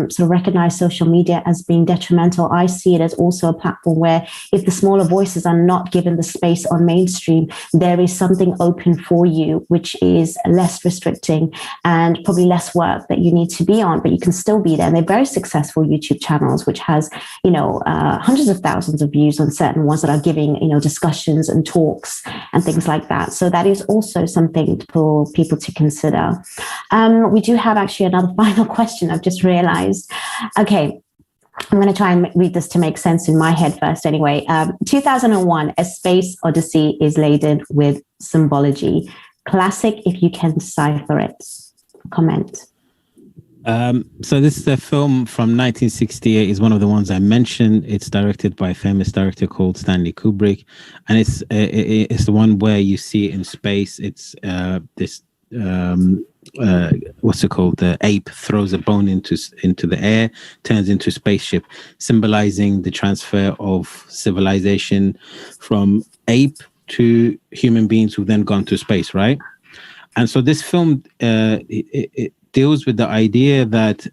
B: sort of recognize social media as being detrimental, I see it as also a platform where if the smaller voices are not given the space on mainstream, there is something open for you, which is less restricting and probably less work that you need to be on, but you can still be there. And they're very successful YouTube channels, which has, hundreds of thousands of views on certain ones that are giving, discussions and talks and things like that. So that is also something for people to consider. We do have actually another final question. I've just realized. Okay. I'm going to try and read this to make sense in my head first anyway. 2001, A Space Odyssey is laden with symbology. Classic if you can decipher it. Comment.
G: So this is a film from 1968. It's one of the ones I mentioned. It's directed by a famous director called Stanley Kubrick, and it's the one where you see it in space. It's this what's it called? The ape throws a bone into the air, turns into a spaceship, symbolizing the transfer of civilization from ape to human beings who've then gone to space, right? And so this film it deals with the idea that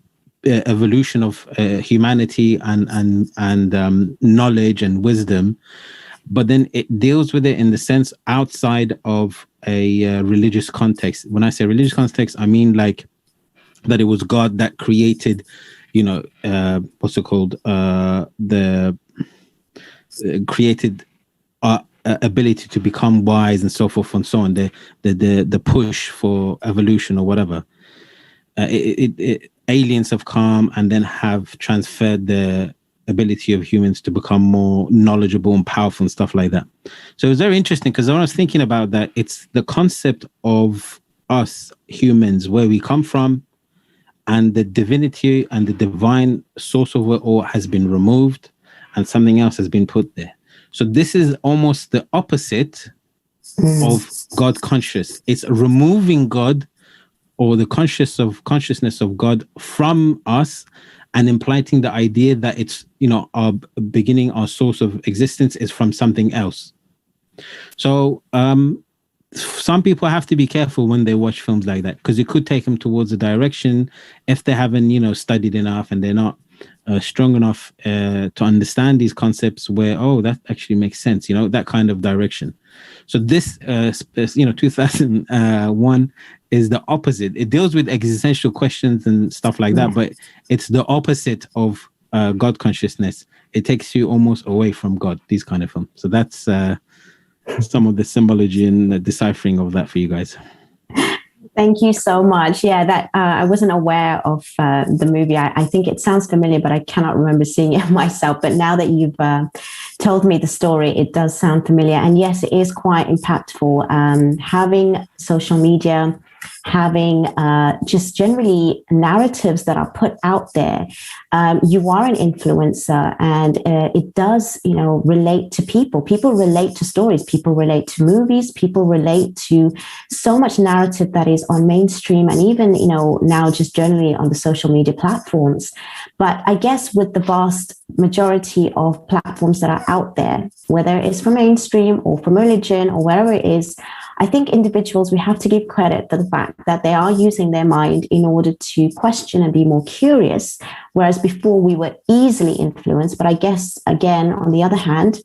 G: evolution of humanity and knowledge and wisdom, but then it deals with it in the sense outside of a religious context. When I say religious context, I mean like that it was God that created, what's it called? Created ability to become wise and so forth and so on. The push for evolution or whatever. Aliens have come and then have transferred the ability of humans to become more knowledgeable and powerful and stuff like that. So it was very interesting because when I was thinking about that, it's the concept of us humans, where we come from, and the divinity and the divine source of it all has been removed and something else has been put there. So this is almost the opposite of God conscious. It's removing God or the consciousness of God from us and implanting the idea that it's, our beginning, our source of existence is from something else. So some people have to be careful when they watch films like that, because it could take them towards a direction if they haven't, studied enough and they're not strong enough to understand these concepts where, that actually makes sense, that kind of direction. So this, 2001 is the opposite. It deals with existential questions and stuff like that, but it's the opposite of God consciousness. It takes you almost away from God, these kind of films. So that's some of the symbology and the deciphering of that for you guys.
B: Thank you so much. Yeah, that I wasn't aware of the movie. I think it sounds familiar, but I cannot remember seeing it myself. But now that you've told me the story, it does sound familiar. And yes, it is quite impactful. Having social media, having just generally narratives that are put out there. You are an influencer, and it does, relate to people. People relate to stories. People relate to movies. People relate to so much narrative that is on mainstream and even, now just generally on the social media platforms. But I guess with the vast majority of platforms that are out there, whether it's from mainstream or from religion or wherever it is, I think individuals, we have to give credit for the fact that they are using their mind in order to question and be more curious, whereas before we were easily influenced. But I guess, again, on the other hand,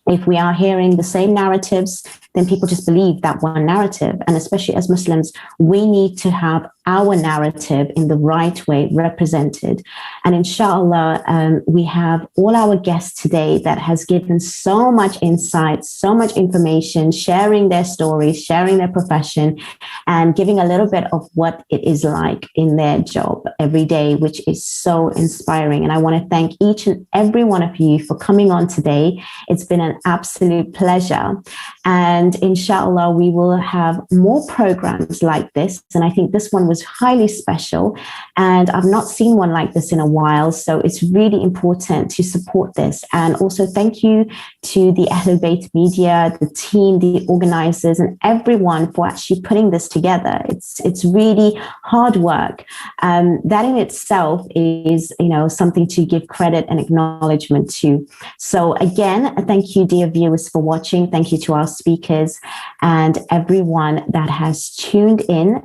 B: if we are hearing the same narratives, then people just believe that one narrative. And especially as Muslims, we need to have our narrative in the right way represented. And inshallah, we have all our guests today that has given so much insight, so much information, sharing their stories, sharing their profession, and giving a little bit of what it is like in their job every day, which is so inspiring. And I want to thank each and every one of you for coming on today. It's been an absolute pleasure. And And inshallah, we will have more programs like this. And I think this one was highly special. And I've not seen one like this in a while. So it's really important to support this. And also thank you to the Ahlul Bayt Media, the team, the organizers, and everyone for actually putting this together. It's really hard work. That in itself is, something to give credit and acknowledgement to. So again, thank you, dear viewers, for watching. Thank you to our speakers and everyone that has tuned in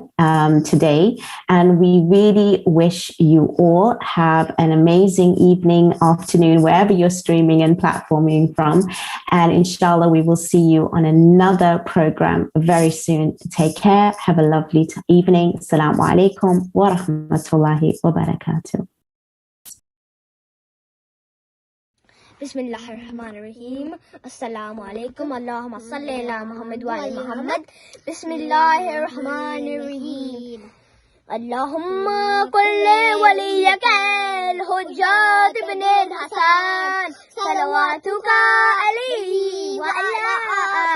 B: today. And we really wish you all have an amazing evening, afternoon, wherever you're streaming and platforming from. And inshallah, we will see you on another program very soon. Take care. Have a lovely evening. Assalamu alaikum wa rahmatullahi wa barakatuh.
A: Bismillahirrahmanirrahim. Assalamu alaikum. Allahumma salli ala Muhammad wa ala Muhammad. Bismillahirrahmanirrahim. Allahumma kulli waliyaka al-Hujjat ibn al-Hasan salawatuka alayhi wa ala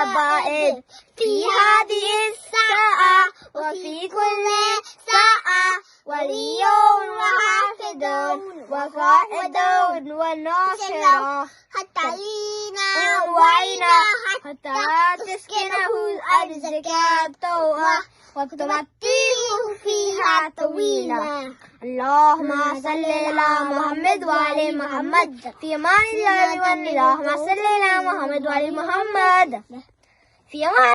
A: aba'id fi hadhihi as-sa'a wa fi kulli sa'a waliyun wa hafidun wa qa'idun wa nasira hatta lina wa ina hatta taskinahu al-zakata وتمتعه فيها طويلا اللهم صل على محمد وعلى محمد في امان الله اللهم صل على محمد وعلى محمد في امان